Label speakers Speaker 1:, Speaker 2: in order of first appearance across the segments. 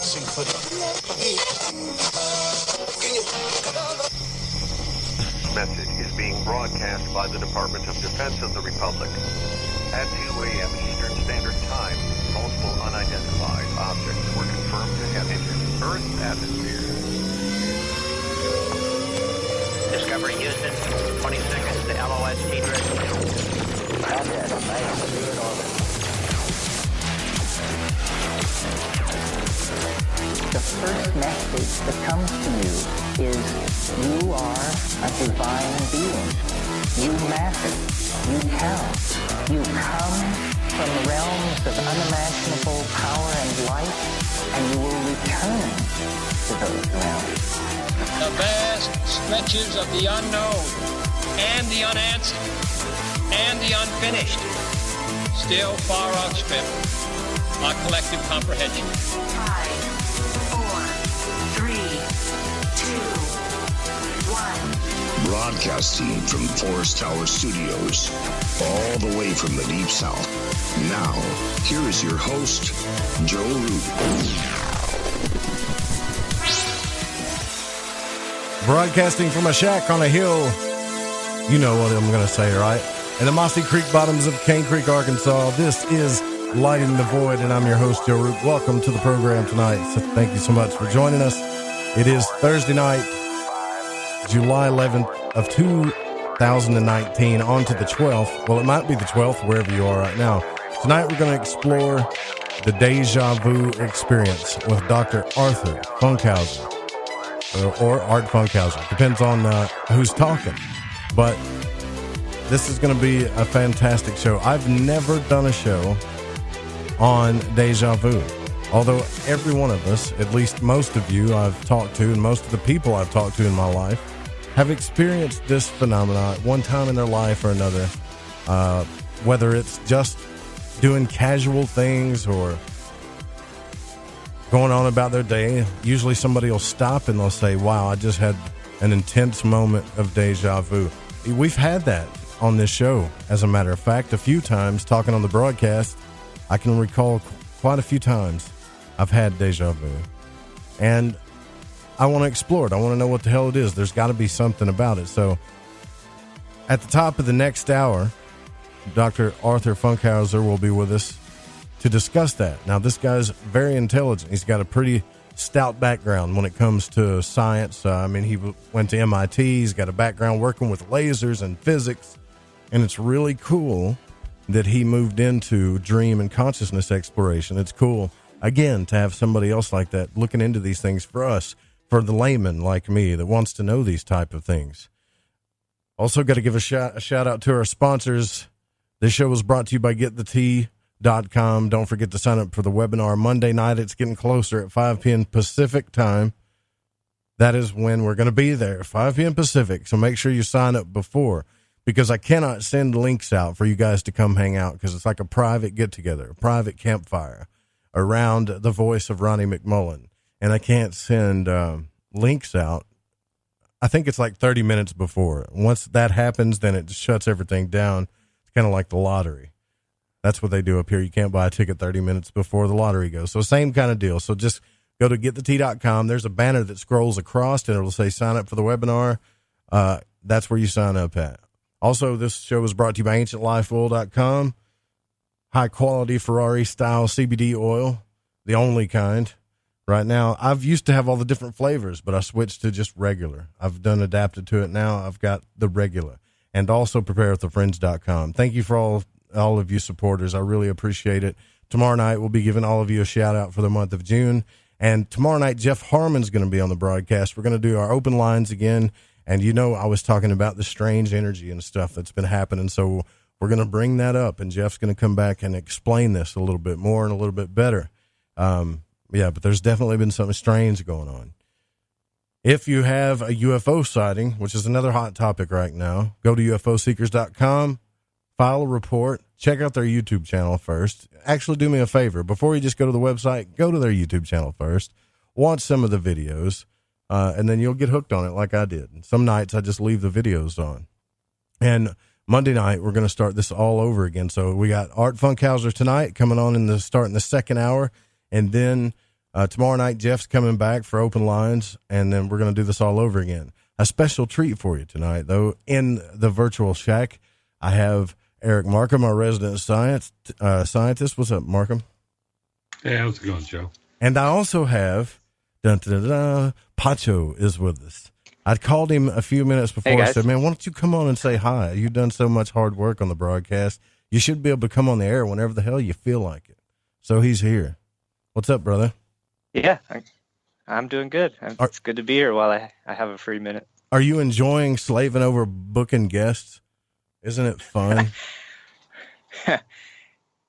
Speaker 1: Message is being broadcast by the Department of Defense of the Republic. At 2 a.m. Eastern Standard Time, multiple unidentified objects were confirmed to have entered Earth's atmosphere.
Speaker 2: Discovery Houston, 20 seconds to LOS speed drift.
Speaker 3: Contact, nice, be in orbit. The first message that comes to you is you are a divine being. You matter. You count. You come from realms of unimaginable power and light, and you will return to those realms.
Speaker 4: The vast stretches of the unknown and the unanswered and the unfinished still far outstrip our collective comprehension.
Speaker 5: 5, 4, 3, 2, 1.
Speaker 6: Broadcasting from Forest Tower Studios, all the way from the Deep South. Now, here is your host, Joe Root.
Speaker 7: Broadcasting from a shack on a hill. You know what I'm going to say, right? In the mossy creek bottoms of Cane Creek, Arkansas, this is Lighting the Void, and I'm your host, Joe Root. Welcome to the program tonight. So thank you so much for joining us. It is Thursday night, July 11th of 2019, on to the 12th. Well, it might be the 12th wherever you are right now. Tonight we're going to explore the Deja Vu experience with Dr. Arthur Funkhouser. Or Art Funkhouser. Depends on who's talking. But this is going to be a fantastic show. I've never done a show on Deja Vu. Although every one of us, at least most of you I've talked to, and most of the people I've talked to in my life, have experienced this phenomenon at one time in their life or another. Whether it's just doing casual things or going on about their day, usually somebody will stop and they'll say, wow, I just had an intense moment of deja vu. We've had that on this show, as a matter of fact, a few times talking on the broadcast. I can recall quite a few times I've had deja vu. And I want to explore it. I want to know what the hell it is. There's got to be something about it. So at the top of the next hour, Dr. Arthur Funkhouser will be with us to discuss that. Now, this guy's very intelligent. He's got a pretty stout background when it comes to science. He went to MIT. He's got a background working with lasers and physics. And it's really cool that he moved into dream and consciousness exploration. It's cool, again, to have somebody else like that looking into these things for us, for the layman like me that wants to know these type of things. Also got to give a shout out to our sponsors. This show was brought to you by GetTheTea.com. Don't forget to sign up for the webinar Monday night. It's getting closer at 5 p.m. Pacific time. That is when we're going to be there, 5 p.m. Pacific. So make sure you sign up before, because I cannot send links out for you guys to come hang out, because it's like a private get-together, a private campfire around the voice of Ronnie McMullen. And I can't send links out. I think it's like 30 minutes before. Once that happens, then it just shuts everything down. It's kind of like the lottery. That's what they do up here. You can't buy a ticket 30 minutes before the lottery goes. So same kind of deal. So just go to GetTheTea.com. There's a banner that scrolls across, and it'll say sign up for the webinar. That's where you sign up at. Also, this show is brought to you by AncientLifeOil.com. High-quality Ferrari-style CBD oil, the only kind. Right now, I've used to have all the different flavors, but I switched to just regular. I've adapted to it now. I've got the regular. And also PrepareWithAFriends.com. Thank you for all of you supporters. I really appreciate it. Tomorrow night, we'll be giving all of you a shout-out for the month of June. And tomorrow night, Jeff Harmon's going to be on the broadcast. We're going to do our open lines again. And I was talking about the strange energy and stuff that's been happening. So we're going to bring that up, and Jeff's going to come back and explain this a little bit more and a little bit better. But there's definitely been something strange going on. If you have a UFO sighting, which is another hot topic right now, go to UFOseekers.com, file a report, check out their YouTube channel first. Actually, do me a favor. Before you just go to the website, go to their YouTube channel first, watch some of the videos, and then you'll get hooked on it like I did. Some nights I just leave the videos on. And Monday night, we're going to start this all over again. So we got Art Funkhouser tonight coming on starting the second hour. And then Tomorrow night, Jeff's coming back for open lines, and then we're going to do this all over again. A special treat for you tonight, though. In the virtual shack, I have Eric Markham, our resident scientist. What's up, Markham?
Speaker 8: Hey, how's it going, Joe?
Speaker 7: And I also have Pacho is with us. I called him a few minutes before.
Speaker 2: Hey,
Speaker 7: I said, man, why don't you come on and say hi? You've done so much hard work on the broadcast. You should be able to come on the air whenever the hell you feel like it. So he's here. What's up, brother?
Speaker 9: Yeah, I'm doing good. It's good to be here while I have a free minute.
Speaker 7: Are you enjoying slaving over booking guests? Isn't it fun?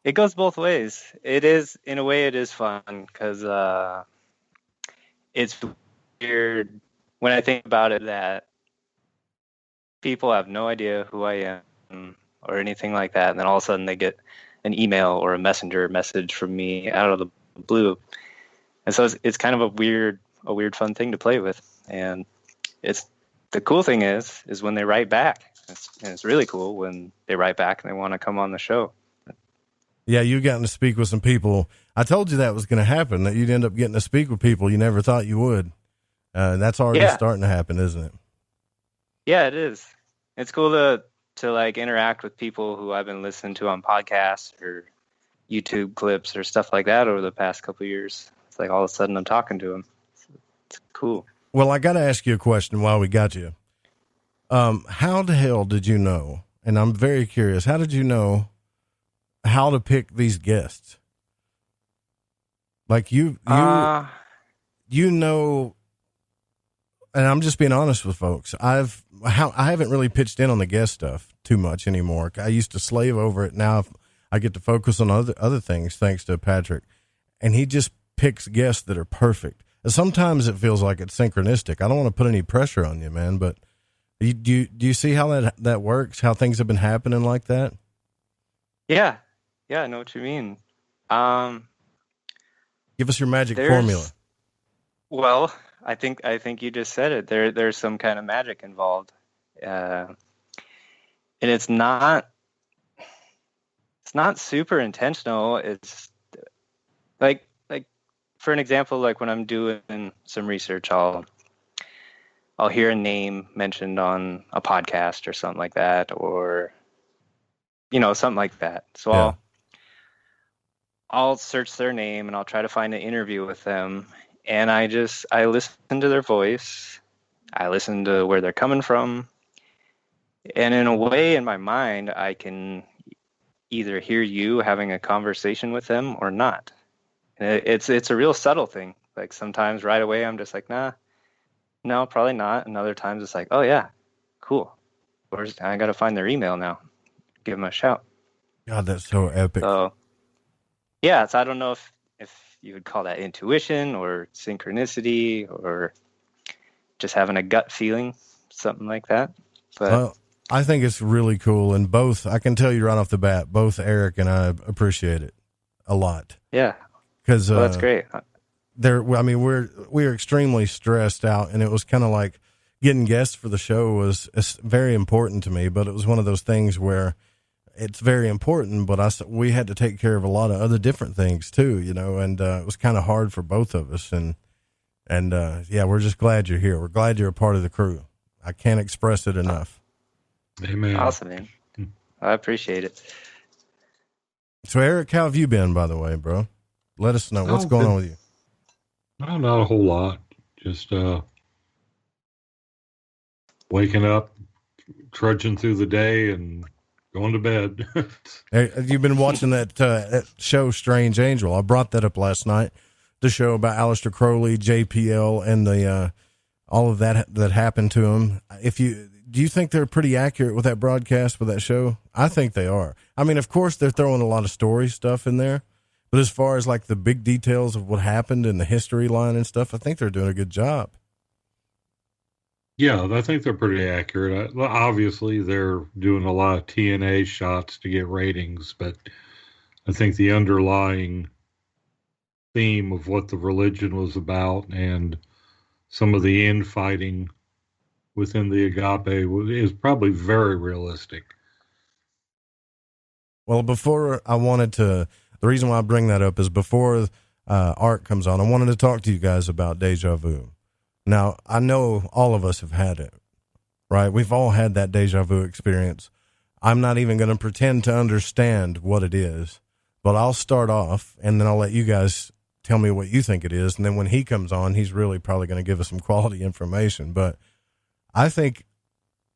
Speaker 9: It goes both ways. It is, in a way, it is fun because it's weird when I think about it that people have no idea who I am or anything like that, and then all of a sudden they get an email or a messenger message from me out of the blue, and so it's kind of a weird fun thing to play with. And it's the cool thing is when they write back. It's really cool when they write back and they want to come on the show.
Speaker 7: Yeah, you've gotten to speak with some people. I told you that was going to happen, that you'd end up getting to speak with people you never thought you would. That's already starting to happen, isn't it?
Speaker 9: Yeah, it is. It's cool to like interact with people who I've been listening to on podcasts or YouTube clips or stuff like that over the past couple of years. It's like all of a sudden I'm talking to them. It's cool.
Speaker 7: Well, I got to ask you a question while we got you. How the hell did you know? And I'm very curious. How did you know how to pick these guests? Like you know, and I'm just being honest with folks. I haven't really pitched in on the guest stuff too much anymore. I used to slave over it. Now I get to focus on other things thanks to Patrick, and he just picks guests that are perfect. And sometimes it feels like it's synchronistic. I don't want to put any pressure on you, man, but do you see how that works? How things have been happening like that?
Speaker 9: Yeah, I know what you mean.
Speaker 7: Give us your magic formula.
Speaker 9: Well, I think you just said it. There's some kind of magic involved, and it's not super intentional. It's like for an example, like when I'm doing some research, I'll hear a name mentioned on a podcast or something like that, or something like that. So
Speaker 7: yeah.
Speaker 9: I'll search their name and I'll try to find an interview with them. And I listen to their voice. I listen to where they're coming from. And in a way, in my mind, I can either hear you having a conversation with them or not. And it's a real subtle thing. Like sometimes right away, I'm just like, nah, no, probably not. And other times it's like, oh yeah, cool. I got to find their email now. Give them a shout.
Speaker 7: God, that's so epic.
Speaker 9: So yeah, so I don't know if you would call that intuition or synchronicity or just having a gut feeling, something like that. But
Speaker 7: well, I think it's really cool. And I can tell you right off the bat, both Eric and I appreciate it a lot.
Speaker 9: Yeah.
Speaker 7: Because
Speaker 9: that's great.
Speaker 7: We're extremely stressed out, and it was kind of like getting guests for the show was very important to me, but it was one of those things where it's very important, but we had to take care of a lot of other different things too, and it was kind of hard for both of us. And yeah, we're just glad you're here. We're glad you're a part of the crew. I can't express it enough.
Speaker 8: Amen.
Speaker 9: Awesome, man. I appreciate it.
Speaker 7: So Eric, how have you been, by the way, bro? Let us know what's going on with you.
Speaker 8: No, not a whole lot. Just waking up, trudging through the day, and going to bed.
Speaker 7: Hey, you've been watching that show, Strange Angel. I brought that up last night. The show about Aleister Crowley, JPL, and the all of that happened to him. Do you think they're pretty accurate with that broadcast, with that show? I think they are. I mean, of course, they're throwing a lot of story stuff in there, but as far as like the big details of what happened in the history line and stuff, I think they're doing a good job.
Speaker 8: Yeah, I think they're pretty accurate. Obviously, they're doing a lot of TNA shots to get ratings, but I think the underlying theme of what the religion was about and some of the infighting within the agape is probably very realistic.
Speaker 7: Well, the reason why I bring that up is before Art comes on, I wanted to talk to you guys about deja vu. Now, I know all of us have had it, right? We've all had that deja vu experience. I'm not even going to pretend to understand what it is, but I'll start off, and then I'll let you guys tell me what you think it is. And then when he comes on, he's really probably going to give us some quality information. But I think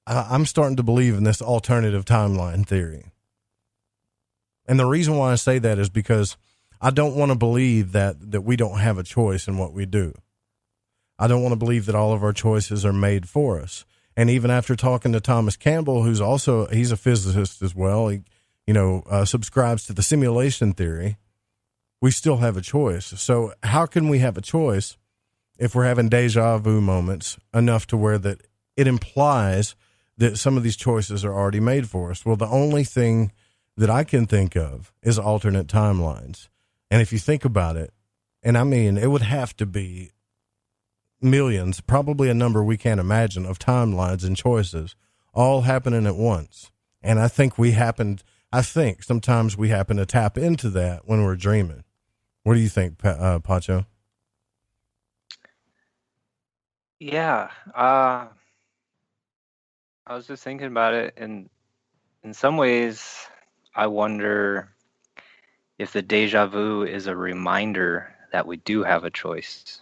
Speaker 7: I'm starting to believe in this alternative timeline theory. And the reason why I say that is because I don't want to believe that we don't have a choice in what we do. I don't want to believe that all of our choices are made for us. And even after talking to Thomas Campbell, he's a physicist as well, he, subscribes to the simulation theory, we still have a choice. So how can we have a choice if we're having deja vu moments enough to where that it implies that some of these choices are already made for us? Well, the only thing that I can think of is alternate timelines. And if you think about it, and I mean, it would have to be millions, probably a number we can't imagine, of timelines and choices all happening at once. And I think sometimes we happen to tap into that when we're dreaming. What do you think, Pacho?
Speaker 9: Yeah. I was just thinking about it, and in some ways, I wonder if the deja vu is a reminder that we do have a choice.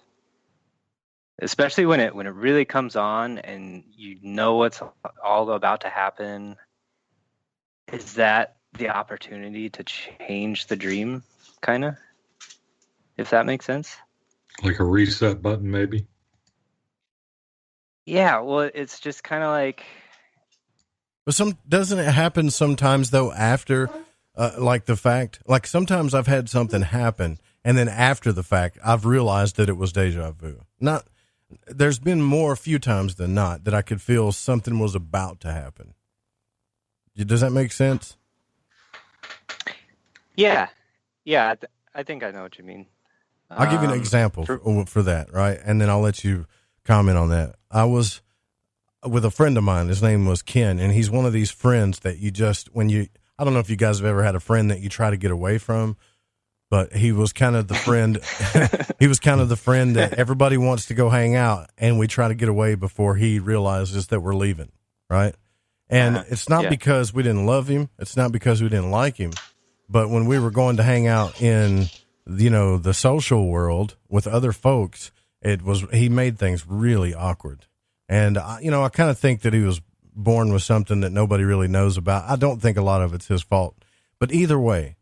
Speaker 9: Especially when it really comes on and you know what's all about to happen. Is that the opportunity to change the dream, kind of? If that makes sense?
Speaker 8: Like a reset button, maybe?
Speaker 9: Yeah, well, it's just kind of like...
Speaker 7: But doesn't it happen sometimes, though, after, the fact? Like, sometimes I've had something happen, and then after the fact, I've realized that it was deja vu. There's been a few times than not that I could feel something was about to happen. Does that make sense?
Speaker 9: Yeah. I think I know what you mean.
Speaker 7: I'll give you an example for that, right? And then I'll let you comment on that. I was with a friend of mine. His name was Ken, and he's one of these friends that I don't know if you guys have ever had a friend that you try to get away from, but he was kind of the friend. He was kind of the friend that everybody wants to go hang out, and we try to get away before he realizes that we're leaving, right? And it's not because we didn't love him. It's not because we didn't like him. But when we were going to hang out in, the social world with other folks, he made things really awkward. And, I kind of think that he was born with something that nobody really knows about. I don't think a lot of it's his fault. But either way,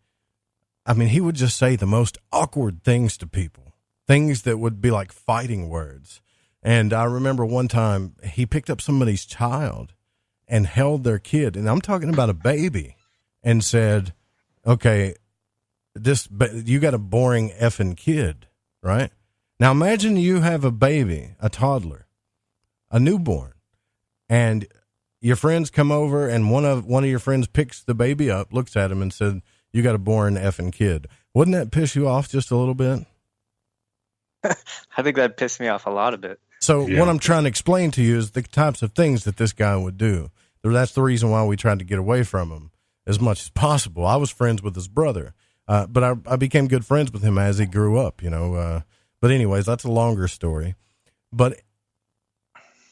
Speaker 7: I mean, he would just say the most awkward things to people, things that would be like fighting words. And I remember one time he picked up somebody's child and held their kid, and I'm talking about a baby, and said, okay, you got a boring effing kid, right? Now imagine you have a baby, a toddler, a newborn, and your friends come over, and one of your friends picks the baby up, looks at him, and said, you got a boring effing kid. Wouldn't that piss you off just a little bit?
Speaker 9: I think that pissed me off a lot of it.
Speaker 7: So what I'm trying to explain to you is the types of things that this guy would do. That's the reason why we tried to get away from him as much as possible. I was friends with his brother, but I became good friends with him as he grew up, But anyways, that's a longer story. But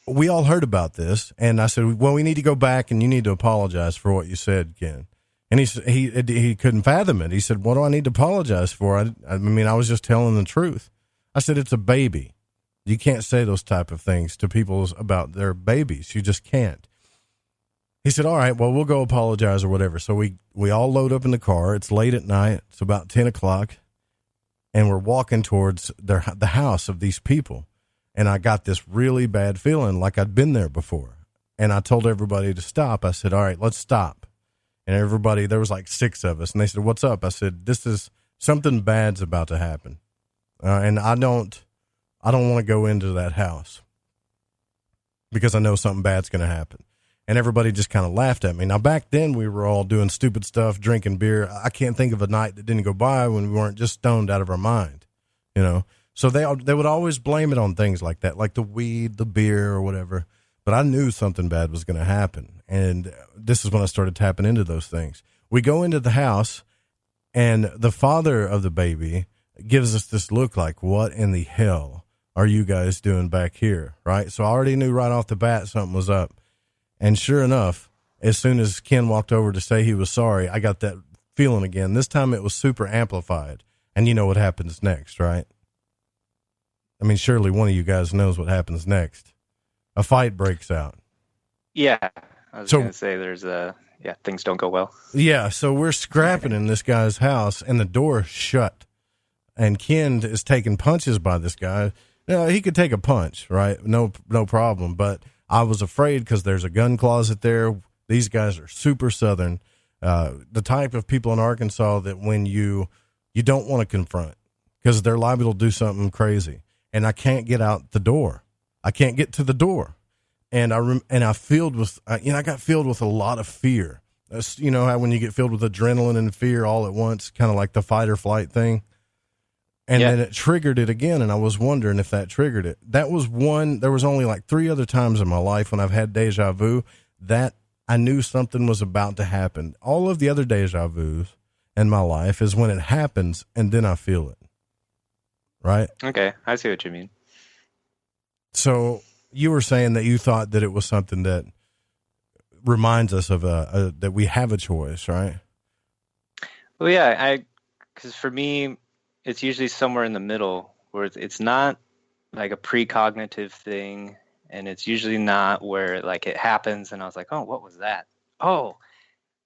Speaker 7: we all heard about this, and I said, well, we need to go back, and you need to apologize for what you said, Ken. And he couldn't fathom it. He said, what do I need to apologize for? I mean, I was just telling the truth. I said, it's a baby. You can't say those type of things to people about their babies. You just can't. He said, all right, well, we'll go apologize or whatever. So we all load up in the car. It's late at night. It's about 10 o'clock. And we're walking towards the house of these people. And I got this really bad feeling like I'd been there before. And I told everybody to stop. I said, all right, let's stop. And everybody, there was like 6 of us. And they said, what's up? I said, something bad's about to happen. And I don't want to go into that house because I know something bad's going to happen. And everybody just kind of laughed at me. Now, back then, we were all doing stupid stuff, drinking beer. I can't think of a night that didn't go by when we weren't just stoned out of our mind, So they would always blame it on things like that, like the weed, the beer, or whatever. But I knew something bad was going to happen. And this is when I started tapping into those things. We go into the house, and the father of the baby gives us this look like, what in the hell are you guys doing back here? Right. So I already knew right off the bat something was up. And sure enough, as soon as Ken walked over to say he was sorry, I got that feeling again. This time it was super amplified. And you know what happens next, right? I mean, surely one of you guys knows what happens next. A fight breaks out.
Speaker 9: Yeah. I was going to say things don't go well.
Speaker 7: Yeah. So we're scrapping in this guy's house and the door shut. And Ken is taking punches by this guy. You know, he could take a punch, right? No problem. But I was afraid because there's a gun closet there. These guys are super Southern. The type of people in Arkansas that when you don't want to confront because they're liable to do something crazy. And I can't get out the door. I can't get to the door. And I got filled with a lot of fear. You know how when you get filled with adrenaline and fear all at once, kind of like the fight or flight thing. And then it triggered it again, and I was wondering if that triggered it. That was one. There was only like 3 other times in my life when I've had deja vu that I knew something was about to happen. All of the other deja vus in my life is when it happens, and then I feel it. Right?
Speaker 9: Okay, I see what you mean.
Speaker 7: So you were saying that you thought that it was something that reminds us of that we have a choice, right?
Speaker 9: Well, yeah, because for me, it's usually somewhere in the middle where it's not like a precognitive thing, and it's usually not where like it happens and I was like, oh, what was that? Oh,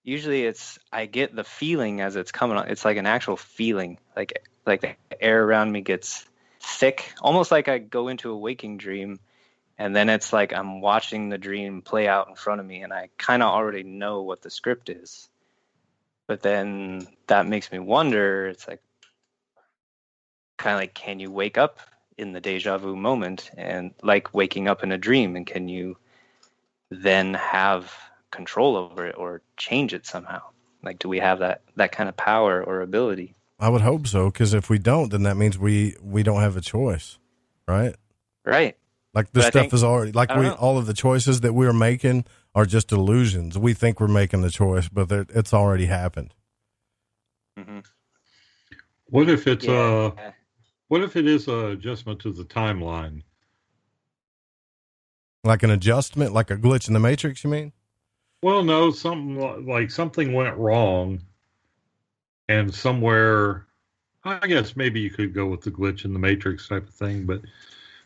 Speaker 9: usually I get the feeling as it's coming on. It's like an actual feeling, like the air around me gets thick, almost like I go into a waking dream, and then it's like I'm watching the dream play out in front of me, and I kind of already know what the script is. But then that makes me wonder, it's like, kind of like, can you wake up in the deja vu moment and like waking up in a dream, and can you then have control over it or change it somehow? Like, do we have that kind of power or ability?
Speaker 7: I would hope so, because if we don't, then that means we don't have a choice, right?
Speaker 9: Right.
Speaker 7: Like this stuff is already like all of the choices that we're making are just illusions. We think we're making the choice, but it's already happened.
Speaker 9: Mm-hmm.
Speaker 8: What if it's what if it is an adjustment to the timeline?
Speaker 7: Like an adjustment, like a glitch in the matrix, you mean?
Speaker 8: Well, no, something went wrong, and somewhere, I guess maybe you could go with the glitch in the matrix type of thing, but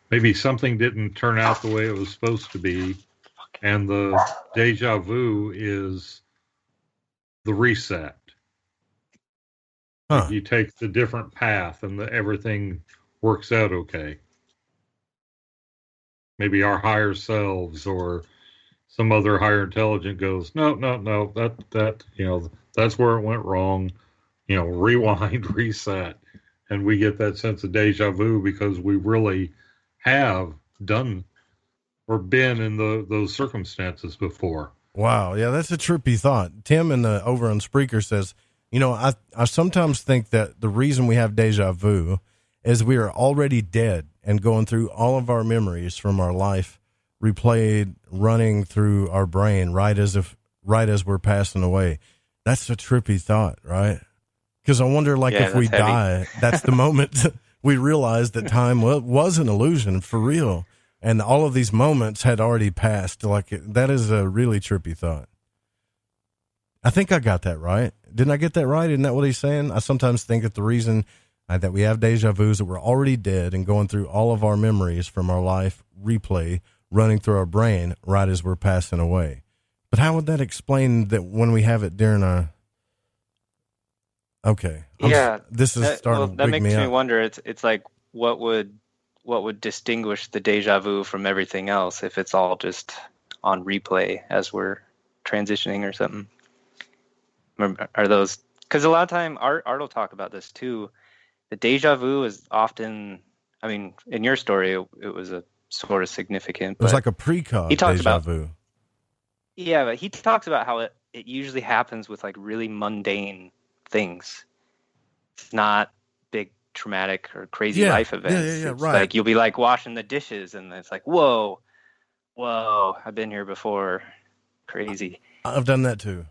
Speaker 8: maybe something didn't turn out the way it was supposed to be, and the deja vu is the reset.
Speaker 7: Huh.
Speaker 8: Like you take the different path and everything works out okay. Maybe our higher selves or some other higher intelligence goes, no, that that's where it went wrong. Rewind, reset. And we get that sense of deja vu because we really have done or been in those circumstances before.
Speaker 7: Wow. Yeah, that's a trippy thought. Tim over on Spreaker says, I sometimes think that the reason we have deja vu is we are already dead and going through all of our memories from our life replayed, running through our brain right as we're passing away. That's a trippy thought, right? Because I wonder, if we die, that's the moment we realize that time was an illusion for real, and all of these moments had already passed. That is a really trippy thought. I think I got that right. Didn't I get that right? Isn't that what he's saying? I sometimes think that the reason that we have deja vu is that we're already dead and going through all of our memories from our life replay running through our brain right as we're passing away. But how would that explain that when we have it during our... Okay. This is starting to
Speaker 9: that
Speaker 7: wake
Speaker 9: makes me
Speaker 7: up.
Speaker 9: wonder. It's like, what would distinguish the deja vu from everything else if it's all just on replay as we're transitioning or something? Are those, because a lot of time Art will talk about this too. The deja vu is often, I mean, in your story it was a sort of significant.
Speaker 7: It was like a precog deja vu.
Speaker 9: Yeah, but he talks about how it usually happens with like really mundane things. It's not big traumatic or crazy life events.
Speaker 7: Yeah,
Speaker 9: it's
Speaker 7: right.
Speaker 9: like you'll be like washing the dishes and it's like, whoa, I've been here before. Crazy.
Speaker 7: I've done that too.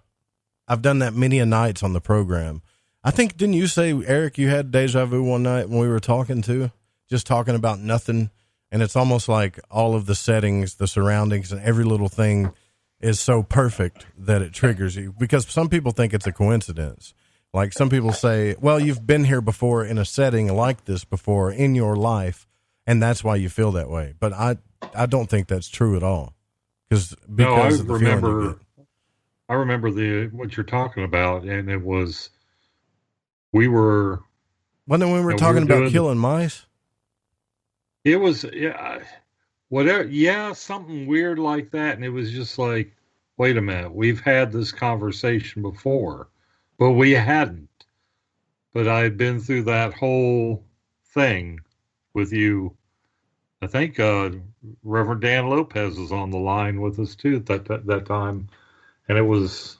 Speaker 7: I've done that many a nights on the program. I think, didn't you say, Eric, you had deja vu one night when we were talking too? Just talking about nothing. And it's almost like all of the settings, the surroundings, and every little thing is so perfect that it triggers you. Because some people think it's a coincidence. Like some people say, well, you've been here before in a setting like this before in your life, and that's why you feel that way. But I don't think that's true at all. Because of the feeling you get.
Speaker 8: I remember what you're talking about, and it was, we were...
Speaker 7: Wasn't it when we were talking about killing mice?
Speaker 8: It was, yeah, whatever, yeah, something weird like that, and it was just like, wait a minute, we've had this conversation before, but we hadn't. But I had been through that whole thing with you. I think Reverend Dan Lopez was on the line with us too at that time. And it was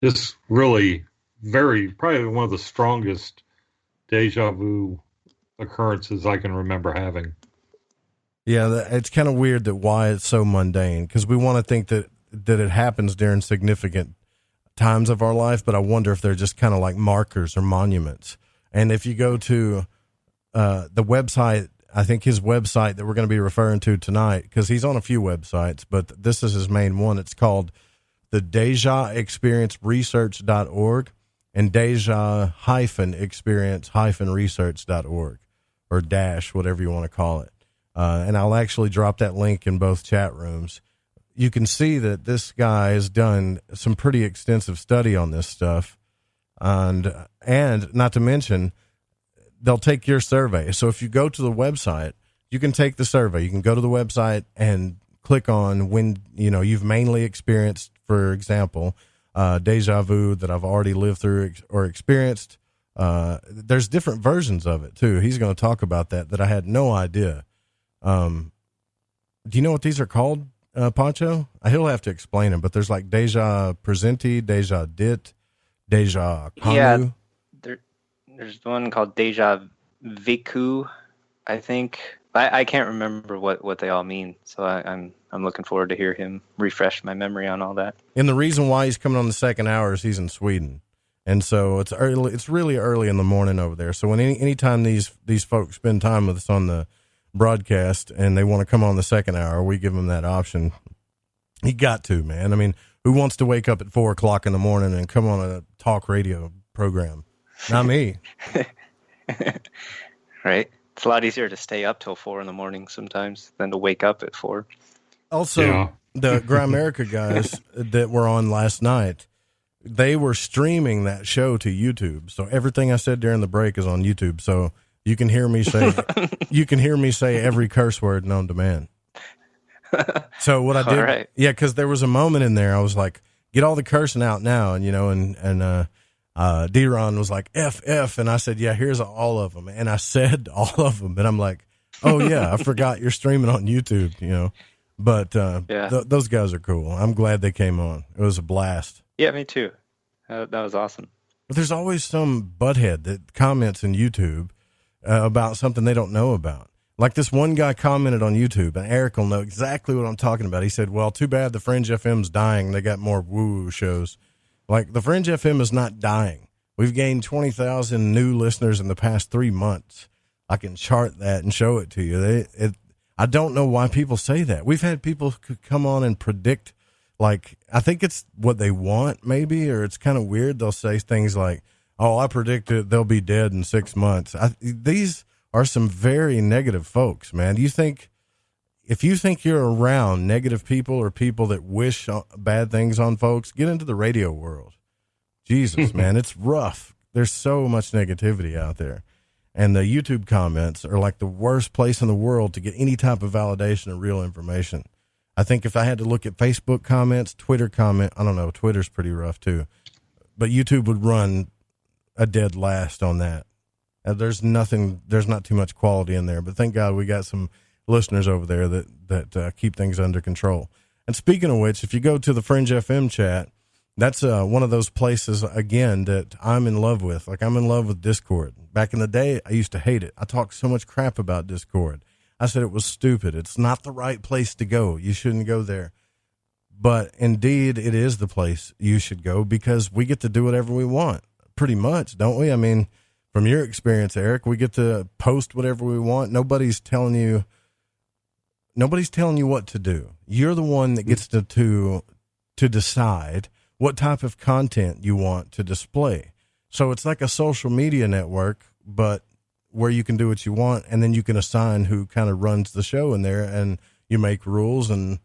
Speaker 8: just really probably one of the strongest deja vu occurrences I can remember having.
Speaker 7: Yeah, it's kind of weird that why it's so mundane, because we want to think that it happens during significant times of our life, but I wonder if they're just kind of like markers or monuments. And if you go to the website, I think his website that we're going to be referring to tonight, because he's on a few websites, but this is his main one. It's called the DejaExperienceResearch.org and Deja-experience-research.org, or dash, whatever you want to call it. And I'll actually drop that link in both chat rooms. You can see that this guy has done some pretty extensive study on this stuff. And not to mention, they'll take your survey. So if you go to the website, you can take the survey. You can go to the website and click on when, you've mainly experienced, for example, deja vu that I've already lived through or experienced. There's different versions of it too. He's going to talk about that I had no idea. Do you know what these are called, Pancho? He'll have to explain them, but there's like deja presenti, deja dit, deja kanu.
Speaker 9: Yeah, there's one called deja viku, I think. I can't remember what they all mean, so I'm looking forward to hear him refresh my memory on all that.
Speaker 7: And the reason why he's coming on the second hour is he's in Sweden, and so it's early. It's really early in the morning over there. So when anytime these folks spend time with us on the broadcast and they want to come on the second hour, we give them that option. He got to, man. I mean, who wants to wake up at 4:00 in the morning and come on a talk radio program? Not me.
Speaker 9: Right. It's a lot easier to stay up till 4 a.m. sometimes than to wake up at 4.
Speaker 7: Also, yeah. The Grimerica guys that were on last night, they were streaming that show to YouTube. So everything I said during the break is on YouTube. So you can hear me say every curse word known to man. So what I did, right. Yeah, because there was a moment in there I was like, get all the cursing out now, and D-Ron was like, F, and I said, yeah, here's all of them. And I said all of them, and I'm like, oh, yeah, I forgot you're streaming on YouTube, But those guys are cool. I'm glad they came on. It was a blast.
Speaker 9: Yeah, me too. That was awesome.
Speaker 7: But there's always some butthead that comments in YouTube about something they don't know about. Like this one guy commented on YouTube, and Eric will know exactly what I'm talking about. He said, well, too bad the Fringe FM's dying. They got more woo-woo shows. Like, the Fringe FM is not dying. We've gained 20,000 new listeners in the past 3 months. I can chart that and show it to you. I don't know why people say that. We've had people come on and predict, like, I think it's what they want, maybe, or it's kind of weird. They'll say things like, oh, I predicted they'll be dead in 6 months. These are some very negative folks, man. If you think you're around negative people or people that wish bad things on folks, get into the radio world. Jesus, man, it's rough. There's so much negativity out there. And the YouTube comments are like the worst place in the world to get any type of validation or real information. I think if I had to look at Facebook comments, Twitter comment, I don't know, Twitter's pretty rough too. But YouTube would run a dead last on that. There's not too much quality in there, but thank God we got some listeners over there that keep things under control. And speaking of which, if you go to the Fringe FM chat, that's one of those places, again, that I'm in love with. Like, I'm in love with Discord. Back in the day, I used to hate it. I talked so much crap about Discord. I said it was stupid. It's not the right place to go. You shouldn't go there. But indeed, it is the place you should go because we get to do whatever we want. pretty much, don't we? I mean, from your experience, Eric, we get to post whatever we want. Nobody's telling you what to do. You're the one that gets to decide what type of content you want to display. So it's like a social media network, but where you can do what you want, and then you can assign who kind of runs the show in there, and you make rules, and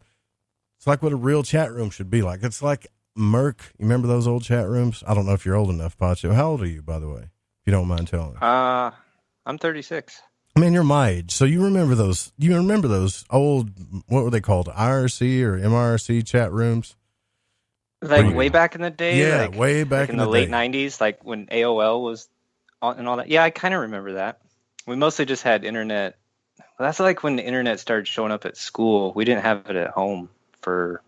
Speaker 7: it's like what a real chat room should be like. It's like Merc. You remember those old chat rooms? I don't know if you're old enough, Pacho. How old are you, by the way, if you don't mind telling me?
Speaker 9: I'm 36.
Speaker 7: I mean, you're my age, so you remember those. You remember those old, what were they called, IRC or MRC chat rooms?
Speaker 9: Like way back in the day?
Speaker 7: Yeah,
Speaker 9: like,
Speaker 7: way back
Speaker 9: in the late 90s, like when AOL was on and all that. Yeah, I kind of remember that. We mostly just had internet. Well, that's like when the internet started showing up at school. We didn't have it at home for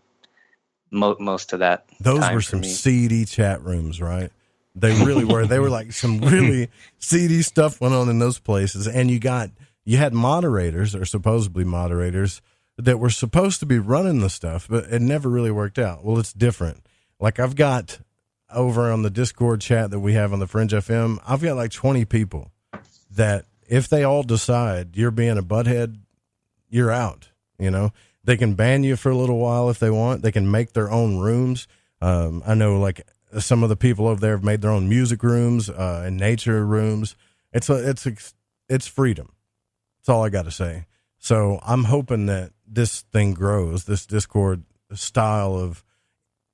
Speaker 9: most of that.
Speaker 7: Those were some seedy chat rooms, right? They really were. They were like some really seedy stuff went on in those places. And you had moderators, or supposedly moderators, that were supposed to be running the stuff, but it never really worked out. Well, it's different. Like I've got over on the Discord chat that we have on the Fringe FM, I've got like 20 people that if they all decide you're being a butthead, you're out. You know, they can ban you for a little while if they want. They can make their own rooms. I know like some of the people over there have made their own music rooms and nature rooms. It's freedom. That's all I got to say. So I'm hoping that this thing grows, this Discord style of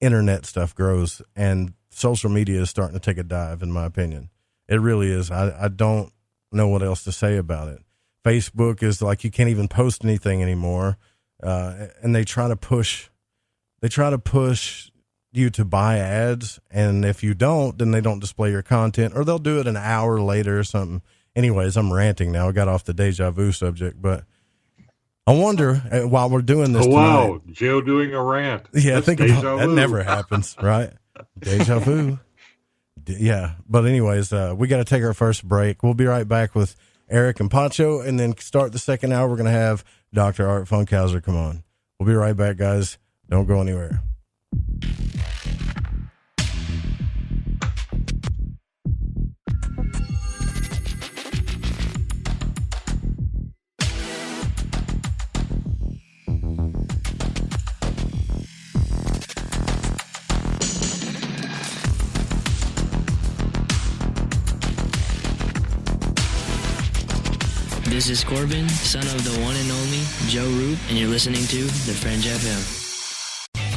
Speaker 7: internet stuff grows, and social media is starting to take a dive, in my opinion. It really is. I don't know what else to say about it. Facebook is like, you can't even post anything anymore. And they try to push you to buy ads. And if you don't, then they don't display your content, or they'll do it an hour later or something. Anyways, I'm ranting now. I got off the deja vu subject, but I wonder while we're doing this.
Speaker 8: Oh, wow. Tonight, Joe doing a rant.
Speaker 7: Yeah, I think that never happens, right? Deja vu. Yeah. But anyways, we got to take our first break. We'll be right back with Eric and Pacho, and then start the second hour. We're going to have Dr. Art Funkhouser come on. We'll be right back, guys. Don't go anywhere.
Speaker 10: This is Corbin, son of the one and only Joe Root, and you're listening to The Fringe FM.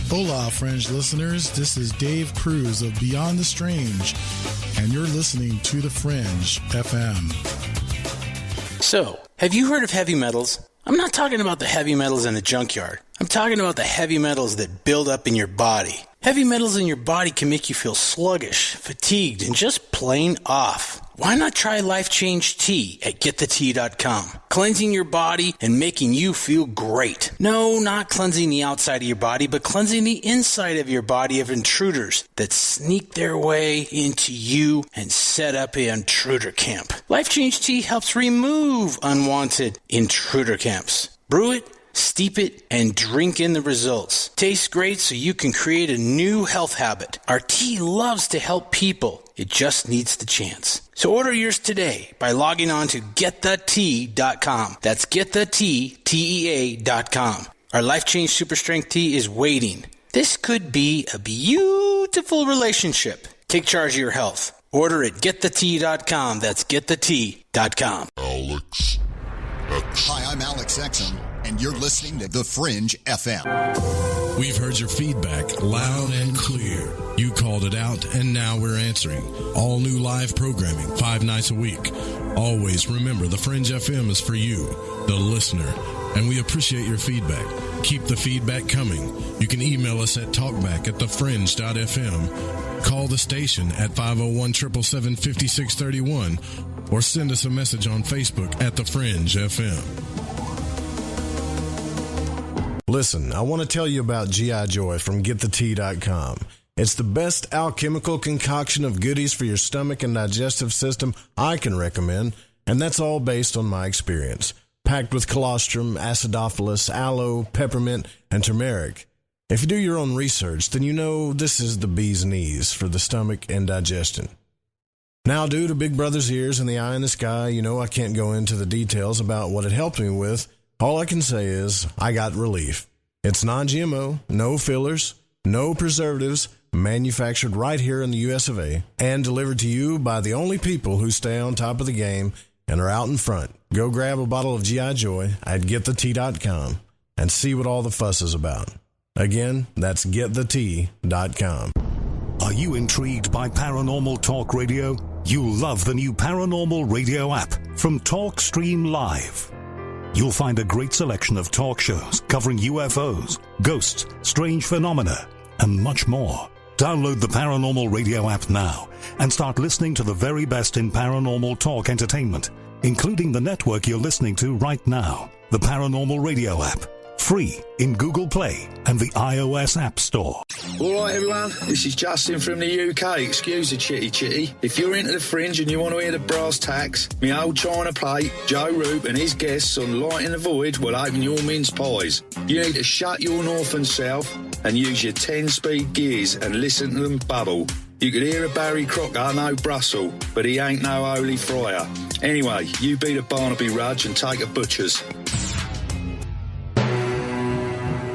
Speaker 11: Hola, Fringe listeners. This is Dave Cruz of Beyond the Strange, and you're listening to The Fringe FM.
Speaker 12: So, have you heard of heavy metals? I'm not talking about the heavy metals in the junkyard. I'm talking about the heavy metals that build up in your body. Heavy metals in your body can make you feel sluggish, fatigued, and just plain off. Why not try Life Change Tea at GetTheTea.com? Cleansing your body and making you feel great. No, not cleansing the outside of your body, but cleansing the inside of your body of intruders that sneak their way into you and set up an intruder camp. Life Change Tea helps remove unwanted intruder camps. Brew it, steep it, and drink in the results. Tastes great, so you can create a new health habit. Our tea loves to help people. It just needs the chance. So order yours today by logging on to GetTheTea.com. That's GetTheTea.com. Our Life Change Super Strength Tea is waiting. This could be a beautiful relationship. Take charge of your health. Order at GetTheTea.com. That's GetTheTea.com.
Speaker 13: Alex X. Hi, I'm Alex Exum, and you're listening to The Fringe FM.
Speaker 14: We've heard your feedback loud and clear. You called it out, and now we're answering. All new live programming, 5 nights a week. Always remember, The Fringe FM is for you, the listener, and we appreciate your feedback. Keep the feedback coming. You can email us at talkback@thefringe.fm, call the station at 501-777-5631, or send us a message on Facebook at The Fringe FM.
Speaker 7: Listen, I want to tell you about G.I. Joy from GetTheTea.com. It's the best alchemical concoction of goodies for your stomach and digestive system I can recommend, and that's all based on my experience. Packed with colostrum, acidophilus, aloe, peppermint, and turmeric. If you do your own research, then you know this is the bee's knees for the stomach and digestion. Now, due to Big Brother's ears and the eye in the sky, I can't go into the details about what it helped me with. All I can say is I got relief. It's non-GMO, no fillers, no preservatives, manufactured right here in the US of A, and delivered to you by the only people who stay on top of the game and are out in front. Go grab a bottle of G.I. Joy at GetTheT.com and see what all the fuss is about. Again, that's GetTheT.com.
Speaker 15: Are you intrigued by Paranormal Talk Radio? You'll love the new Paranormal Radio app from TalkStream Live. You'll find a great selection of talk shows covering UFOs, ghosts, strange phenomena, and much more. Download the Paranormal Radio app now and start listening to the very best in paranormal talk entertainment, including the network you're listening to right now. The Paranormal Radio app. Free in Google Play and the iOS App Store.
Speaker 16: All right, everyone, this is Justin from the UK. Excuse the chitty. If you're into the Fringe and you want to hear the brass tacks, my old china plate, Joe Roop and his guests on Lighting the Void will open your mince pies. You need to shut your north and south and use your 10-speed gears and listen to them bubble. You could hear a Barry Crocker, no Brussels, but he ain't no holy friar. Anyway, you be the Barnaby Rudge and take a butcher's.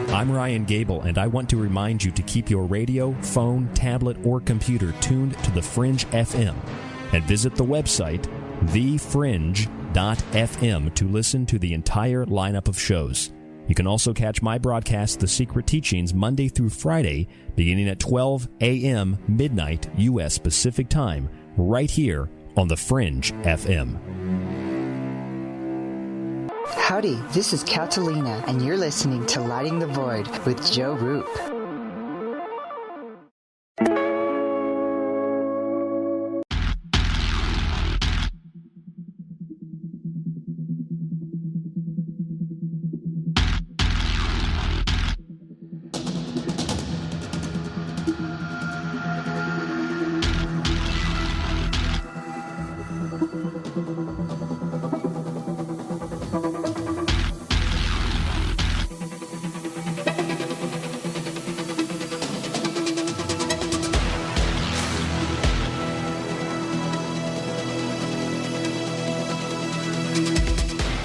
Speaker 17: I'm Ryan Gable, and I want to remind you to keep your radio, phone, tablet, or computer tuned to The Fringe FM, and visit the website, thefringe.fm, to listen to the entire lineup of shows. You can also catch my broadcast, The Secret Teachings, Monday through Friday, beginning at 12 a.m. midnight U.S. Pacific Time, right here on The Fringe FM.
Speaker 18: Howdy, this is Catalina, and you're listening to Lighting the Void with Joe Roop.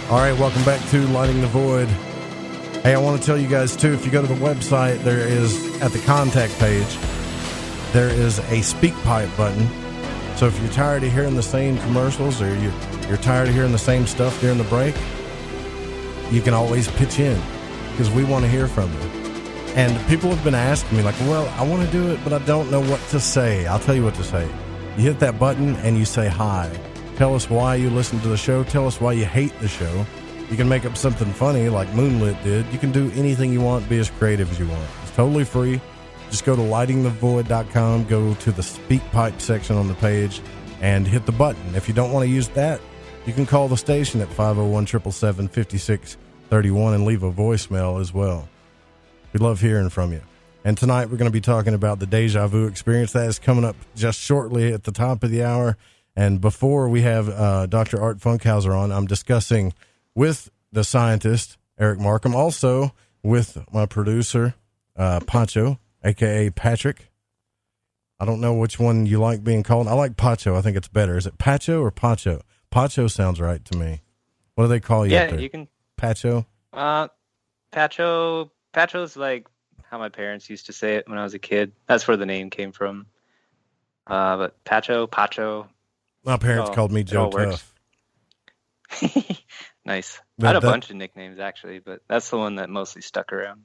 Speaker 7: All right, welcome back to Lighting the Void. Hey, I want to tell you guys, too, if you go to the website, there is, at the contact page, there is a speak pipe button. So if you're tired of hearing the same commercials or you're tired of hearing the same stuff during the break, you can always pitch in because we want to hear from you. And people have been asking me, like, well, I want to do it, but I don't know what to say. I'll tell you what to say. You hit that button and you say hi. Tell us why you listen to the show. Tell us why you hate the show. You can make up something funny like Moonlit did. You can do anything you want. Be as creative as you want. It's totally free. Just go to lightingthevoid.com, go to the speak pipe section on the page, and hit the button. If you don't want to use that, you can call the station at 501-777-5631 and leave a voicemail as well. We love hearing from you. And tonight we're going to be talking about the Deja Vu experience. That is coming up just shortly at the top of the hour. And before we have Dr. Art Funkhouser on, I'm discussing with the scientist, Eric Markham, also with my producer, Pacho, a.k.a. Patrick. I don't know which one you like being called. I like Pacho. I think it's better. Is it Pacho or Pacho? Pacho sounds right to me. What do they call you?
Speaker 9: Yeah, you can.
Speaker 7: Pacho?
Speaker 9: Pacho's like how my parents used to say it when I was a kid. That's where the name came from. But Pacho. My
Speaker 7: parents called me Joe Tough.
Speaker 9: Nice. I had a bunch of nicknames, actually, but that's the one that mostly stuck around.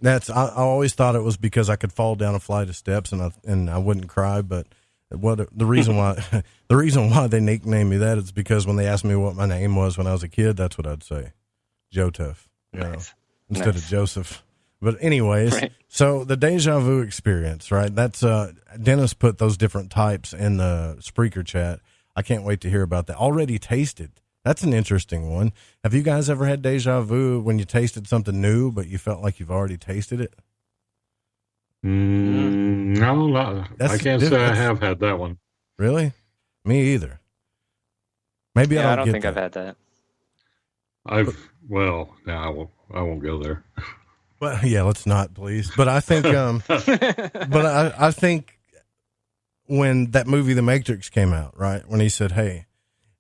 Speaker 7: I always thought it was because I could fall down a flight of steps and I wouldn't cry, but the reason why they nicknamed me that is because when they asked me what my name was when I was a kid, that's what I'd say. Joe Tough. Instead of Joseph. But anyways, right. So the Deja Vu experience, right? That's Dennis put those different types in the Spreaker chat. I can't wait to hear about that. Already tasted. That's an interesting one. Have you guys ever had Deja Vu when you tasted something new, but you felt like you've already tasted it?
Speaker 8: No, I can't say I have had that one.
Speaker 7: Really? Me either. Maybe
Speaker 9: I don't think I've had that.
Speaker 8: I won't go there.
Speaker 7: Well, yeah, let's not, please. But I think, I think when that movie The Matrix came out, right? When he said, hey,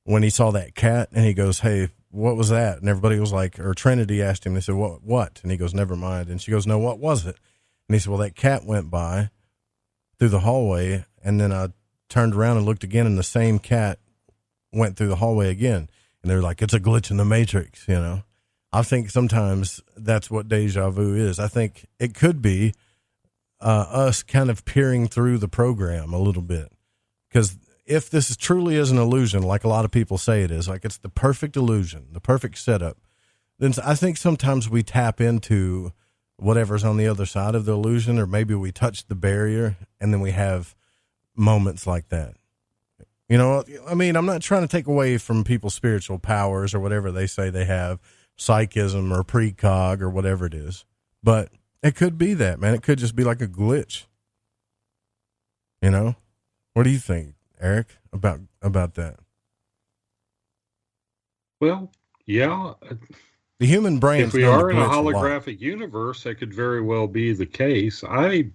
Speaker 7: when he saw that cat and he goes, hey, what was that? And everybody was like, or Trinity asked him, they said, what? And he goes, never mind. And she goes, no, what was it? And he said, well, that cat went by through the hallway, and then I turned around and looked again, and the same cat went through the hallway again. And they're like, it's a glitch in the Matrix, you know? I think sometimes that's what deja vu is. I think it could be us kind of peering through the program a little bit. Because if this truly is an illusion, like a lot of people say it is, like it's the perfect illusion, the perfect setup, then I think sometimes we tap into whatever's on the other side of the illusion, or maybe we touch the barrier, and then we have moments like that. You know, I mean, I'm not trying to take away from people's spiritual powers or whatever they say they have, psychism or precog or whatever it is, but it could be that, man. It could just be like a glitch. You know, what do you think, Eric, about that?
Speaker 8: Well, yeah.
Speaker 7: The human brain.
Speaker 8: If we are in a holographic universe, that could very well be the case. I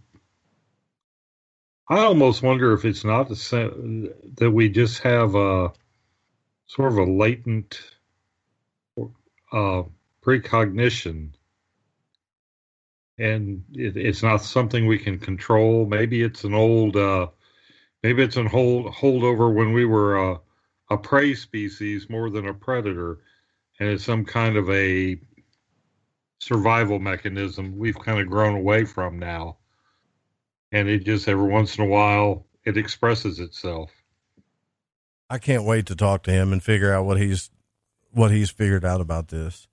Speaker 8: almost wonder if it's not that we just have a sort of a latent precognition, and it's not something we can control. Maybe it's an old, holdover when we were a prey species more than a predator, and it's some kind of a survival mechanism we've kind of grown away from now. And it just every once in a while it expresses itself.
Speaker 7: I can't wait to talk to him and figure out what he's figured out about this.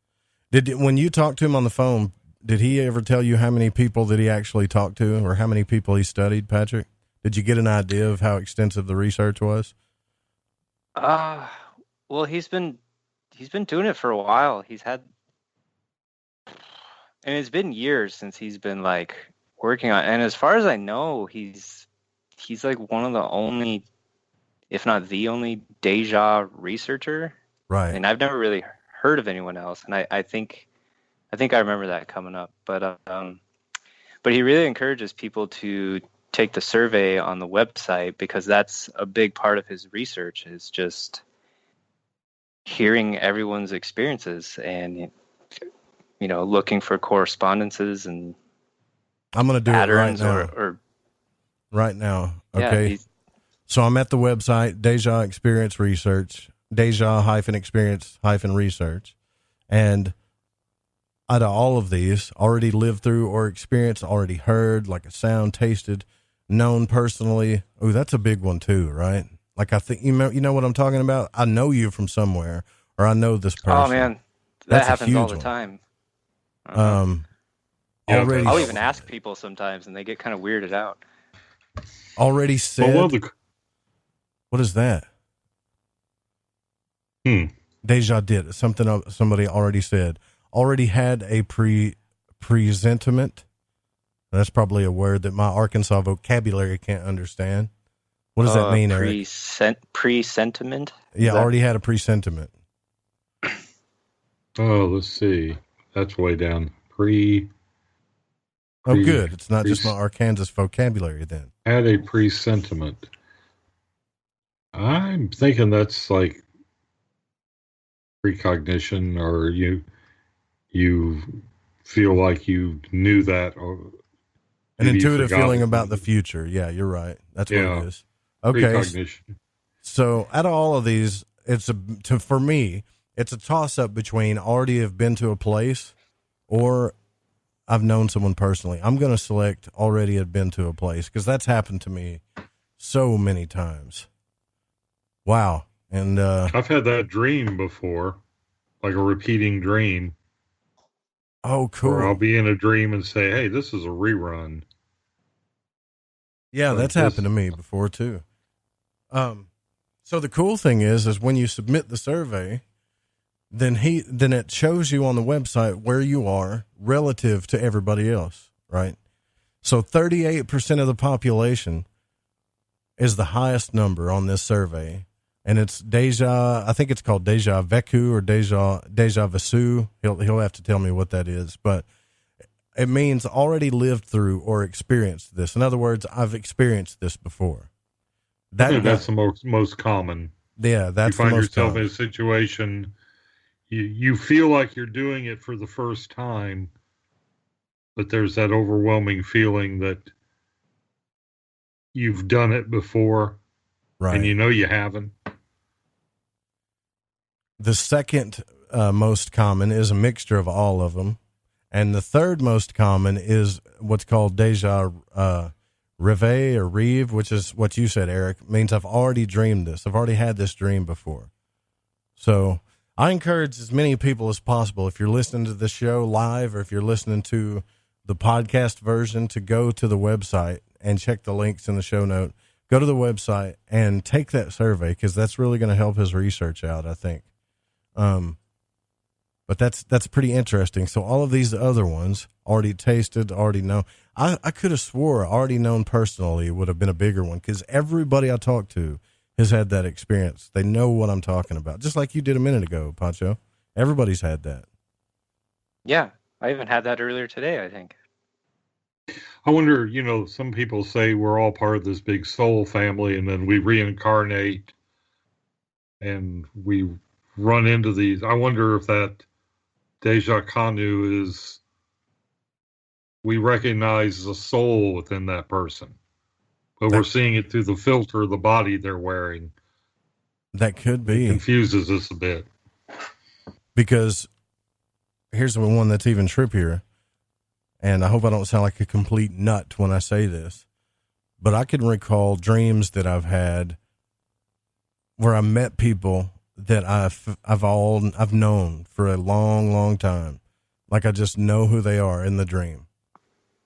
Speaker 7: When you talked to him on the phone, did he ever tell you how many people that he actually talked to, or how many people he studied, Patrick? Did you get an idea of how extensive the research was?
Speaker 9: Well, he's been doing it for a while. And it's been years since he's been like working on, and as far as I know, he's like one of the only, if not the only, Deja researcher.
Speaker 7: Right.
Speaker 9: And I've never really heard of anyone else, and I think I remember that coming up. But he really encourages people to take the survey on the website, because that's a big part of his research, is just hearing everyone's experiences and, you know, looking for correspondences and
Speaker 7: I'm going to do
Speaker 9: patterns
Speaker 7: it right now.
Speaker 9: Or
Speaker 7: right now. Okay.
Speaker 9: Yeah,
Speaker 7: so I'm at the website, Deja Experience Research, Deja-Experience-Research. And out of all of these, already lived through or experienced, already heard, like a sound, tasted, known personally. Oh, that's a big one too, right? Like I think, you know what I'm talking about? I know you from somewhere, or I know this person.
Speaker 9: Oh man, that happens all the time.
Speaker 7: Already,
Speaker 9: I'll even ask people sometimes, and they get kind of weirded out.
Speaker 7: Already said. What is that? Deja did something. Somebody already said. Already had a presentiment. That's probably a word that my Arkansas vocabulary can't understand. What does that mean, Eric?
Speaker 9: Presentiment?
Speaker 7: Yeah, already had a presentiment.
Speaker 8: Oh, let's see. That's way down.
Speaker 7: Oh, good. It's not just my Arkansas vocabulary then.
Speaker 8: Had a presentiment. I'm thinking that's like precognition, or you feel like you knew that, or
Speaker 7: an intuitive feeling about the future. Yeah, you're right. That's what it is. Okay.
Speaker 8: Precognition.
Speaker 7: So out of all of these, for me, it's a toss up between already have been to a place or I've known someone personally. I'm going to select already had been to a place, because that's happened to me so many times. Wow. And
Speaker 8: I've had that dream before, like a repeating dream.
Speaker 7: Oh, cool.
Speaker 8: Or I'll be in a dream and say, hey, this is a rerun.
Speaker 7: Yeah, that's happened to me before too. So the cool thing is when you submit the survey, then it shows you on the website where you are relative to everybody else, right? So 38% of the population is the highest number on this survey. And it's Deja, I think it's called Deja Vécu or Deja Vécu. He'll have to tell me what that is, but it means already lived through or experienced this. In other words, I've experienced this before.
Speaker 8: That's the most common.
Speaker 7: Yeah, that's
Speaker 8: you find
Speaker 7: the most
Speaker 8: yourself
Speaker 7: common.
Speaker 8: in a situation, you feel like you're doing it for the first time, but there's that overwhelming feeling that you've done it before,
Speaker 7: right?
Speaker 8: And you know you haven't.
Speaker 7: The second most common is a mixture of all of them. And the third most common is what's called Déjà Rêve or Rêve, which is what you said, Eric. Means I've already dreamed this. I've already had this dream before. So I encourage as many people as possible, if you're listening to the show live or if you're listening to the podcast version, to go to the website and check the links in the show note. Go to the website and take that survey, because that's really going to help his research out, I think. But that's pretty interesting. So all of these other ones, already tasted, already know. I could have swore already known personally would have been a bigger one, because everybody I talk to has had that experience. They know what I'm talking about. Just like you did a minute ago, Pancho. Everybody's had that.
Speaker 9: Yeah, I even had that earlier today, I think.
Speaker 8: I wonder, some people say we're all part of this big soul family, and then we reincarnate and we run into these. I wonder if that Deja Kanu is, we recognize the soul within that person, but we're seeing it through the filter of the body they're wearing.
Speaker 7: That could be.
Speaker 8: It confuses us a bit.
Speaker 7: Because here's the one that's even trippier, and I hope I don't sound like a complete nut when I say this, but I can recall dreams that I've had where I met people that I've known for a long, long time. Like I just know who they are in the dream.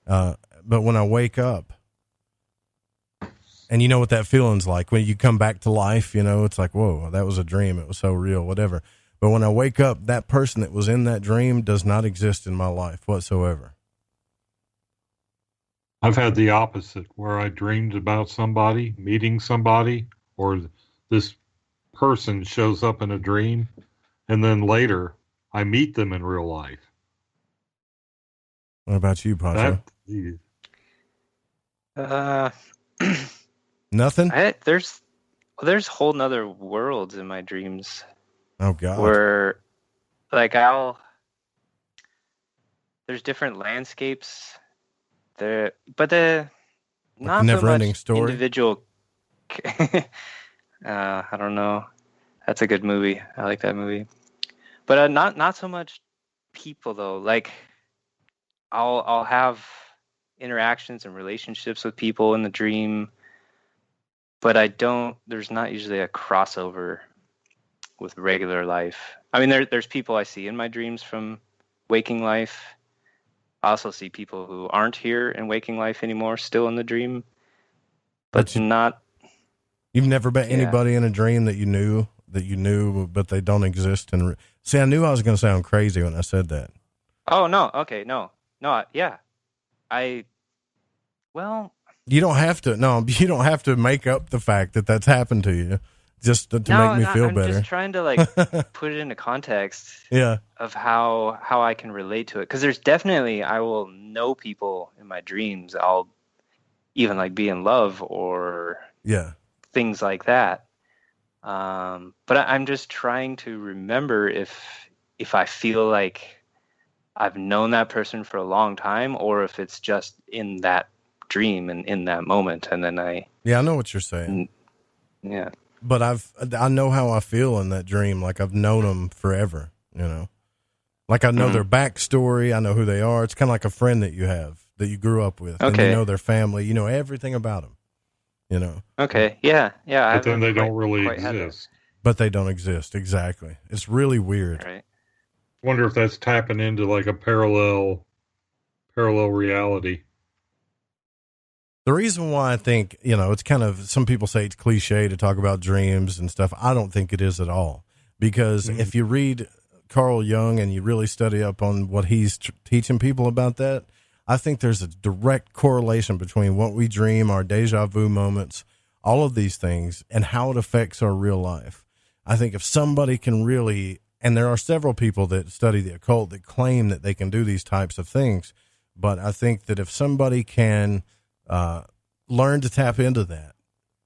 Speaker 7: But when I wake up, and you know what that feeling's like when you come back to life, it's like, whoa, that was a dream. It was so real, whatever. But when I wake up, that person that was in that dream does not exist in my life whatsoever.
Speaker 8: I've had the opposite, where I dreamed about somebody, meeting somebody, or this person shows up in a dream, and then later I meet them in real life.
Speaker 7: What about you, Pancho? Nothing?
Speaker 9: There's whole nother worlds in my dreams.
Speaker 7: Oh God.
Speaker 9: Where there's different landscapes there, but not
Speaker 7: never ending
Speaker 9: much
Speaker 7: story.
Speaker 9: Individual. I don't know. That's a good movie. I like that movie. But not so much people though. Like I'll have interactions and relationships with people in the dream, but there's not usually a crossover with regular life. I mean, there's people I see in my dreams from waking life. I also see people who aren't here in waking life anymore, still in the dream, but not.
Speaker 7: You've never met anybody in a dream that you knew, but they don't exist. And see, I knew I was going to sound crazy when I said that.
Speaker 9: Oh no! Okay, no, yeah,
Speaker 7: you don't have to. No, you don't have to make up the fact that that's happened to you just to make me feel better.
Speaker 9: I'm just trying to put it into context.
Speaker 7: Yeah.
Speaker 9: Of how I can relate to it, because there's definitely I will know people in my dreams. I'll even be in love or things like that. But I'm just trying to remember if I feel like I've known that person for a long time, or if it's just in that dream and in that moment, and then I know what you're saying.
Speaker 7: Yeah. But I know how I feel in that dream. Like I've known them forever, Like I know their backstory. I know who they are. It's kind of like a friend that you have that you grew up with.
Speaker 9: Okay.
Speaker 7: And you know their family. You know everything about them.
Speaker 9: Okay. Yeah.
Speaker 8: But then they don't really exist.
Speaker 7: But they don't exist. Exactly. It's really weird.
Speaker 9: Right.
Speaker 8: Wonder if that's tapping into a parallel reality.
Speaker 7: The reason why I think, it's kind of, some people say it's cliche to talk about dreams and stuff. I don't think it is at all. Because if you read Carl Jung and you really study up on what he's teaching people about that, I think there's a direct correlation between what we dream, our deja vu moments, all of these things, and how it affects our real life. I think if somebody can really, and there are several people that study the occult that claim that they can do these types of things, but I think that if somebody can learn to tap into that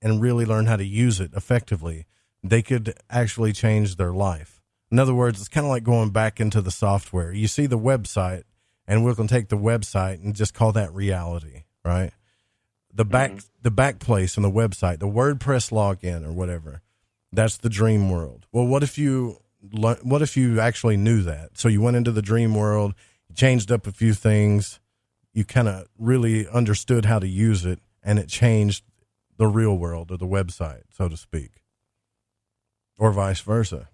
Speaker 7: and really learn how to use it effectively, they could actually change their life. In other words, it's kind of like going back into the software. You see the website, and we're going to take the website and just call that reality, right? The back place on the website, the WordPress login or whatever, that's the dream world. Well, what if you actually knew that? So you went into the dream world, you changed up a few things, you kind of really understood how to use it, and it changed the real world or the website, so to speak, or vice versa.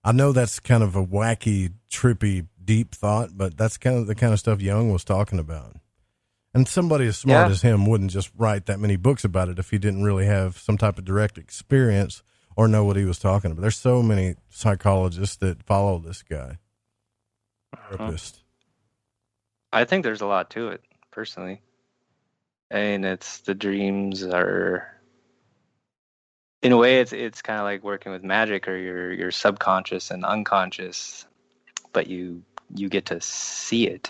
Speaker 7: I know that's kind of a wacky, trippy, deep thought, but that's kind of the kind of stuff Jung was talking about. And somebody as smart as him wouldn't just write that many books about it if he didn't really have some type of direct experience or know what he was talking about. There's so many psychologists that follow this guy. Therapist.
Speaker 9: I think there's a lot to it, personally. And it's the dreams are, in a way, it's kind of like working with magic or your subconscious and unconscious, but you get to see it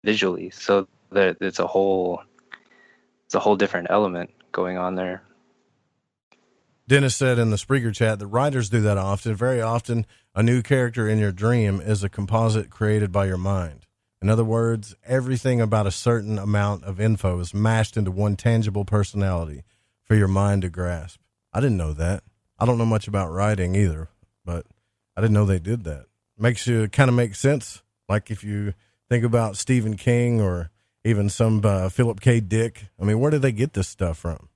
Speaker 9: visually. So that it's a whole different element going on there.
Speaker 7: Dennis said in the Spreaker chat that writers do that often. Very often, a new character in your dream is a composite created by your mind. In other words, everything about a certain amount of info is mashed into one tangible personality for your mind to grasp. I didn't know that. I don't know much about writing either, but I didn't know they did that. Makes you kind of make sense. Like if you think about Stephen King or even some Philip K. Dick. I mean, where did they get this stuff from?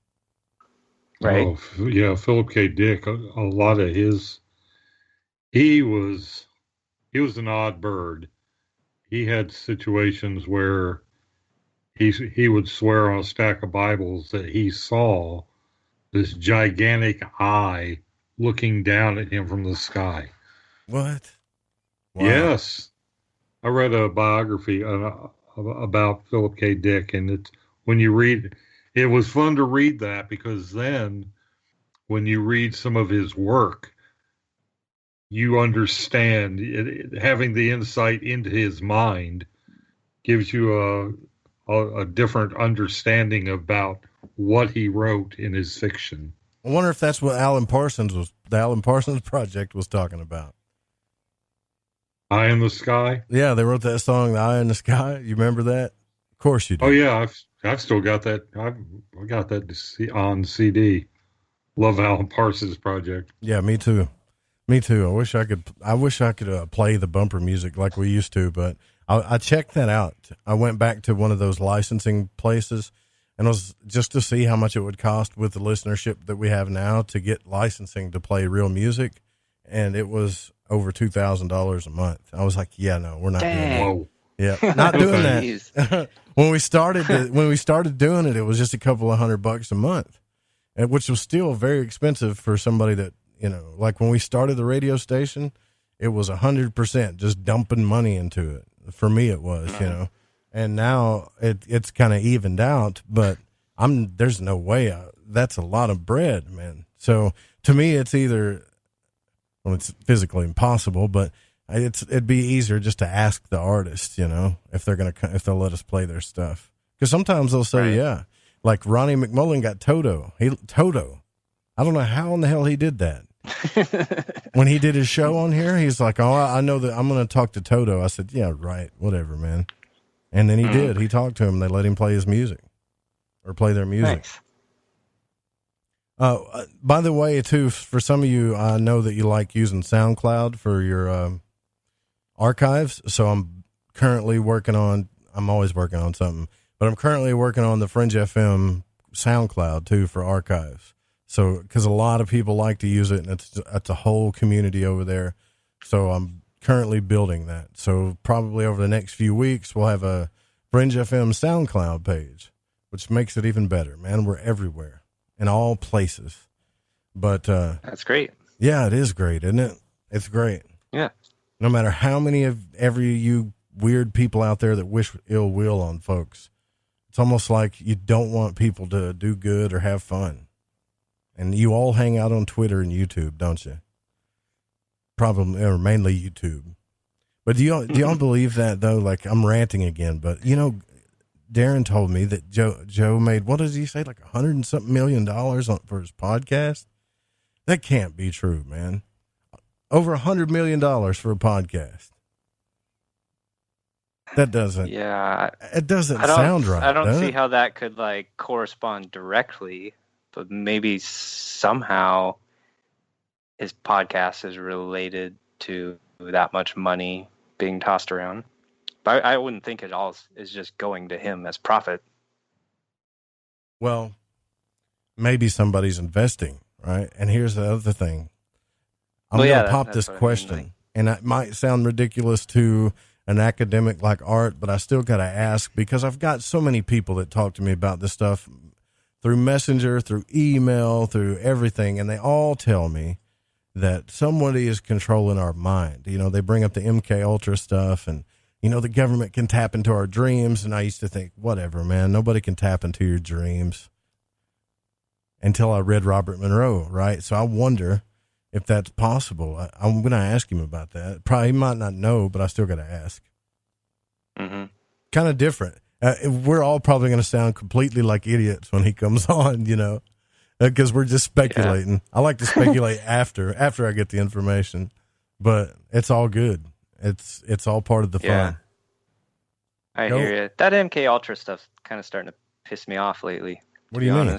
Speaker 9: Right.
Speaker 8: Oh, yeah, Philip K. Dick, a lot of his, he was an odd bird. He had situations where he would swear on a stack of Bibles that he saw this gigantic eye looking down at him from the sky.
Speaker 7: What? Wow.
Speaker 8: Yes. I read a biography about Philip K. Dick, and it's, when you read, it was fun to read that, because then when you read some of his work, you understand it, having the insight into his mind gives you a different understanding about what he wrote in his fiction.
Speaker 7: I wonder if that's what the Alan Parsons Project was talking about.
Speaker 8: Eye in the Sky?
Speaker 7: Yeah, they wrote that song, The Eye in the Sky. You remember that? Of course you do.
Speaker 8: Oh yeah, I've still got that. I got that on CD. Love Alan Parsons Project.
Speaker 7: Yeah, me too. Me too. I wish I could play the bumper music like we used to, but I checked that out. I went back to one of those licensing places, and it was just to see how much it would cost with the listenership that we have now to get licensing to play real music, and it was over $2,000 a month. I was like, yeah, no, we're not doing that.
Speaker 8: Whoa.
Speaker 7: Yeah, not doing that. When we started doing it, it was just a couple of $100 a month, which was still very expensive for somebody that, you know, like when we started the radio station, it was 100% just dumping money into it. For me, it was, you know, and now it's kind of evened out, but there's no way that's a lot of bread, man. So to me, it's either, well, it's physically impossible, but it'd be easier just to ask the artist, you know, if they'll let us play their stuff. Because sometimes they'll say, yeah, like Ronnie McMullen got Toto. I don't know how in the hell he did that. When he did his show on here, he's like, oh, I know that I'm going to talk to Toto. I said, yeah, right, whatever, man. And then he did. He talked to him. They let him play his music or play their music. Nice. By the way, too, for some of you, I know that you like using SoundCloud for your archives. So I'm always working on something, but I'm currently working on the Fringe FM SoundCloud too for archives. So, because a lot of people like to use it, and it's a whole community over there. So I'm currently building that. So probably over the next few weeks, we'll have a Fringe FM SoundCloud page, which makes it even better, man. We're everywhere in all places. But
Speaker 9: that's great.
Speaker 7: Yeah, it is great, isn't it? It's great.
Speaker 9: Yeah.
Speaker 7: No matter how many of you weird people out there that wish ill will on folks, it's almost like you don't want people to do good or have fun. And you all hang out on Twitter and YouTube, don't you? Probably, or mainly YouTube. But do y'all believe that, though? Like, I'm ranting again, but, you know, Darren told me that Joe made, what does he say, like $100 and something million for his podcast. That can't be true, man. Over $100 million for a podcast. That doesn't.
Speaker 9: Yeah.
Speaker 7: It doesn't sound right.
Speaker 9: I don't see how that could like correspond directly, but maybe somehow his podcast is related to that much money being tossed around. But I wouldn't think it all is just going to him as profit.
Speaker 7: Well, maybe somebody's investing, right? And here's the other thing. I'm going to pop this question, and it might sound ridiculous to an academic like Art, but I still got to ask because I've got so many people that talk to me about this stuff through Messenger, through email, through everything, and they all tell me that somebody is controlling our mind. You know, they bring up the MK Ultra stuff, and you know, the government can tap into our dreams. And I used to think, whatever, man, nobody can tap into your dreams, until I read Robert Monroe, right? So I wonder if that's possible. I'm going to ask him about that. Probably he might not know, but I still got to ask.
Speaker 9: Mm-hmm.
Speaker 7: Kind of different. We're all probably going to sound completely like idiots when he comes on, you know, because we're just speculating. Yeah. I like to speculate after I get the information, but it's all good. It's all part of the fun.
Speaker 9: I hear you. That MK Ultra stuff's kind of starting to piss me off lately.
Speaker 7: What do you mean?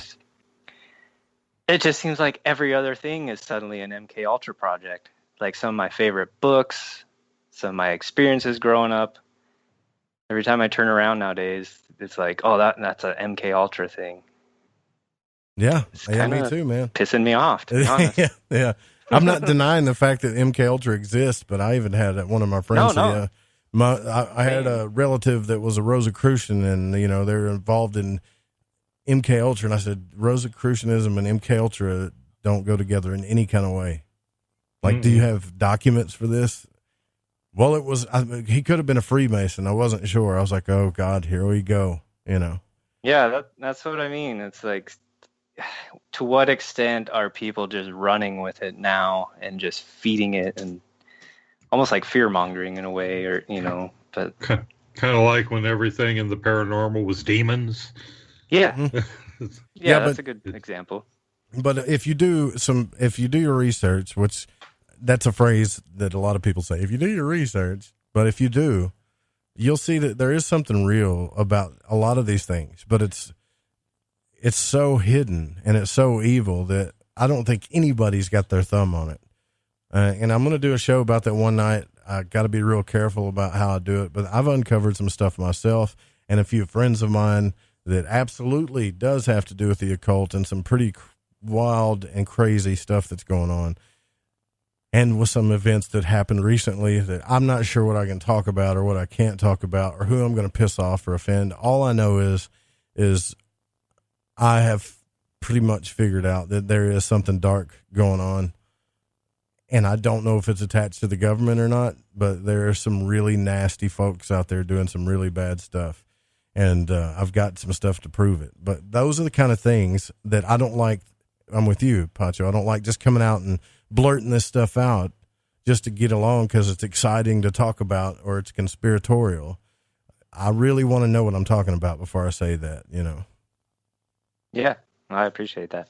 Speaker 9: It just seems like every other thing is suddenly an MK Ultra project. Like some of my favorite books, some of my experiences growing up. Every time I turn around nowadays, it's like, oh, that's an MK Ultra thing.
Speaker 7: Yeah, me too, man.
Speaker 9: Pissing me off, to be honest.
Speaker 7: yeah. I'm not denying the fact that MK Ultra exists, but I even had one of my friends.
Speaker 9: No.
Speaker 7: I had a relative that was a Rosicrucian, and you know they're involved in MK Ultra, and I said Rosicrucianism and MK Ultra don't go together in any kind of way. Like, do you have documents for this? Well, he could have been a Freemason. I wasn't sure. I was like, oh God, here we go. You know?
Speaker 9: Yeah, that's what I mean. It's like, to what extent are people just running with it now and just feeding it, and almost like fear mongering in a way, or you know, but
Speaker 8: kind of like when everything in the paranormal was demons.
Speaker 9: Yeah. Yeah, that's a good example.
Speaker 7: But if you do your research, which that's a phrase that a lot of people say, if you do your research, but if you do, you'll see that there is something real about a lot of these things, but it's so hidden and it's so evil that I don't think anybody's got their thumb on it. And I'm going to do a show about that one night. I got to be real careful about how I do it, but I've uncovered some stuff myself and a few friends of mine that absolutely does have to do with the occult and some pretty wild and crazy stuff that's going on. And with some events that happened recently that I'm not sure what I can talk about or what I can't talk about or who I'm going to piss off or offend. All I know is I have pretty much figured out that there is something dark going on. And I don't know if it's attached to the government or not, but there are some really nasty folks out there doing some really bad stuff. And I've got some stuff to prove it. But those are the kind of things that I don't like. I'm with you, Pacho. I don't like just coming out and blurting this stuff out just to get along because it's exciting to talk about or it's conspiratorial. I really want to know what I'm talking about before I say that, you know.
Speaker 9: Yeah, I appreciate that.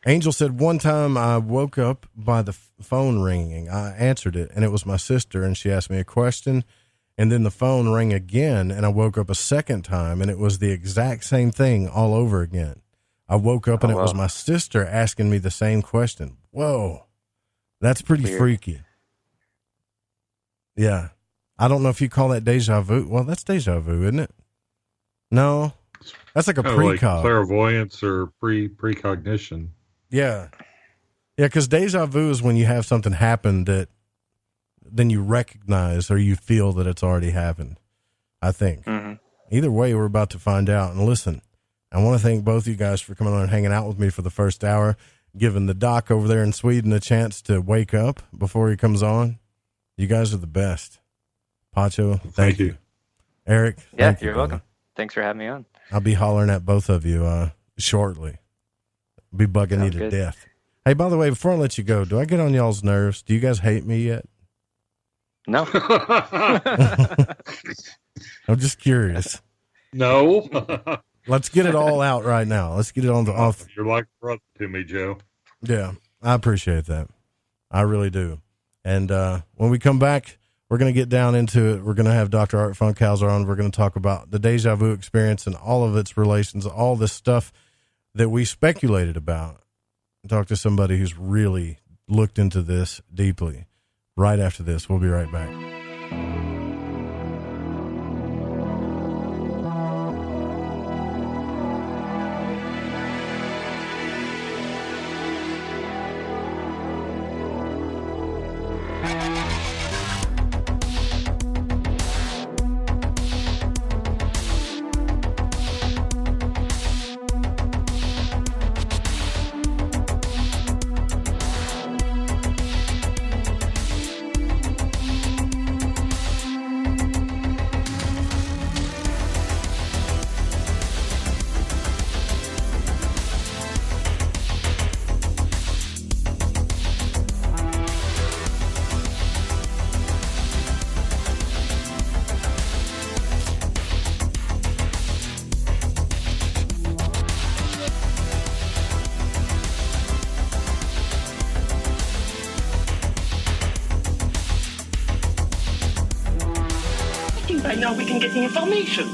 Speaker 7: Angel said, one time I woke up by the phone ringing. I answered it, and it was my sister, and she asked me a question. And then the phone rang again, and I woke up a second time, and it was the exact same thing all over again. I woke up, and it was my sister asking me the same question. Whoa, that's pretty freaky. Yeah. I don't know if you call that deja vu. Well, that's deja vu, isn't it? No, that's like a precog.
Speaker 8: Like clairvoyance or precognition.
Speaker 7: Yeah. Yeah, because deja vu is when you have something happen that then you recognize or you feel that it's already happened, I think. Mm-hmm. Either way, we're about to find out. And listen, I want to thank both of you guys for coming on and hanging out with me for the first hour, giving the doc over there in Sweden a chance to wake up before he comes on. You guys are the best. Pacho, thank you. Eric,
Speaker 9: yeah, you're welcome. Thanks for having me on.
Speaker 7: I'll be hollering at both of you shortly. Be bugging you to death. Hey, by the way, before I let you go, do I get on y'all's nerves? Do you guys hate me yet?
Speaker 9: No.
Speaker 7: I'm just curious.
Speaker 8: No.
Speaker 7: Let's get it all out right now. Let's get it on the off.
Speaker 8: You're like a brother to me, Joe.
Speaker 7: Yeah, I appreciate that. I really do. And when we come back, we're going to get down into it. We're going to have Dr. Art Funkhouser on. We're going to talk about the deja vu experience and all of its relations, all this stuff that we speculated about. Talk to somebody who's really looked into this deeply. Right after this, we'll be right back.
Speaker 5: By now we can get the information.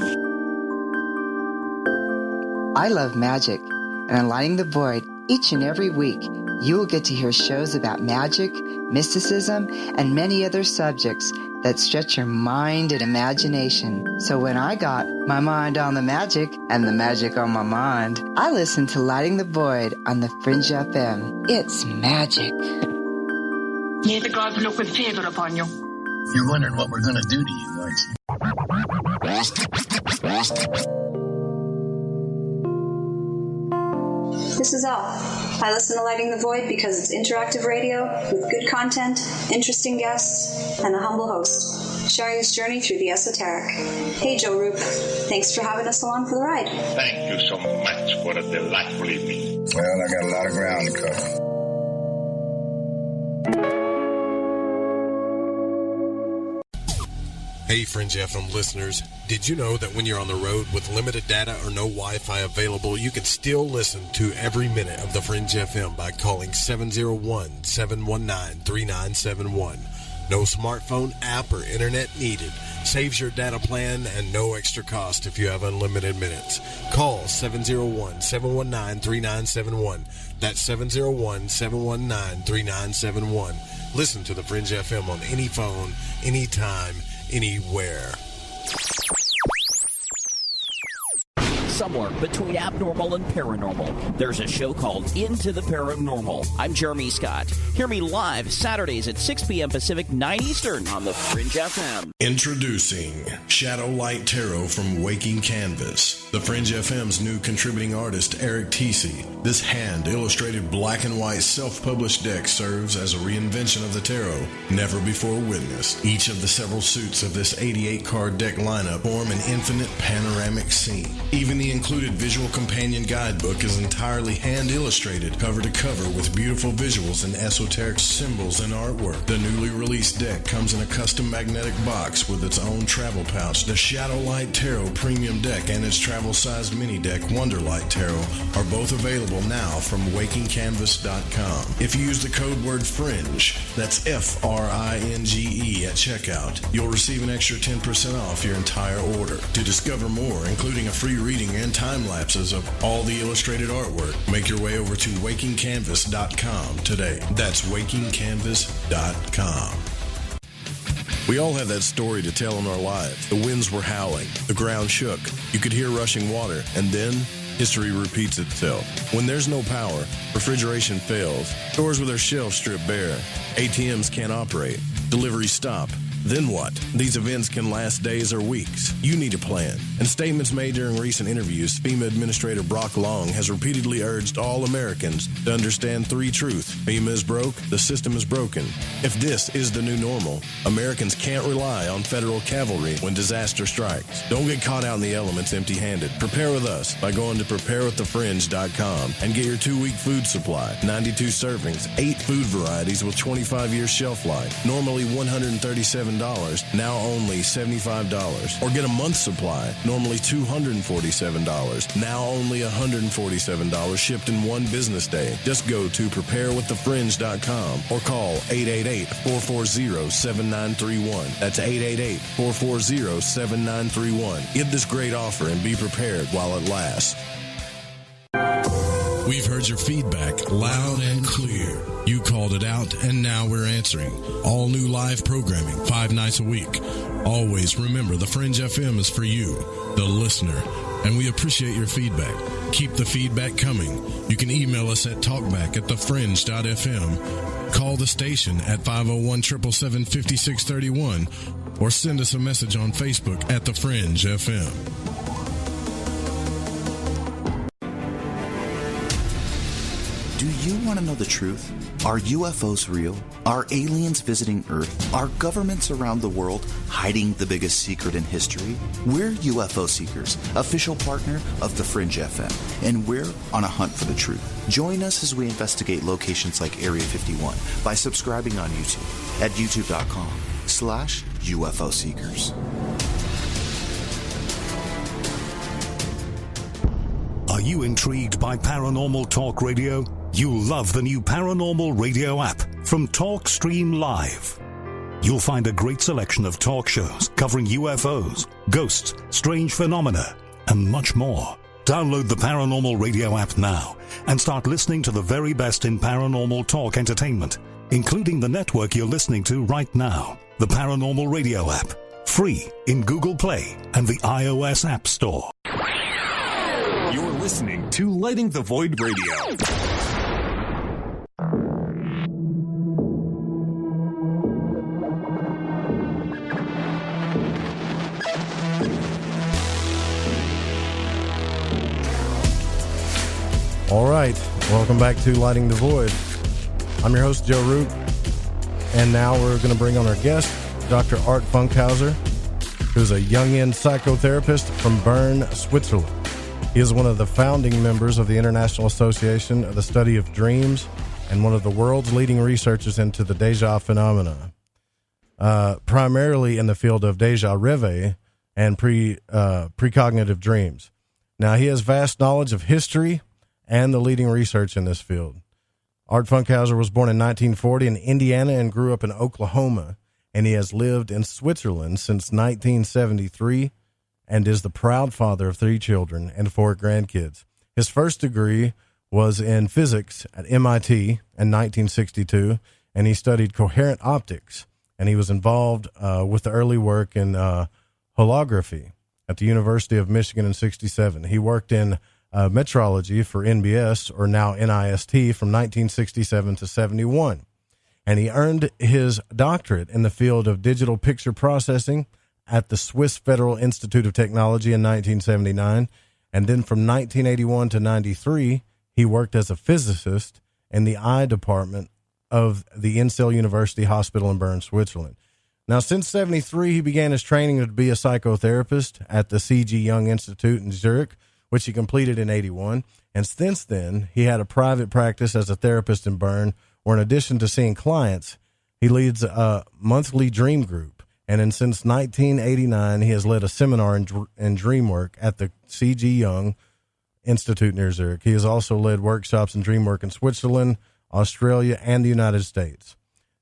Speaker 18: I love magic, and on Lighting the Void, each and every week, you will get to hear shows about magic, mysticism, and many other subjects that stretch your mind and imagination. So when I got my mind on the magic and the magic on my mind, I listened to Lighting the Void on the Fringe FM. It's magic.
Speaker 5: May the gods look with favor upon you.
Speaker 6: You're wondering what we're going to do to you, aren't you?
Speaker 19: This is Elle. I listen to Lighting the Void because it's interactive radio with good content, interesting guests, and a humble host, sharing his journey through the esoteric. Hey, Joe Roop. Thanks for having us along for the ride.
Speaker 20: Thank you so much for a delightful evening.
Speaker 6: Well, I got a lot of ground to cover.
Speaker 14: Hey, Fringe FM listeners, did you know that when you're on the road with limited data or no Wi-Fi available, you can still listen to every minute of the Fringe FM by calling 701-719-3971. No smartphone app or internet needed. Saves your data plan and no extra cost if you have unlimited minutes. Call 701-719-3971. That's 701-719-3971. Listen to the Fringe FM on any phone, anytime, anywhere.
Speaker 21: Somewhere between abnormal and paranormal, there's a show called Into the Paranormal. I'm Jeremy Scott. Hear me live Saturdays at 6 p.m. Pacific, 9 Eastern on the Fringe FM.
Speaker 14: Introducing Shadow Light Tarot from Waking Canvas, the Fringe FM's new contributing artist, Eric Tesey. This hand-illustrated black and white self-published deck serves as a reinvention of the tarot, never before witnessed. Each of the several suits of this 88-card deck lineup form an infinite panoramic scene. Even the included visual companion guidebook is entirely hand-illustrated, cover to cover, with beautiful visuals and esoteric symbols and artwork. The newly released deck comes in a custom magnetic box with its own travel pouch. The Shadow Light Tarot Premium Deck and its travel-sized mini deck, Wonderlight Tarot, are both available now from WakingCanvas.com. If you use the code word FRINGE, that's F-R-I-N-G-E at checkout, you'll receive an extra 10% off your entire order. To discover more, including a free reading and time lapses of all the illustrated artwork, make your way over to WakingCanvas.com today. That's WakingCanvas.com. We all have that story to tell in our lives. The winds were howling, the ground shook, you could hear rushing water, and then history repeats itself. When there's no power, refrigeration fails, stores with their shelves strip bare, ATMs can't operate, deliveries stop. Then what? These events can last days or weeks. You need a plan. In statements made during recent interviews, FEMA Administrator Brock Long has repeatedly urged all Americans to understand three truths. FEMA is broke, the system is broken. If this is the new normal, Americans can't rely on federal cavalry when disaster strikes. Don't get caught out in the elements empty-handed. Prepare with us by going to preparewiththefringe.com and get your 2-week food supply. 92 servings, 8 food varieties with 25-year shelf life. Normally $137 $147, now only $75. Or get a month's supply, normally $247, now only $147, shipped in one business day. Just go to preparewiththefringe.com or call 888-440-7931. That's 888-440-7931. Get this great offer and be prepared while it lasts. We've heard your feedback loud and clear. You called it out, and now we're answering. All new live programming, 5 nights a week. Always remember, the Fringe FM is for you, the listener, and we appreciate your feedback. Keep the feedback coming. You can email us at talkback@thefringe.fm. Call the station at 501-777-5631, or send us a message on Facebook at The Fringe FM.
Speaker 1: Do you want to know the truth? Are UFOs real? Are aliens visiting Earth? Are governments around the world hiding the biggest secret in history? We're UFO Seekers, official partner of The Fringe FM, and we're on a hunt for the truth. Join us as we investigate locations like Area 51 by subscribing on YouTube at youtube.com/UFO Seekers.
Speaker 15: Are you intrigued by Paranormal Talk Radio? You'll love the new Paranormal Radio app from TalkStream Live. You'll find a great selection of talk shows covering UFOs, ghosts, strange phenomena, and much more. Download the Paranormal Radio app now and start listening to the very best in paranormal talk entertainment, including the network you're listening to right now. The Paranormal Radio app, free in Google Play and the iOS App Store.
Speaker 22: You're listening to Lighting the Void Radio.
Speaker 7: All right, welcome back to Lighting the Void. I'm your host, Joe Root, and now we're going to bring on our guest, Dr. Art Funkhouser, who's a Jungian psychotherapist from Bern, Switzerland. He is one of the founding members of the International Association of the Study of Dreams and one of the world's leading researchers into the Deja phenomena, primarily in the field of Déjà Rêve and precognitive dreams. Now, he has vast knowledge of history and the leading research in this field. Art Funkhouser was born in 1940 in Indiana and grew up in Oklahoma, and he has lived in Switzerland since 1973 and is the proud father of 3 children and 4 grandkids. His first degree was in physics at MIT in 1962, and he studied coherent optics, and he was involved with the early work in holography at the University of Michigan in 1967. He worked in metrology for NBS, or now NIST, from 1967 to 71. And he earned his doctorate in the field of digital picture processing at the Swiss Federal Institute of Technology in 1979. And then from 1981 to 93, he worked as a physicist in the eye department of the Insel University Hospital in Bern, Switzerland. Now, since 73, he began his training to be a psychotherapist at the C.G. Jung Institute in Zurich, which he completed in 81. And since then, he had a private practice as a therapist in Bern, where in addition to seeing clients, he leads a monthly dream group. And since 1989, he has led a seminar in dream work at the C.G. Jung Institute near Zurich. He has also led workshops in dream work in Switzerland, Australia, and the United States.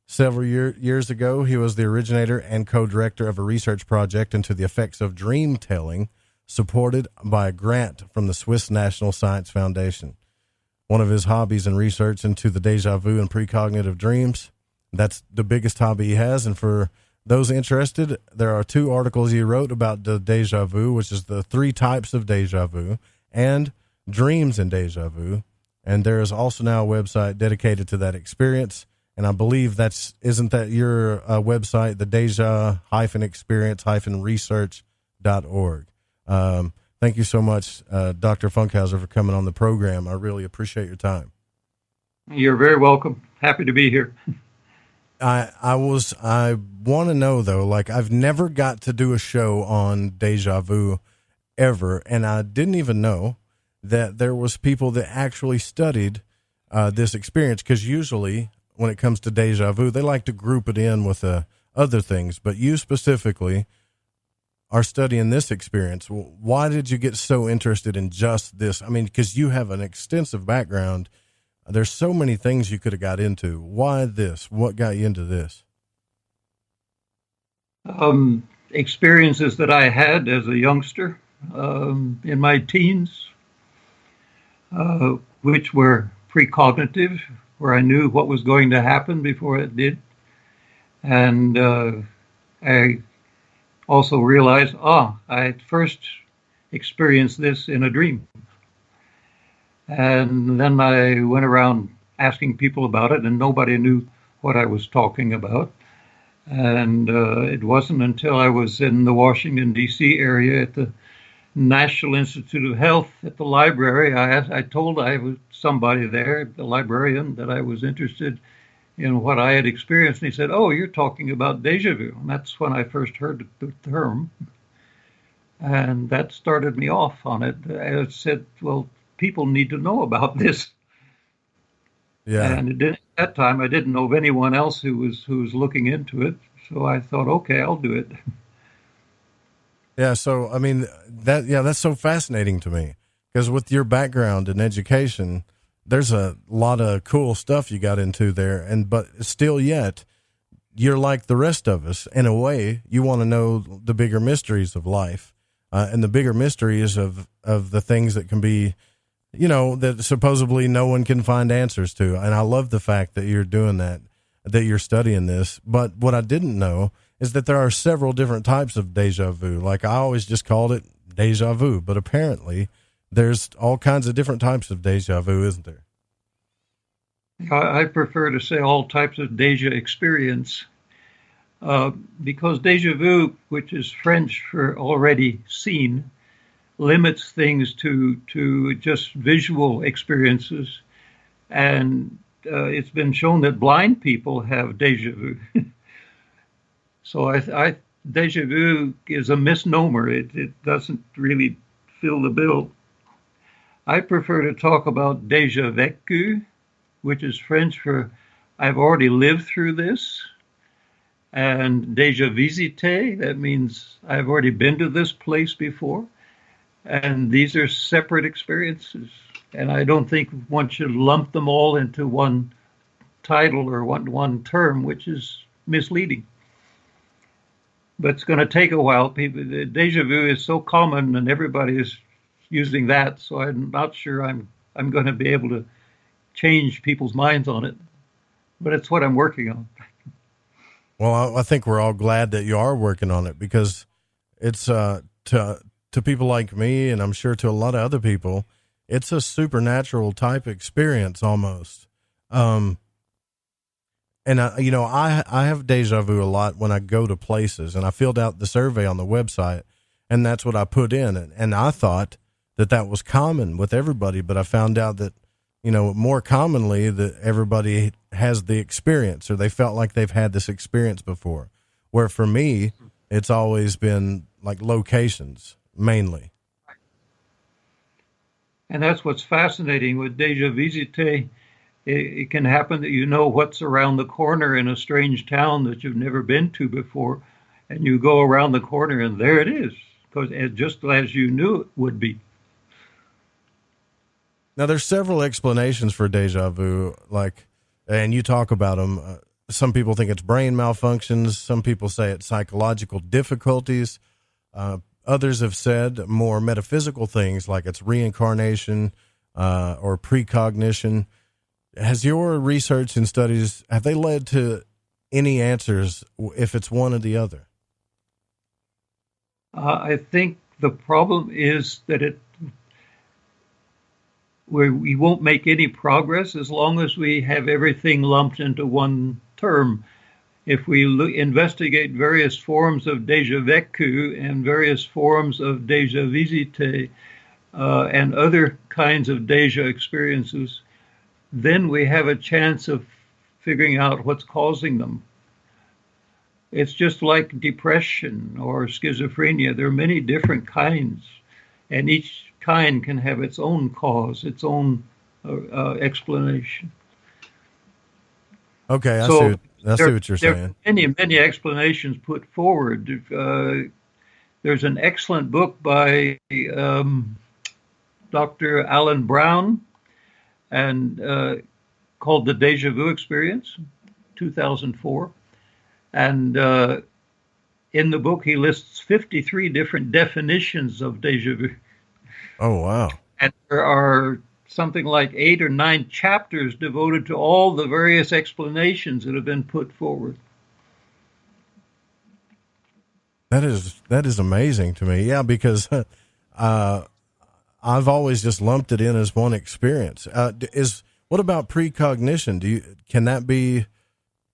Speaker 7: Several years ago, he was the originator and co-director of a research project into the effects of dream telling, supported by a grant from the Swiss National Science Foundation. One of his hobbies and research into the déjà vu and precognitive dreams. That's the biggest hobby he has. And for those interested, there are 2 articles he wrote about the déjà vu, which is the 3 types of déjà vu, and dreams in déjà vu. And there is also now a website dedicated to that experience. And I believe isn't that your website, the Deja-experience-research.org. Thank you so much, Dr. Funkhouser, for coming on the program. I really appreciate your time.
Speaker 23: You're very welcome. Happy to be here.
Speaker 7: I want to know though, like I've never got to do a show on déjà vu ever. And I didn't even know that there was people that actually studied, this experience. 'Cause usually when it comes to déjà vu, they like to group it in with a other things, but you specifically are studying this experience. Why did you get so interested in just this? I mean, because you have an extensive background. There's so many things you could have got into. Why this? What got you into this?
Speaker 23: Experiences that I had as a youngster in my teens, which were precognitive, where I knew what was going to happen before it did. And I also realized, I had first experienced this in a dream. And then I went around asking people about it, and nobody knew what I was talking about. And it wasn't until I was in the Washington, D.C. area at the National Institute of Health at the library. I told somebody there, the librarian, that I was interested in what I had experienced. And he said, "Oh, you're talking about déjà vu." And that's when I first heard the term. And that started me off on it. I said, well, people need to know about this.
Speaker 7: Yeah.
Speaker 23: And at that time, I didn't know of anyone else who was looking into it. So I thought, okay, I'll do it.
Speaker 7: Yeah. So, I mean, that's so fascinating to me, because with your background in education, there's a lot of cool stuff you got into there. But still yet, you're like the rest of us in a way. You want to know the bigger mysteries of life, and the bigger mysteries of the things that can be, that supposedly no one can find answers to. And I love the fact that you're doing that you're studying this. But what I didn't know is that there are several different types of deja vu. Like, I always just called it deja vu, but apparently there's all kinds of different types of deja vu, isn't there?
Speaker 23: I prefer to say all types of deja experience, because deja vu, which is French for already seen, limits things to just visual experiences. And it's been shown that blind people have deja vu. So deja vu is a misnomer. It doesn't really fill the bill. I prefer to talk about déjà vécu, which is French for I've already lived through this. And déjà visité, that means I've already been to this place before. And these are separate experiences. And I don't think one should lump them all into one title or one term, which is misleading. But it's going to take a while. The déjà vu is so common, and everybody is using that, so I'm not sure I'm going to be able to change people's minds on it. But it's what I'm working on.
Speaker 7: Well, I think we're all glad that you are working on it, because it's to people like me, and I'm sure to a lot of other people, it's a supernatural type experience almost. And I have deja vu a lot when I go to places, and I filled out the survey on the website, and that's what I put in. And I thought that was common with everybody, but I found out that, more commonly that everybody has the experience, or they felt like they've had this experience before. Where for me, it's always been like locations mainly.
Speaker 23: And that's what's fascinating with déjà visité. It can happen that you know what's around the corner in a strange town that you've never been to before, and you go around the corner and there it is, because just as you knew it would be.
Speaker 7: Now, there's several explanations for deja vu, and you talk about them. Some people think it's brain malfunctions. Some people say it's psychological difficulties. Others have said more metaphysical things, like it's reincarnation or precognition. Has your research and studies, have they led to any answers if it's one or the other?
Speaker 23: I think the problem is that we won't make any progress as long as we have everything lumped into one term. If we investigate various forms of déjà vécu and various forms of déjà visité and other kinds of déjà experiences, then we have a chance of figuring out what's causing them. It's just like depression or schizophrenia. There are many different kinds, and each kind can have its own cause, its own explanation.
Speaker 7: Okay, I
Speaker 23: so
Speaker 7: see. I see what you're
Speaker 23: there
Speaker 7: saying.
Speaker 23: are many explanations put forward. There's an excellent book by Dr. Alan Brown and called The Deja Vu Experience, 2004. And in the book, he lists 53 different definitions of deja vu.
Speaker 7: Oh, wow.
Speaker 23: And there are something like 8 or 9 chapters devoted to all the various explanations that have been put forward.
Speaker 7: That is amazing to me. Yeah, because I've always just lumped it in as one experience. What about precognition? Can that be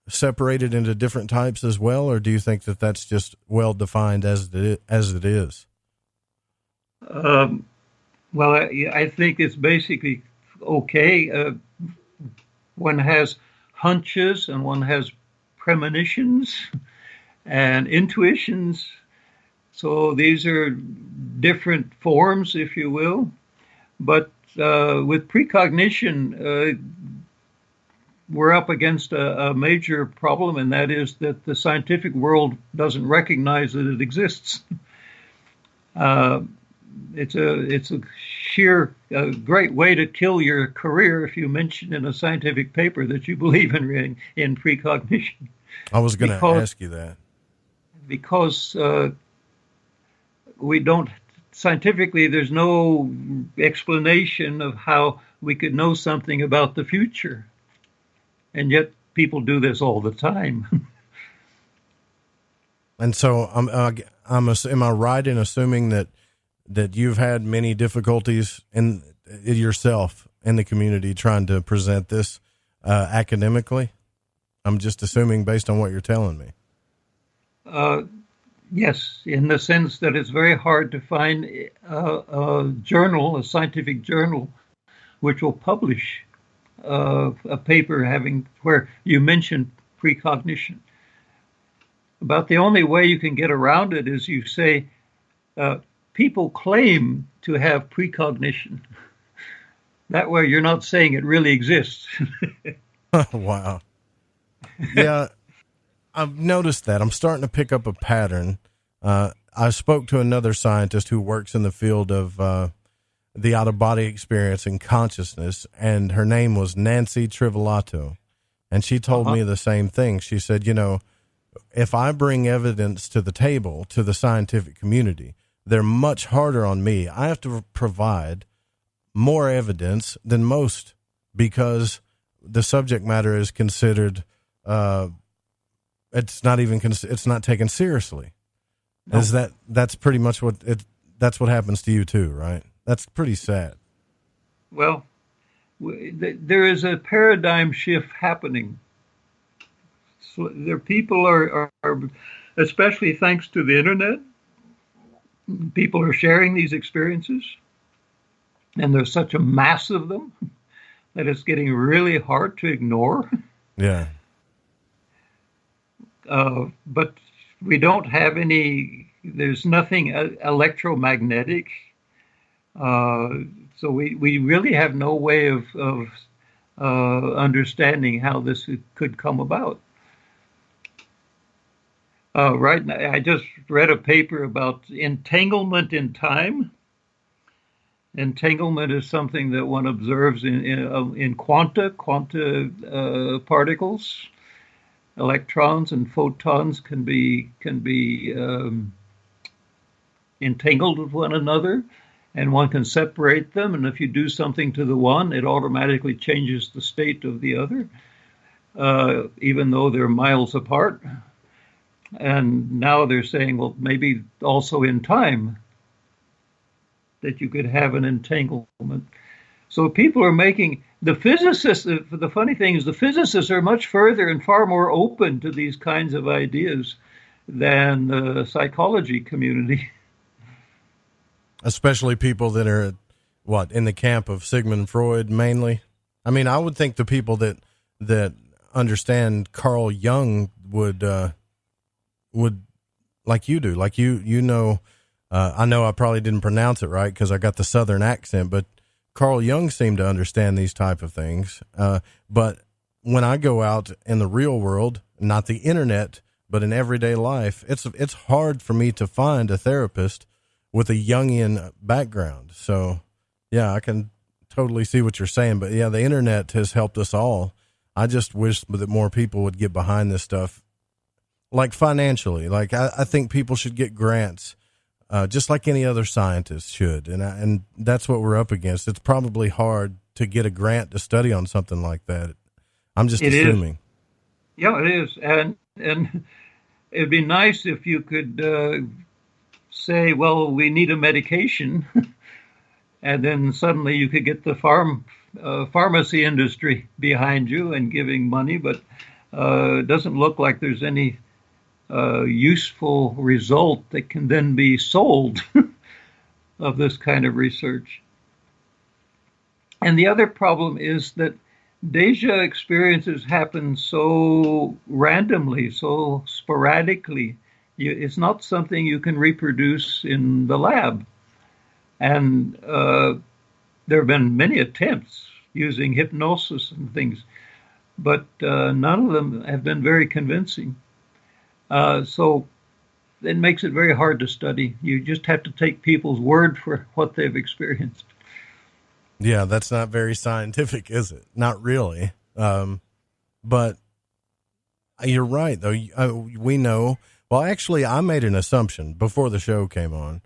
Speaker 7: separated into different types as well, or do you think that that's just well defined as it is?
Speaker 23: Well, I think it's basically okay. One has hunches and one has premonitions and intuitions. So these are different forms, if you will. But with precognition, we're up against a major problem, and that is that the scientific world doesn't recognize that it exists. It's a sheer great way to kill your career if you mention in a scientific paper that you believe in precognition.
Speaker 7: I was going to ask you that.
Speaker 23: Because we don't, scientifically, there's no explanation of how we could know something about the future. And yet people do this all the time.
Speaker 7: And so am I right in assuming that you've had many difficulties in yourself in the community trying to present this academically? I'm just assuming based on what you're telling me.
Speaker 23: Yes, in the sense that it's very hard to find a journal, a scientific journal, which will publish a paper where you mention precognition. About the only way you can get around it is you say, people claim to have precognition. That way you're not saying it really exists.
Speaker 7: Wow. Yeah, I've noticed that. I'm starting to pick up a pattern. I spoke to another scientist who works in the field of the out-of-body experience and consciousness, and her name was Nancy Trivolato. And she told me the same thing. She said, if I bring evidence to the table, to the scientific community, they're much harder on me. I have to provide more evidence than most because the subject matter is considered, it's not taken seriously. No. That's pretty much that's what happens to you too, right? That's pretty sad.
Speaker 23: Well, there is a paradigm shift happening. So people are, especially thanks to the internet, people are sharing these experiences, and there's such a mass of them that it's getting really hard to ignore.
Speaker 7: Yeah.
Speaker 23: But we don't have there's nothing electromagnetic. So we really have no way of understanding how this could come about. Right now, I just read a paper about entanglement in time. Entanglement is something that one observes in quanta particles. Electrons and photons can be entangled with one another, and one can separate them. And if you do something to the one, it automatically changes the state of the other, even though they're miles apart. And now they're saying, well, maybe also in time that you could have an entanglement. So people are making, the physicists, the funny thing is the physicists are much further and far more open to these kinds of ideas than the psychology community.
Speaker 7: Especially people that are, in the camp of Sigmund Freud mainly? I mean, I would think the people that understand Carl Jung would like you do, like I know I probably didn't pronounce it right because I got the Southern accent, but Carl Jung seemed to understand these type of things. But when I go out in the real world, not the internet, but in everyday life, it's hard for me to find a therapist with a Jungian background. So, yeah, I can totally see what you're saying. But, yeah, the internet has helped us all. I just wish that more people would get behind this stuff, like financially. Like, I think people should get grants, just like any other scientist should. And that's what we're up against. It's probably hard to get a grant to study on something like that. I'm just assuming.
Speaker 23: Yeah, it is. And it'd be nice if you could say, well, we need a medication, and then suddenly you could get the pharmacy industry behind you and giving money, but it doesn't look like there's any useful result that can then be sold of this kind of research. And the other problem is that Deja experiences happen so randomly, so sporadically. It's not something you can reproduce in the lab. And there have been many attempts using hypnosis and things, but none of them have been very convincing. So it makes it very hard to study. You just have to take people's word for what they've experienced.
Speaker 7: Yeah, that's not very scientific, is it? Not really. But you're right, though. We know. Well, actually, I made an assumption before the show came on,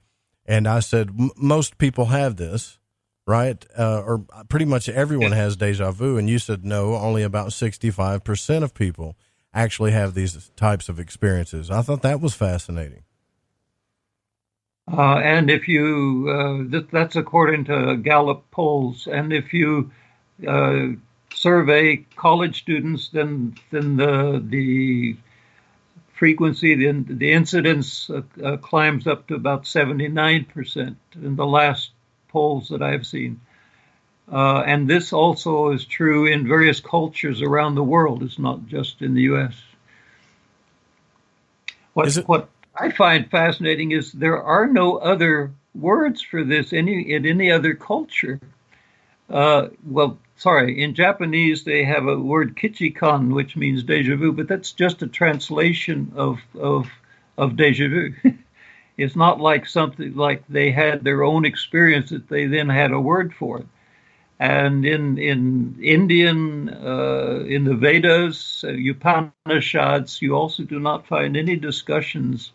Speaker 7: and I said most people have this, right? Or pretty much everyone has deja vu, and you said no, only about 65% of people actually have these types of experiences. I thought that was fascinating.
Speaker 23: And if you, that's according to Gallup polls, and if you survey college students, then the frequency, the incidence climbs up to about 79% in the last polls that I've seen. And this also is true in various cultures around the world. It's not just in the U.S. What I find fascinating is there are no other words for this in any other culture. In Japanese they have a word kichikan, which means deja vu, but that's just a translation of deja vu. It's not like something like they had their own experience that they then had a word for it. And in Indian, in the Vedas, Upanishads, you also do not find any discussions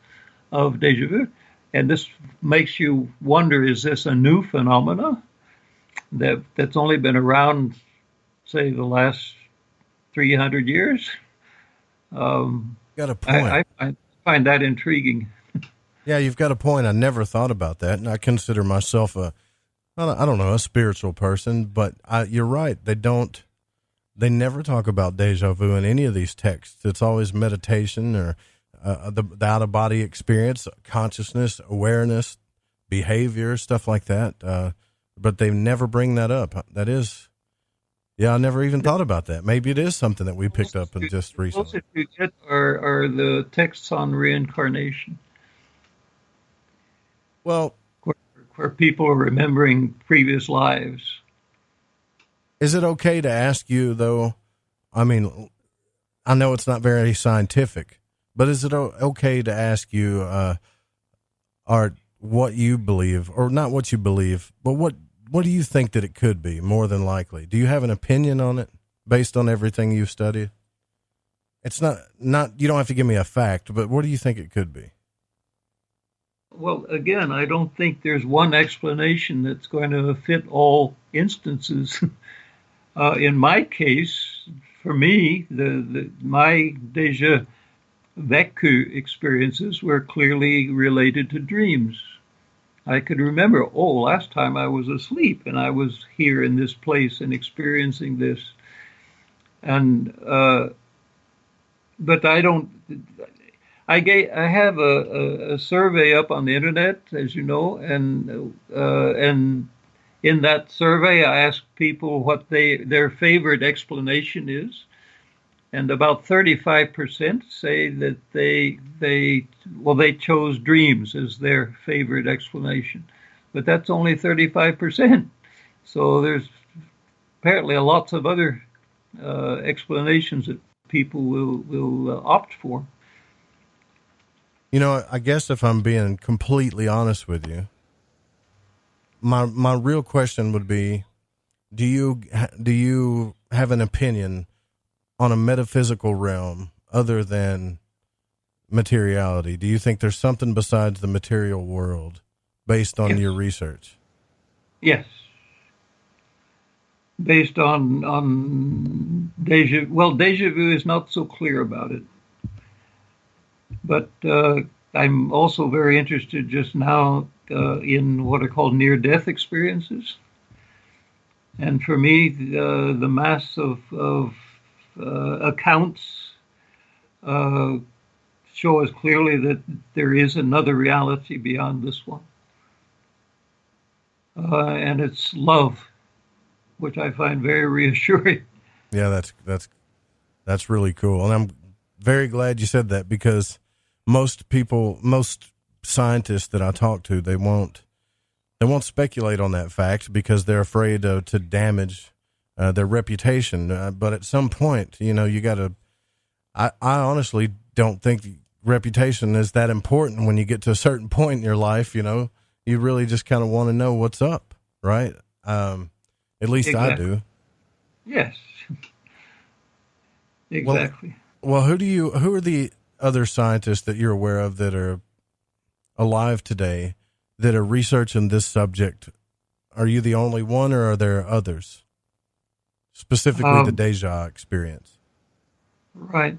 Speaker 23: of deja vu. And this makes you wonder, is this a new phenomena that's only been around, say, the last 300 years?
Speaker 7: Got a point.
Speaker 23: I find that intriguing.
Speaker 7: Yeah, you've got a point. I never thought about that, and I consider myself a spiritual person, but you're right. They never talk about deja vu in any of these texts. It's always meditation or the out-of-body experience, consciousness, awareness, behavior, stuff like that. But they never bring that up. That is, I never even thought about that. Maybe it is something that we picked up in just recently.
Speaker 23: Most you get are the texts on reincarnation.
Speaker 7: Well,
Speaker 23: where people are remembering previous lives.
Speaker 7: Is it okay to ask you, though? I mean, I know it's not very scientific, but is it okay to ask you, Art, what you believe, or not what you believe, but what do you think that it could be more than likely? Do you have an opinion on it based on everything you've studied? It's not, you don't have to give me a fact, but what do you think it could be?
Speaker 23: Well, again, I don't think there's one explanation that's going to fit all instances. In my case, for me, my deja vu experiences were clearly related to dreams. I could remember, last time I was asleep and I was here in this place and experiencing this. And, but I don't, I have a survey up on the internet, as you know, and in that survey I asked people what their favorite explanation is, and about 35% say that they chose dreams as their favorite explanation, but that's only 35%. So there's apparently lots of other explanations that people will opt for.
Speaker 7: You know, I guess if I'm being completely honest with you, my real question would be, do you have an opinion on a metaphysical realm other than materiality? Do you think there's something besides the material world based on your research?
Speaker 23: Yes. Based on Deja vu is not so clear about it. But I'm also very interested just now in what are called near-death experiences. And for me, the mass of accounts show us clearly that there is another reality beyond this one. And it's love, which I find very reassuring.
Speaker 7: Yeah, that's really cool. And I'm very glad you said that, because most scientists that I talk to, they won't speculate on that fact because they're afraid to damage their reputation. But at some point, you know, you got to. I honestly don't think reputation is that important when you get to a certain point in your life. You know, you really just kind of want to know what's up, right? At least exactly. I do.
Speaker 23: Yes. Exactly.
Speaker 7: Well, who are the other scientists that you're aware of that are alive today that are researching this subject? Are you the only one, or are there others? Specifically, the Deja experience.
Speaker 23: Right.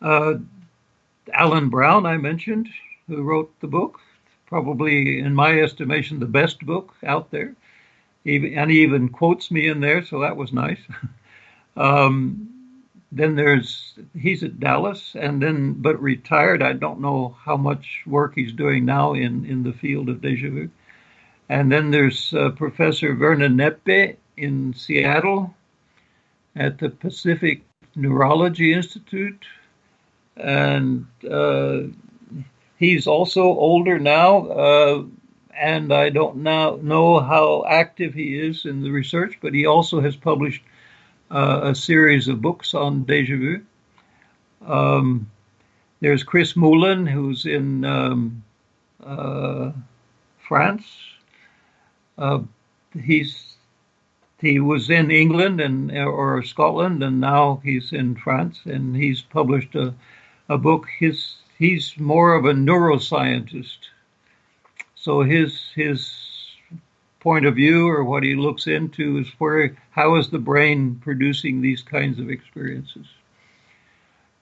Speaker 23: Alan Brown, I mentioned, who wrote the book, probably, in my estimation, the best book out there. And he even quotes me in there, so that was nice. Then he's at Dallas, but retired. I don't know how much work he's doing now in the field of déjà vu. And then there's Professor Vernon Neppe in Seattle at the Pacific Neurology Institute. And he's also older now, and I don't now know how active he is in the research, but he also has published a series of books on déjà vu. There's Chris Moulin, who's in France. He was in England or Scotland, and now he's in France, and he's published a book. He's more of a neuroscientist, so his point of view, or what he looks into, is how is the brain producing these kinds of experiences.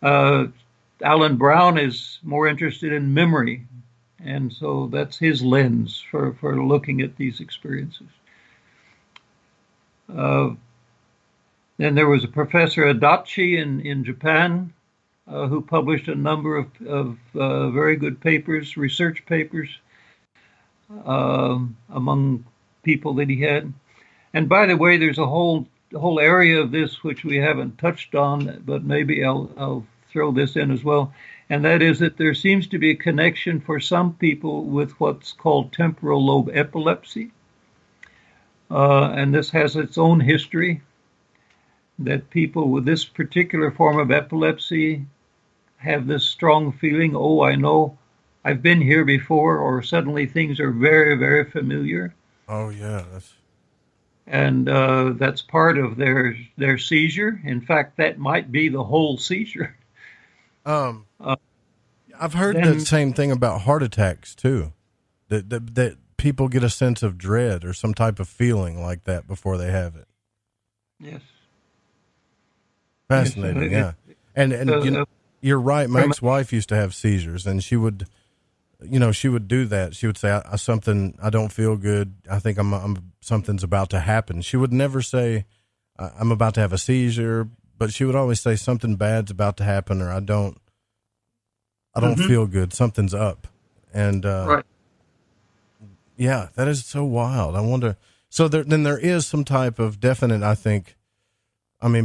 Speaker 23: Alan Brown is more interested in memory, and so that's his lens for looking at these experiences. Then there was a Professor Adachi in Japan who published a number of very good papers, research papers, among people that he had. And by the way, there's a whole area of this which we haven't touched on, but maybe I'll throw this in as well. And that is that there seems to be a connection for some people with what's called temporal lobe epilepsy. And this has its own history, that people with this particular form of epilepsy have this strong feeling, oh, I know I've been here before, or suddenly things are very, very familiar.
Speaker 7: Oh, yeah.
Speaker 23: And that's part of their seizure. In fact, that might be the whole seizure.
Speaker 7: I've heard the same thing about heart attacks, too, that people get a sense of dread or some type of feeling like that before they have it.
Speaker 23: Yes.
Speaker 7: Fascinating, yeah. And you know, you're right. Mike's wife used to have seizures, and she would do that. She would say, I don't feel good. I think something's about to happen. She would never say, I'm about to have a seizure, but she would always say something bad's about to happen, or I don't feel good. Something's up. And,
Speaker 23: right.
Speaker 7: Yeah, that is so wild. I wonder. So there is some type of definite, I think,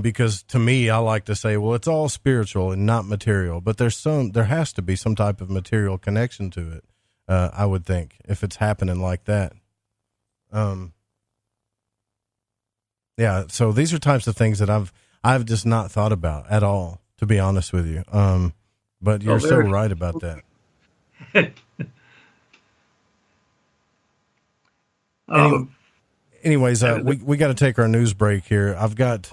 Speaker 7: because to me, I like to say, well, it's all spiritual and not material, but there has to be some type of material connection to it. I would think, if it's happening like that. Yeah. So these are types of things that I've just not thought about at all. to be honest with you. But you're so right about that. Anyways, we got to take our news break here. I've got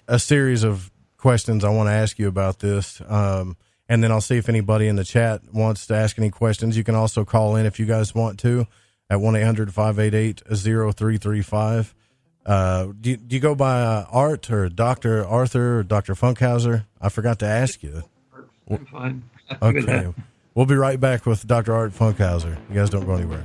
Speaker 7: a series of questions I want to ask you about this. And then I'll see if anybody in the chat wants to ask any questions. You can also call in if you guys want to at 1-800-588-0335. Do you go by Art or Dr. Arthur or Dr. Funkhouser? I forgot to ask you.
Speaker 23: I'm fine.
Speaker 7: Okay. We'll be right back with Dr. Art Funkhouser. You guys don't go anywhere.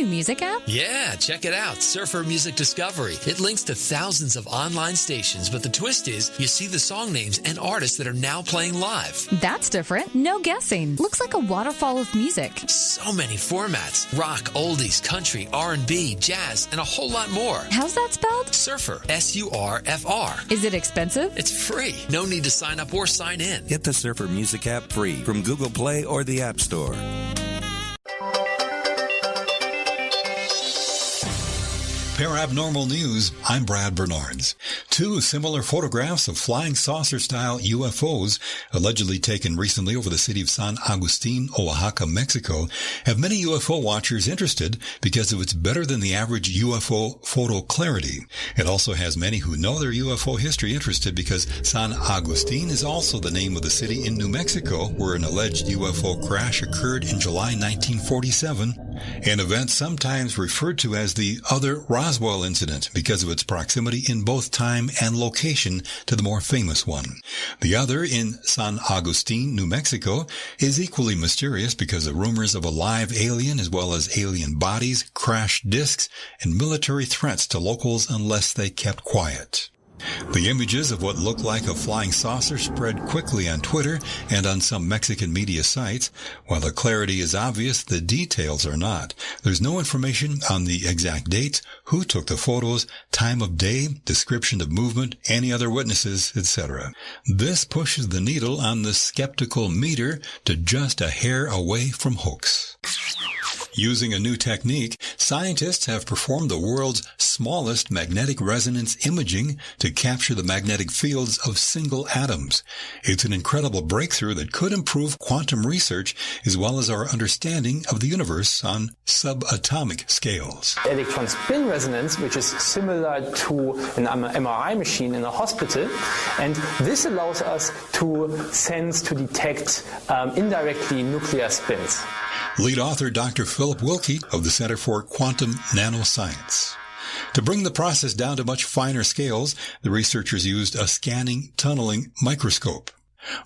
Speaker 2: Music app?
Speaker 3: Yeah, check it out. Surfer Music Discovery. It links to thousands of online stations, but the twist is you see the song names and artists that are now playing live.
Speaker 2: That's different. No guessing. Looks like a waterfall of music.
Speaker 3: So many formats. Rock, oldies, country, R&B, jazz, and a whole lot more.
Speaker 2: How's that spelled?
Speaker 3: Surfer. S-U-R-F-R.
Speaker 2: Is it expensive?
Speaker 3: It's free. No need to sign up or sign in.
Speaker 4: Get the Surfer Music app free from Google Play or the App Store.
Speaker 24: Parabnormal News, I'm Brad Bernards. Two similar photographs of flying saucer-style UFOs, allegedly taken recently over the city of San Agustin, Oaxaca, Mexico, have many UFO watchers interested because of its better than the average UFO photo clarity. It also has many who know their UFO history interested because San Agustin is also the name of the city in New Mexico where an alleged UFO crash occurred in July 1947, an event sometimes referred to as the Other Roswell incident because of its proximity in both time and location to the more famous one. The other, in San Agustin, New Mexico, is equally mysterious because of rumors of a live alien as well as alien bodies, crashed discs, and military threats to locals unless they kept quiet. The images of what looked like a flying saucer spread quickly on Twitter and on some Mexican media sites. While the clarity is obvious, the details are not. There's no information on the exact dates, who took the photos, time of day, description of movement, any other witnesses, etc. This pushes the needle on the skeptical meter to just a hair away from hoax. Using a new technique, scientists have performed the world's smallest magnetic resonance imaging to capture the magnetic fields of single atoms. It's an incredible breakthrough that could improve quantum research as well as our understanding of the universe on subatomic scales.
Speaker 25: Electron spin resonance, which is similar to an MRI machine in a hospital, and this allows us to sense, to detect indirectly nuclear spins.
Speaker 24: Lead author Dr. Philip Wilkie of the Center for Quantum Nanoscience. To bring the process down to much finer scales, the researchers used a scanning tunneling microscope.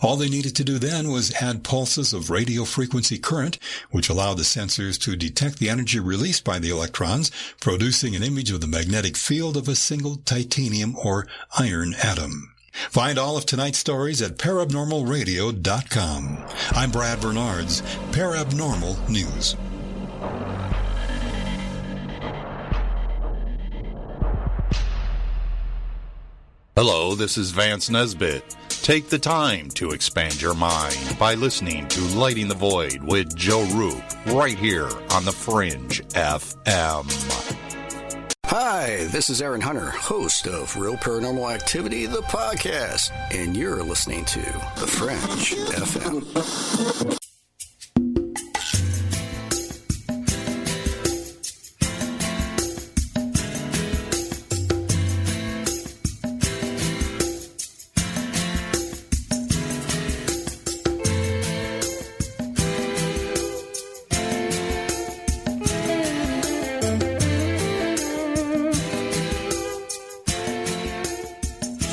Speaker 24: All they needed to do then was add pulses of radio frequency current, which allowed the sensors to detect the energy released by the electrons, producing an image of the magnetic field of a single titanium or iron atom. Find all of tonight's stories at parabnormalradio.com. I'm Brad Bernards, Parabnormal News.
Speaker 26: Hello, this is Vance Nesbitt. Take the time to expand your mind by listening to Lighting the Void with Joe Roop right here on The Fringe FM.
Speaker 27: Hi, this is Aaron Hunter, host of Real Paranormal Activity, the podcast, and you're listening to The Fringe FM.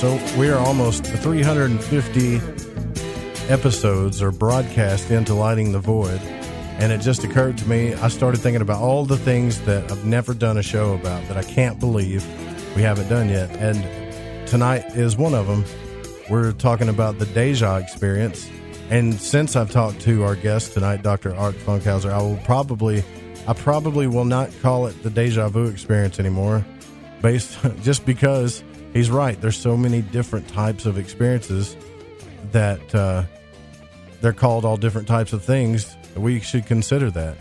Speaker 7: So we are almost 350 episodes or broadcast into Lighting the Void, and it just occurred to me, I started thinking about all the things that I've never done a show about that I can't believe we haven't done yet, and tonight is one of them. We're talking about the Deja experience. And since I've talked to our guest tonight, Dr. Art Funkhouser, I probably will not call it the Deja Vu experience anymore, just because he's right. There's so many different types of experiences that they're called all different types of things. We should consider that.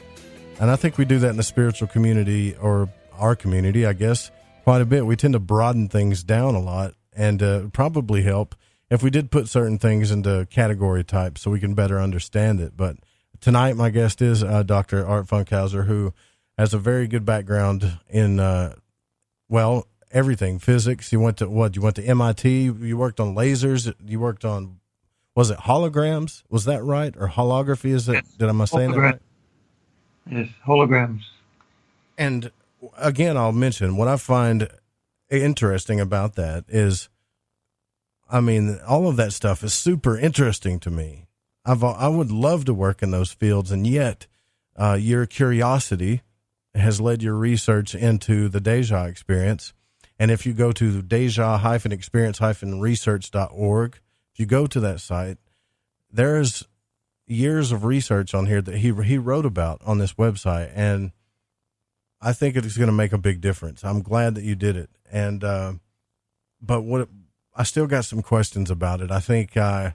Speaker 7: And I think we do that in the spiritual community, or our community, I guess, quite a bit. We tend to broaden things down a lot, and it would probably help if we did put certain things into category types so we can better understand it. But tonight, my guest is Dr. Art Funkhouser, who has a very good background in, everything. Physics. You went to what? You went to MIT. You worked on lasers. You worked on, was it holograms? Was that right? Or holography? Is it? Yes. Am I saying that right?
Speaker 23: Yes, holograms.
Speaker 7: And again, I'll mention what I find interesting about that is, all of that stuff is super interesting to me. I would love to work in those fields, and yet your curiosity has led your research into the Deja experience. And if you go to deja-experience-research.org, if you go to that site, there's years of research on here that he wrote about on this website, and I think it's going to make a big difference. I'm glad that you did it. And but I still got some questions about it. I think I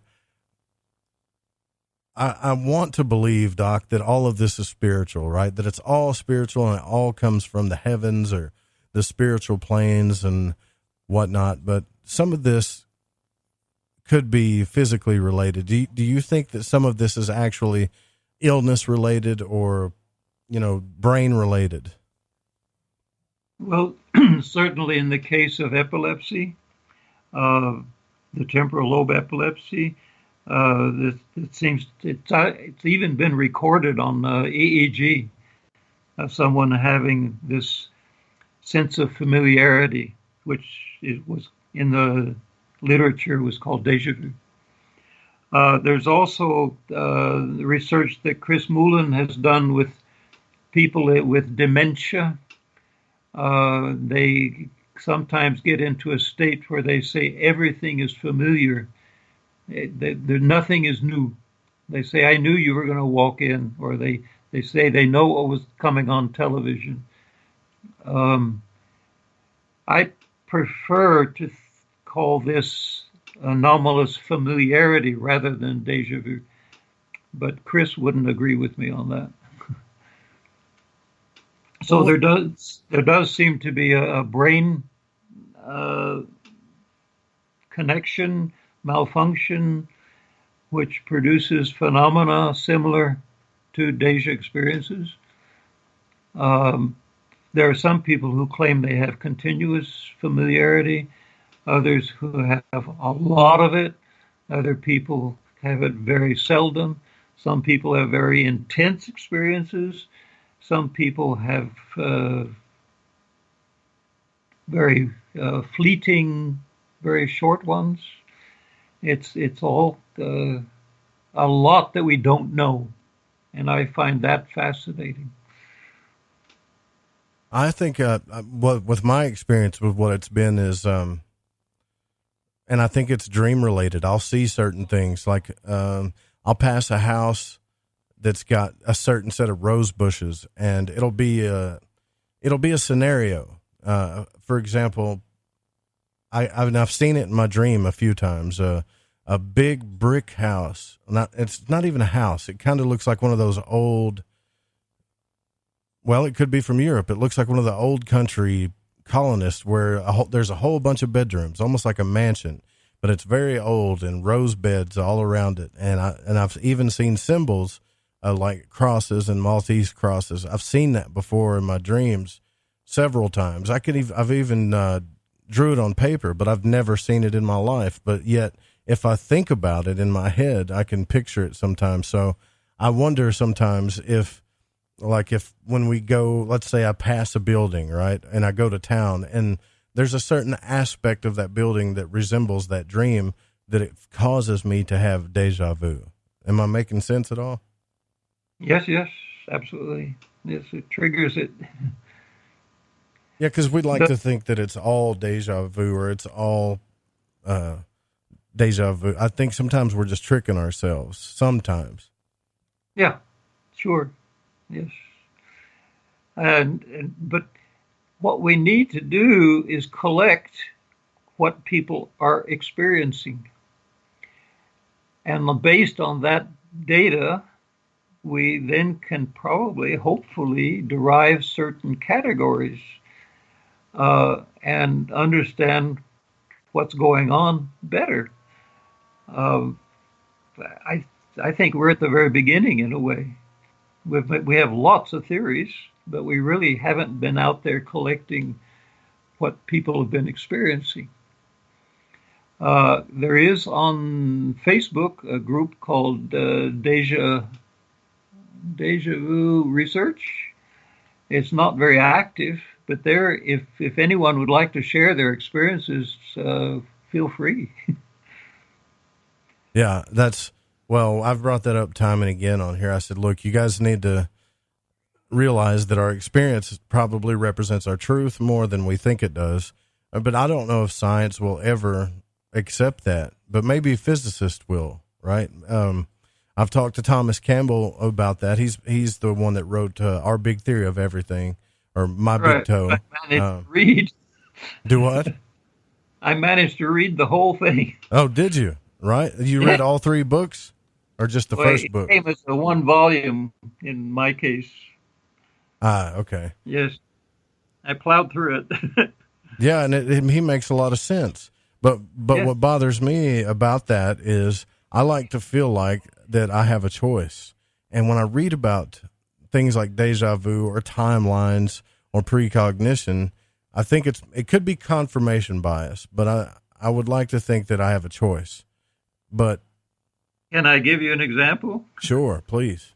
Speaker 7: want to believe, Doc, that all of this is spiritual, right? That it's all spiritual and it all comes from the heavens or the spiritual planes and whatnot. But some of this could be physically related. Do you think that some of this is actually illness related or, brain related?
Speaker 23: Well, certainly in the case of epilepsy, the temporal lobe epilepsy, it seems it's even been recorded on EEG of someone having this sense of familiarity, which it was in the literature was called Deja Vu. There's also research that Chris Moulin has done with people with dementia. They sometimes get into a state where they say everything is familiar. Nothing is new. They say, I knew you were going to walk in, or they say they know what was coming on television. I prefer to call this anomalous familiarity rather than deja vu, but Chris wouldn't agree with me on that. So there does seem to be a brain connection malfunction which produces phenomena similar to Deja experiences. There are some people who claim they have continuous familiarity, others who have a lot of it, other people have it very seldom, some people have very intense experiences, some people have very fleeting, very short ones. It's all a lot that we don't know, and I find that fascinating.
Speaker 7: I think with my experience with what it's been is, and I think it's dream related. I'll see certain things, like I'll pass a house that's got a certain set of rose bushes, and it'll be a scenario. For example, I've seen it in my dream a few times. A big brick house. It's not even a house. It kind of looks like one of those old. Well, it could be from Europe. It looks like one of the old country colonists where there's a whole bunch of bedrooms, almost like a mansion, but it's very old and rose beds all around it. And I've even seen symbols like crosses and Maltese crosses. I've seen that before in my dreams several times. I've even drew it on paper, but I've never seen it in my life. But yet, if I think about it in my head, I can picture it sometimes. So I wonder sometimes if when we go, let's say I pass a building, right, and I go to town, and there's a certain aspect of that building that resembles that dream, that it causes me to have deja vu. Am I making sense at all?
Speaker 23: Yes, absolutely. Yes, it triggers it.
Speaker 7: Yeah, because we'd like to think that it's all deja vu, or it's all deja vu. I think sometimes we're just tricking ourselves. Sometimes.
Speaker 23: Yeah, sure. Yes. But what we need to do is collect what people are experiencing. And based on that data, we then can probably, hopefully, derive certain categories and understand what's going on better. I think we're at the very beginning in a way. We have lots of theories, but we really haven't been out there collecting what people have been experiencing. There is on Facebook a group called Deja Vu Research. It's not very active, but there, if anyone would like to share their experiences, feel free.
Speaker 7: Yeah, well, I've brought that up time and again on here. I said, look, you guys need to realize that our experience probably represents our truth more than we think it does. But I don't know if science will ever accept that, but maybe physicists will, right? I've talked to Thomas Campbell about that. He's the one that wrote Our Big Theory of Everything, or My Big Toe.
Speaker 23: I managed to read.
Speaker 7: Do what?
Speaker 23: I managed to read the whole thing.
Speaker 7: Oh, did you? Right? You read all 3 books, or just the first book?
Speaker 23: It came as a 1 volume in my case.
Speaker 7: Ah, okay.
Speaker 23: Yes, I plowed through it.
Speaker 7: Yeah, and he makes a lot of sense. But
Speaker 23: Yeah.
Speaker 7: What bothers me about that is I like to feel like that I have a choice. And when I read about things like deja vu or timelines or precognition, I think it could be confirmation bias, but I would like to think that I have a choice. But
Speaker 23: can I give you an example?
Speaker 7: Sure, please.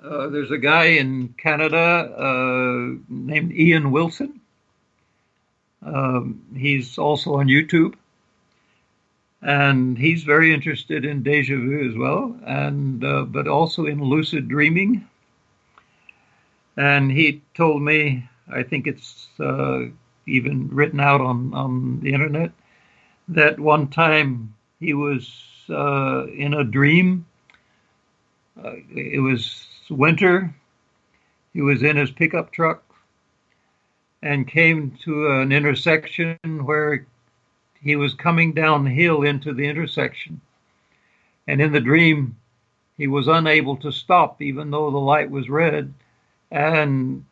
Speaker 23: There's a guy in Canada named Ian Wilson. He's also on YouTube, and he's very interested in deja vu as well, and but also in lucid dreaming. And he told me, I think it's even written out on the internet, that one time he was in a dream. It was winter. He was in his pickup truck and came to an intersection where he was coming downhill into the intersection. And in the dream, he was unable to stop, even though the light was red, and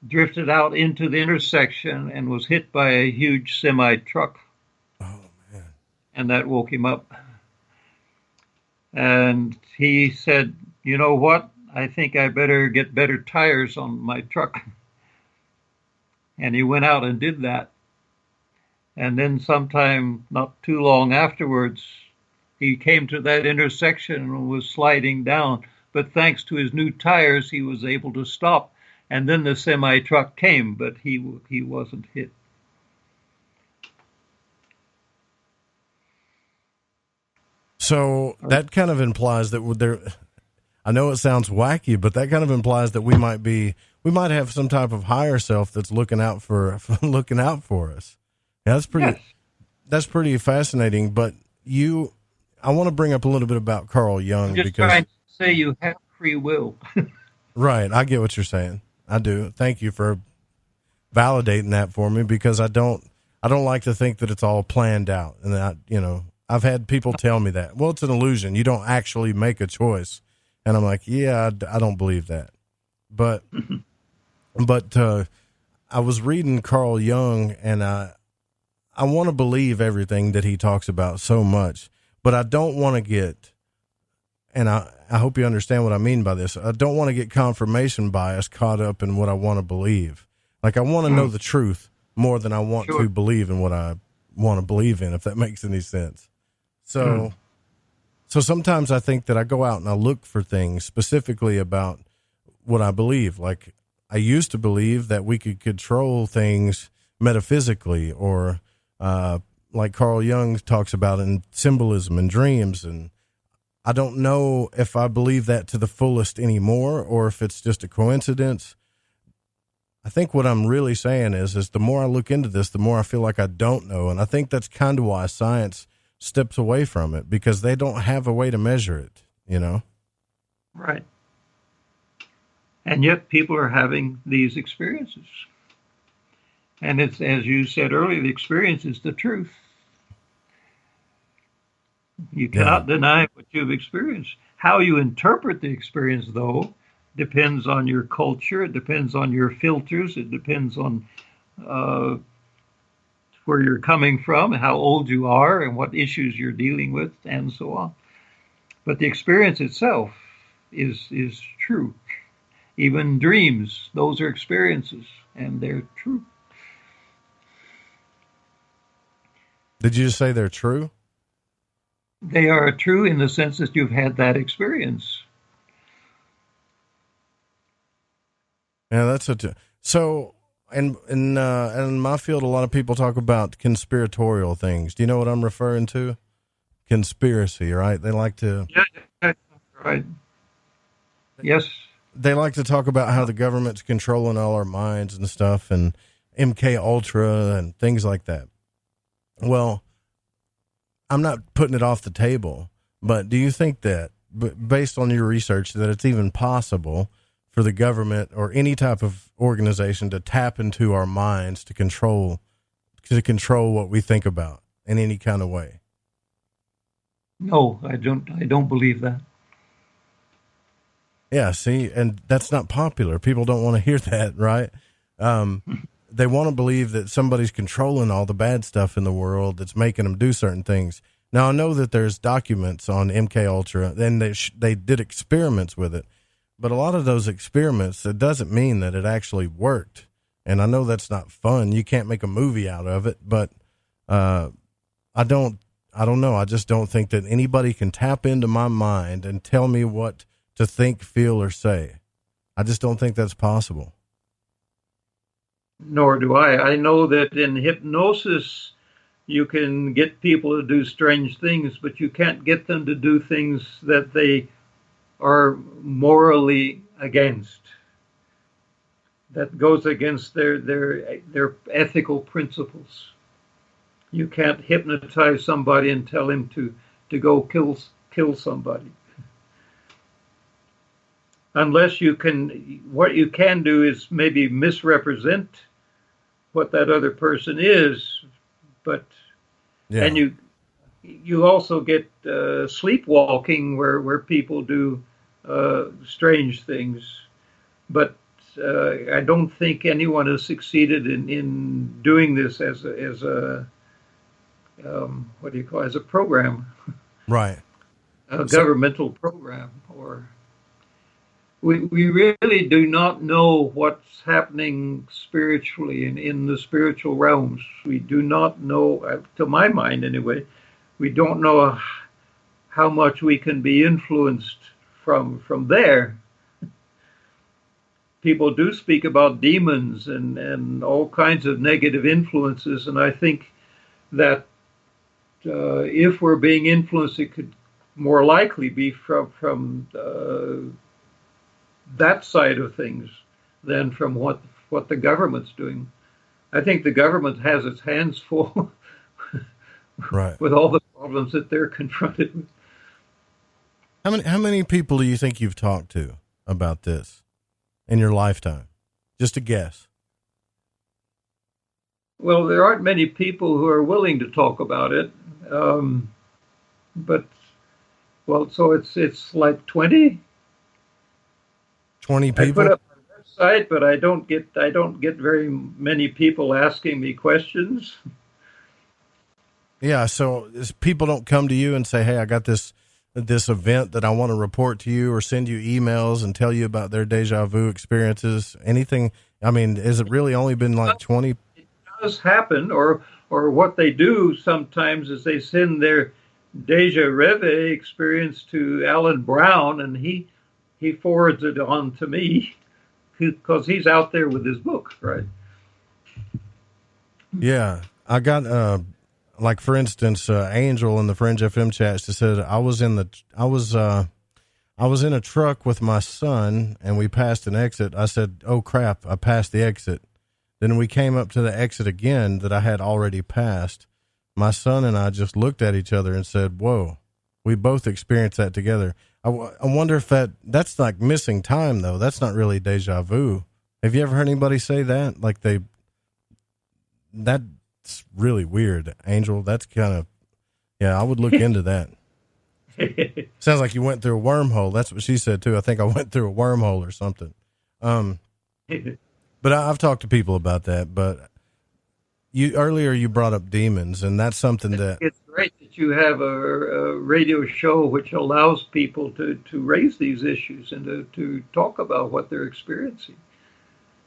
Speaker 23: drifted out into the intersection and was hit by a huge semi-truck.
Speaker 7: Oh, man.
Speaker 23: And that woke him up. And he said, you know what? I think I better get better tires on my truck. And he went out and did that. And then sometime not too long afterwards, he came to that intersection and was sliding down. But thanks to his new tires, he was able to stop. And then the semi-truck came, but he wasn't hit.
Speaker 7: So that kind of implies that there, I know it sounds wacky, but that kind of implies that we might have some type of higher self that's looking out for us. Yeah, that's pretty fascinating. But I want to bring up a little bit about Carl Jung.
Speaker 23: I'm just trying to say you have free will.
Speaker 7: Right. I get what you're saying. I do. Thank you for validating that for me, because I don't like to think that it's all planned out. And that, I've had people tell me that, well, it's an illusion. You don't actually make a choice. And I'm like, yeah, I don't believe that. But I was reading Carl Jung, and I want to believe everything that he talks about so much, but I don't want to get, and I hope you understand what I mean by this. I don't want to get confirmation bias caught up in what I want to believe. Like, I want to know the truth more than I want to believe in what I want to believe in, if that makes any sense. So sometimes I think that I go out and I look for things specifically about what I believe. Like, I used to believe that we could control things metaphysically, or like Carl Jung talks about in symbolism and dreams. And I don't know if I believe that to the fullest anymore, or if it's just a coincidence. I think what I'm really saying is the more I look into this, the more I feel like I don't know. And I think that's kind of why science steps away from it because they don't have a way to measure it,
Speaker 23: Right. And yet people are having these experiences. And it's, as you said earlier, the experience is the truth. You cannot deny what you've experienced. How you interpret the experience, though, depends on your culture. It depends on your filters. It depends on where you're coming from, how old you are, and what issues you're dealing with, and so on. But the experience itself is true. Even dreams, those are experiences, and they're true.
Speaker 7: Did you just say they're true?
Speaker 23: They are true in the sense that you've had that experience.
Speaker 7: Yeah, that's so. And in my field, a lot of people talk about conspiratorial things. Do you know what I'm referring to? Conspiracy, right? They like to.
Speaker 23: Yeah, right. Yes.
Speaker 7: They like to talk about how the government's controlling all our minds and stuff, and MK Ultra and things like that. Well, I'm not putting it off the table, but do you think that, based on your research, that it's even possible for the government or any type of organization to tap into our minds to control what we think about in any kind of way?
Speaker 23: No, I don't believe that.
Speaker 7: Yeah, see, and that's not popular. People don't want to hear that, right? They want to believe that somebody's controlling all the bad stuff in the world that's making them do certain things. Now, I know that there's documents on MK Ultra, and they did experiments with it, but a lot of those experiments, it doesn't mean that it actually worked. And I know that's not fun. You can't make a movie out of it, but I don't know. I just don't think that anybody can tap into my mind and tell me what to think, feel, or say. I just don't think that's possible.
Speaker 23: Nor do I. I know that in hypnosis, you can get people to do strange things, but you can't get them to do things that they are morally against. That goes against their ethical principles. You can't hypnotize somebody and tell him to go kill somebody. Unless what you can do is maybe misrepresent what that other person is, but
Speaker 7: yeah.
Speaker 23: And you also get sleepwalking where people do strange things, but I don't think anyone has succeeded in doing this as a what do you call it, as a program,
Speaker 7: right?
Speaker 23: A governmental program, or. We really do not know what's happening spiritually in the spiritual realms. We do not know, to my mind anyway, we don't know how much we can be influenced from there. People do speak about demons and all kinds of negative influences, and I think that if we're being influenced, it could more likely be from that side of things than from what the government's doing. I think the government has its hands full
Speaker 7: right.
Speaker 23: with all the problems that they're confronted with.
Speaker 7: How many people do you think you've talked to about this in your lifetime? Just a guess.
Speaker 23: Well, there aren't many people who are willing to talk about it, but so it's like 20.
Speaker 7: 20 people.
Speaker 23: I put up my website, but I don't get very many people asking me questions.
Speaker 7: Yeah, so people don't come to you and say, "Hey, I got this event that I want to report to you," or send you emails and tell you about their deja vu experiences. Anything? I mean, has it really only been like 20?
Speaker 23: It does happen, or what they do sometimes is they send their Déjà Rêve experience to Alan Brown, and he forwards it on to me because he's out there with his book, right?
Speaker 7: Yeah, I got like for instance, Angel in the Fringe FM chat, she said I was in a truck with my son and we passed an exit. I said, "Oh crap, I passed the exit." Then we came up to the exit again that I had already passed. my son and I just looked at each other and said, whoa, we both experienced that together. I wonder if that's like missing time, though. That's not really deja vu. Have you ever heard anybody say that? Like that's really weird, Angel. That's kind of, yeah, I would look into that. Sounds like you went through a wormhole. That's what she said too. I think I went through a wormhole or something. But I've talked to people about that, but earlier you brought up demons, and that's something that
Speaker 23: it's great that you have a radio show which allows people to raise these issues and to talk about what they're experiencing.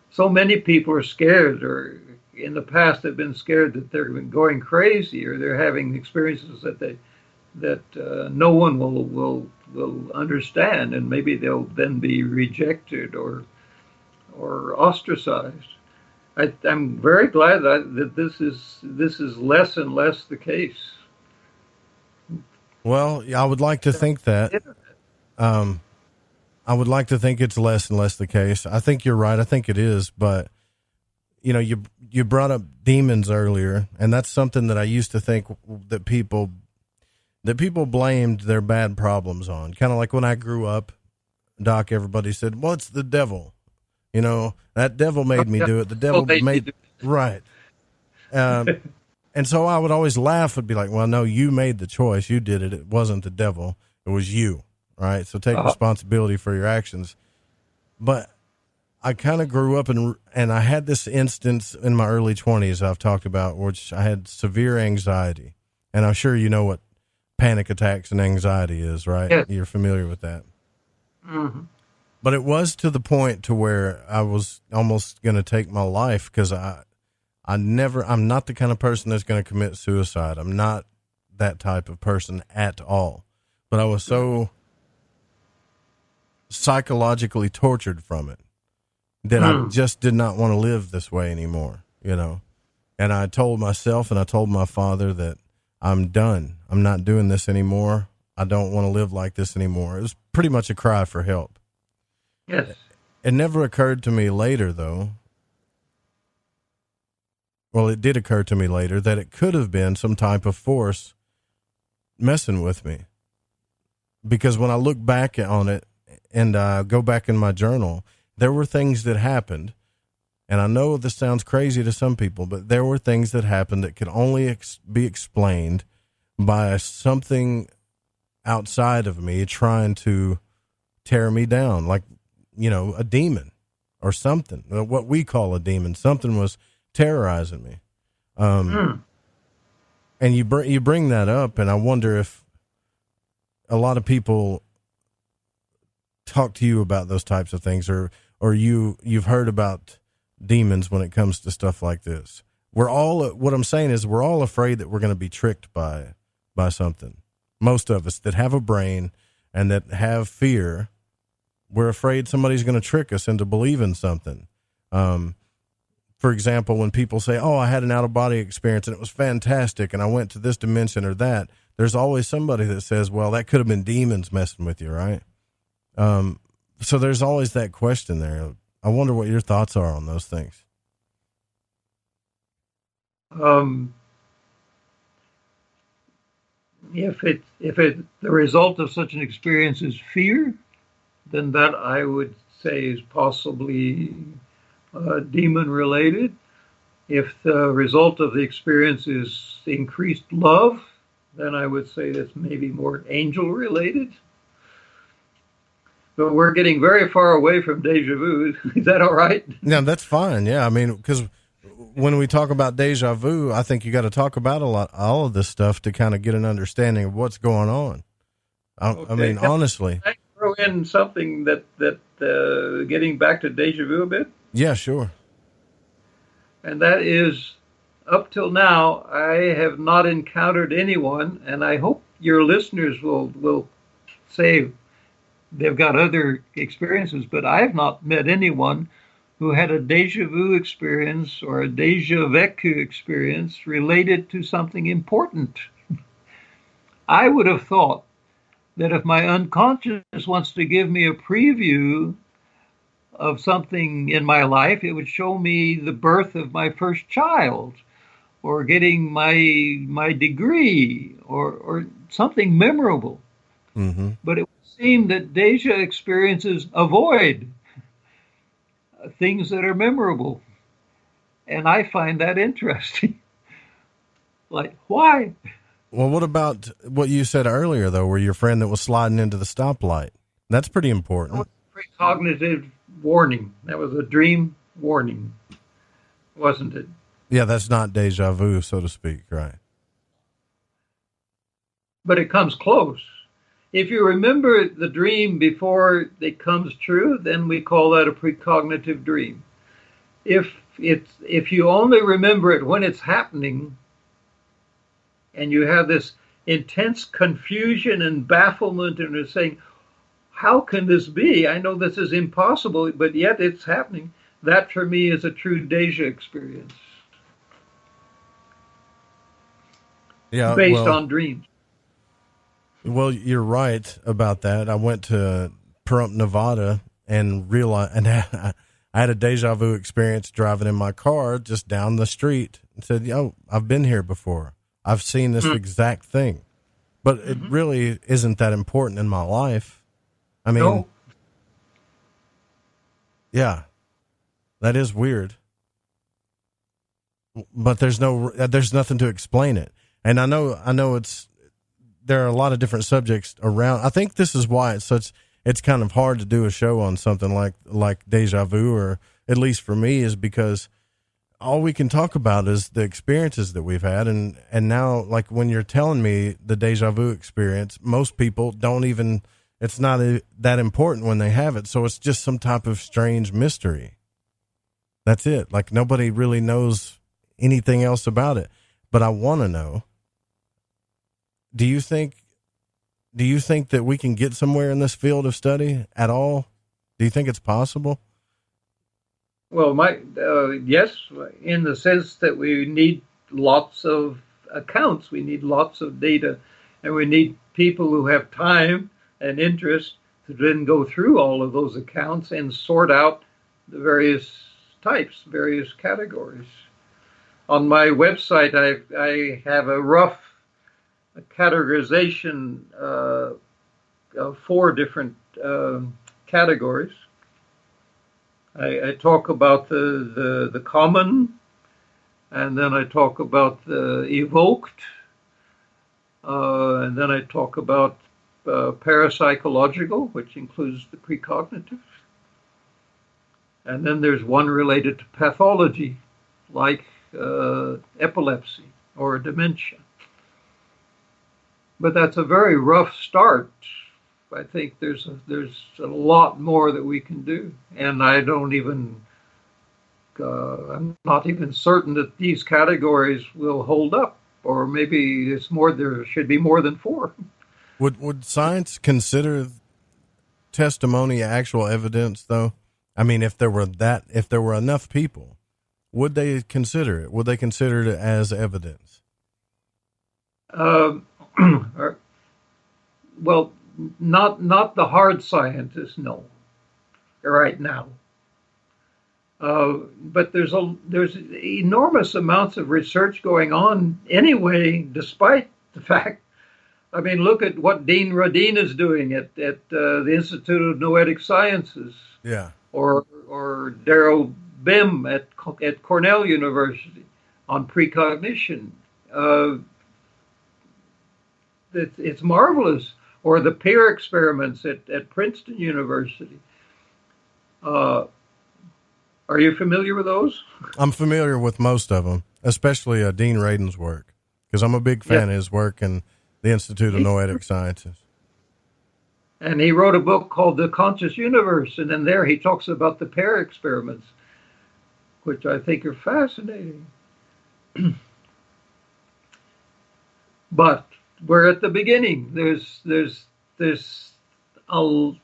Speaker 23: So many people are scared, or in the past have been scared that they're going crazy, or they're having experiences that no one will understand, and maybe they'll then be rejected or ostracized. I'm very glad that this is less and less the case.
Speaker 7: Well, I would like to think that. I would like to think it's less and less the case. I think you're right. I think it is, but you brought up demons earlier, and that's something that I used to think that people blamed their bad problems on. Kind of like when I grew up, Doc, everybody said, well, it's the devil. That devil made me do it. The devil made right. And so I would always laugh and be like, well, no, you made the choice. You did it. It wasn't the devil. It was you. Right. So take responsibility for your actions. But I kind of grew up and I had this instance in my early 20s I've talked about, which I had severe anxiety. And I'm sure you know what panic attacks and anxiety is, right? Yes. You're familiar with that. Mm-hmm. But it was to the point to where I was almost going to take my life because I'm not the kind of person that's going to commit suicide. I'm not that type of person at all. But I was so psychologically tortured from it that I just did not want to live this way anymore, And I told myself and I told my father that I'm done. I'm not doing this anymore. I don't want to live like this anymore. It was pretty much a cry for help.
Speaker 23: Yes.
Speaker 7: It never occurred to me later, though. Well, it did occur to me later that it could have been some type of force messing with me. Because when I look back on it and go back in my journal, there were things that happened. And I know this sounds crazy to some people, but there were things that happened that could only be explained by something outside of me trying to tear me down, like, a demon or something, what we call a demon. Something was terrorizing me. And you bring that up, and I wonder if a lot of people talk to you about those types of things, or you've heard about demons when it comes to stuff like this. What I'm saying is we're all afraid that we're going to be tricked by something. Most of us that have a brain and that have fear, we're afraid somebody's going to trick us into believing something. For example, when people say, oh, I had an out-of-body experience and it was fantastic and I went to this dimension or that, there's always somebody that says, well, that could have been demons messing with you, right? So there's always that question there. I wonder what your thoughts are on those things.
Speaker 23: If the result of such an experience is fear, then that I would say is possibly demon related. If the result of the experience is increased love, then I would say that's maybe more angel related. But we're getting very far away from deja vu. Is that all right?
Speaker 7: No, that's fine. Yeah, I mean, because when we talk about deja vu, I think you got to talk about all of this stuff to kind of get an understanding of what's going on. I mean, honestly.
Speaker 23: Can I throw in something that getting back to deja vu a bit?
Speaker 7: Yeah, sure.
Speaker 23: And that is, up till now, I have not encountered anyone, and I hope your listeners will say they've got other experiences, but I have not met anyone who had a deja vu experience or a deja vécu experience related to something important. I would have thought that if my unconscious wants to give me a preview of something in my life, it would show me the birth of my first child, or getting my degree or something memorable.
Speaker 7: Mm-hmm.
Speaker 23: But it would seem that Deja experiences avoid things that are memorable. And I find that interesting. Like, why?
Speaker 7: Well, what about what you said earlier, though, where your friend that was sliding into the stoplight? That's pretty important.
Speaker 23: That was precognitive warning. That was a dream warning, wasn't it?
Speaker 7: Yeah, that's not deja vu, so to speak, right?
Speaker 23: But it comes close. If you remember the dream before it comes true, then we call that a precognitive dream. If you only remember it when it's happening, and you have this intense confusion and bafflement, and you're saying, how can this be? I know this is impossible, but yet it's happening. That for me is a true Deja experience.
Speaker 7: Yeah,
Speaker 23: based on dreams.
Speaker 7: Well, you're right about that. I went to Pahrump, Nevada, and realized, and I had a deja vu experience driving in my car just down the street, and said, "Oh, I've been here before. I've seen this exact thing," but it really isn't that important in my life. I mean, yeah, that is weird, but there's nothing to explain it. And I know there are a lot of different subjects around. I think this is why it's kind of hard to do a show on something like deja vu, or at least for me, is because all we can talk about is the experiences that we've had. And now, like, when you're telling me the deja vu experience, most people don't even, it's not that important when they have it. So it's just some type of strange mystery. That's it. Like, nobody really knows anything else about it. But I want to know, do you think that we can get somewhere in this field of study at all? Do you think it's possible?
Speaker 23: Well, yes, in the sense that we need lots of accounts, we need lots of data, and we need people who have time and interest to then go through all of those accounts and sort out the various types, various categories. On my website, I have a rough categorization of 4 different categories. I talk about the common, and then I talk about the evoked, and then I talk about parapsychological, which includes the precognitive, and then there's one related to pathology, like epilepsy or dementia. But that's a very rough start. I think there's a lot more that we can do, and I'm not even certain that these categories will hold up, or maybe there should be more than 4.
Speaker 7: Would science consider testimony actual evidence, though? I mean, if there were enough people, would they consider it? Would they consider it as evidence?
Speaker 23: Well, not the hard scientists, no, right now. But there's enormous amounts of research going on anyway, despite the fact. I mean, look at what Dean Radin is doing at the Institute of Noetic Sciences.
Speaker 7: Yeah.
Speaker 23: Or Daryl Bim at Cornell University on precognition. It's marvelous. Or the peer experiments at Princeton University. Are you familiar with those?
Speaker 7: I'm familiar with most of them, especially Dean Radin's work, because I'm a big fan of his work in the Institute of Noetic Sciences.
Speaker 23: And he wrote a book called The Conscious Universe, and in there he talks about the pair experiments, which I think are fascinating. But we're at the beginning. There's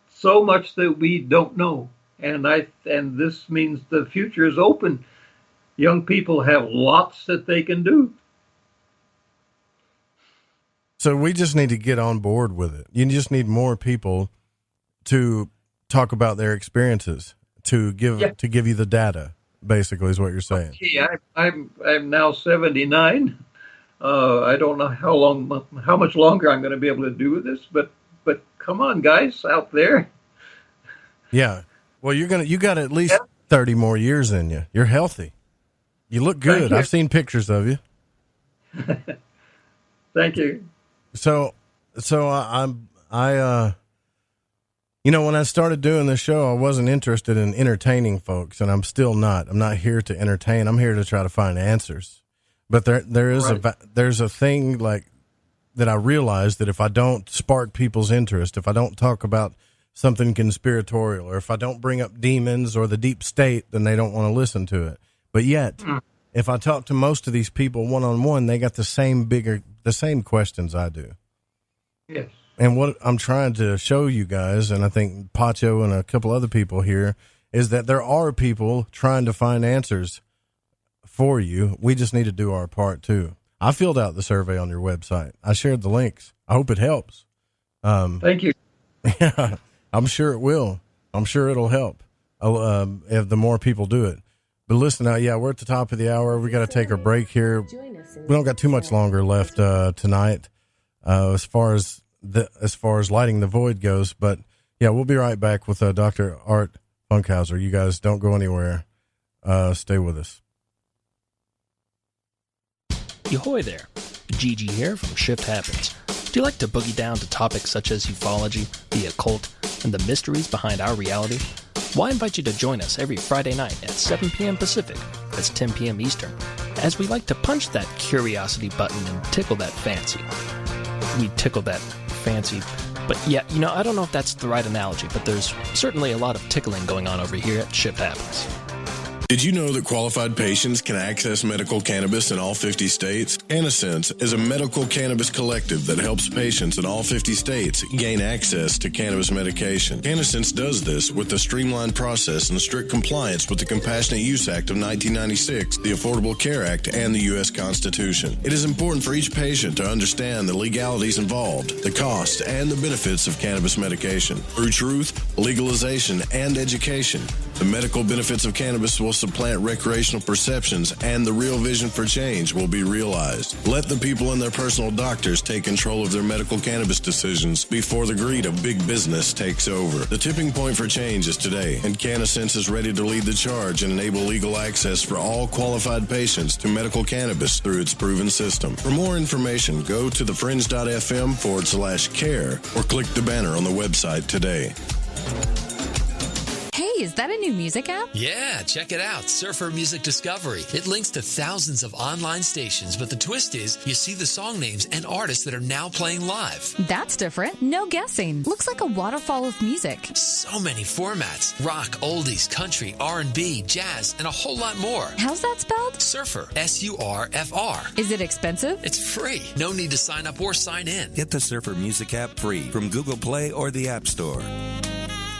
Speaker 23: so much that we don't know, and this means the future is open. Young people have lots that they can do.
Speaker 7: So we just need to get on board with it. You just need more people to talk about their experiences, to give you the data, basically, is what you're saying.
Speaker 23: Okay, I'm now 79. I don't know how much longer I'm going to be able to do this, but come on, guys out there.
Speaker 7: Yeah. Well, you got at least 30 more years in you. You're healthy. You look good. I've seen pictures of you.
Speaker 23: Thank you.
Speaker 7: So I when I started doing this show, I wasn't interested in entertaining folks, and I'm still not. I'm not here to entertain. I'm here to try to find answers. But there's a thing like that I realized that if I don't spark people's interest, if I don't talk about something conspiratorial, or if I don't bring up demons or the deep state, then they don't want to listen to it. But yet, if I talk to most of these people one-on-one, they got the same questions I do.
Speaker 23: Yes.
Speaker 7: And what I'm trying to show you guys, and I think Pacho and a couple other people here, is that there are people trying to find answers for you. We just need to do our part too. I filled out the survey on your website. I shared the links. I hope it helps.
Speaker 23: Thank you.
Speaker 7: Yeah, I'm sure it will. I'm sure it'll help if the more people do it. But listen, we're at the top of the hour. We got to take a break here. We don't got too much longer left tonight as far as lighting the void goes. But yeah, we'll be right back with Dr. Art Funkhouser. You guys don't go anywhere. Stay with us.
Speaker 9: Yohoy there, Gigi here from Shift Happens. Do you like to boogie down to topics such as ufology, the occult, and the mysteries behind our reality? Well, I invite you to join us every Friday night at 7 p.m. Pacific, that's 10 p.m. Eastern, as we like to punch that curiosity button and tickle that fancy. We tickle that fancy, but yeah, I don't know if that's the right analogy, but there's certainly a lot of tickling going on over here at Shift Happens.
Speaker 14: Did you know that qualified patients can access medical cannabis in all 50 states? CannaSense is a medical cannabis collective that helps patients in all 50 states gain access to cannabis medication. CannaSense does this with a streamlined process and strict compliance with the Compassionate Use Act of 1996, the Affordable Care Act, and the U.S. Constitution. It is important for each patient to understand the legalities involved, the costs, and the benefits of cannabis medication. Through truth, legalization, and education, the medical benefits of cannabis will supplant recreational perceptions, and the real vision for change will be realized. Let the people and their personal doctors take control of their medical cannabis decisions before the greed of big business takes over. The tipping point for change is today, and CannaSense is ready to lead the charge and enable legal access for all qualified patients to medical cannabis through its proven system. For more information, go to thefringe.fm/care or click the banner on the website today.
Speaker 2: Hey, is that a new music app?
Speaker 3: Yeah, check it out. Surfer Music Discovery. It links to thousands of online stations, but the twist is you see the song names and artists that are now playing live.
Speaker 2: That's different. No guessing. Looks like a waterfall of music.
Speaker 3: So many formats. Rock, oldies, country, R&B, jazz, and a whole lot more.
Speaker 2: How's that spelled?
Speaker 3: Surfer. S-U-R-F-R.
Speaker 2: Is it expensive?
Speaker 3: It's free. No need to sign up or sign in.
Speaker 4: Get the Surfer Music app free from Google Play or the App Store.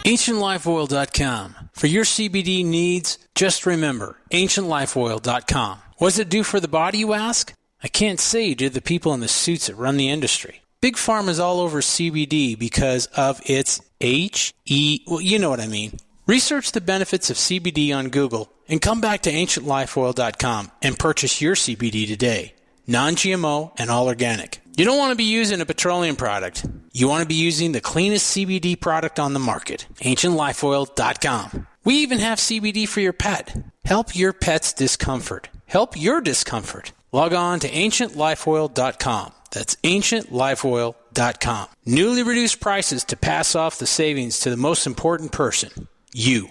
Speaker 10: AncientLifeOil.com. For your CBD needs, just remember, AncientLifeOil.com. What does it do for the body, you ask? I can't say to the people in the suits that run the industry. Big Pharma's all over CBD because of its well, you know what I mean. Research the benefits of CBD on Google and come back to AncientLifeOil.com and purchase your CBD today. Non-GMO and all organic. You don't want to be using a petroleum product. You want to be using the cleanest CBD product on the market. AncientLifeOil.com. We even have CBD for your pet. Help your pet's discomfort. Help your discomfort. Log on to AncientLifeOil.com. That's AncientLifeOil.com. Newly reduced prices to pass off the savings to the most important person. You.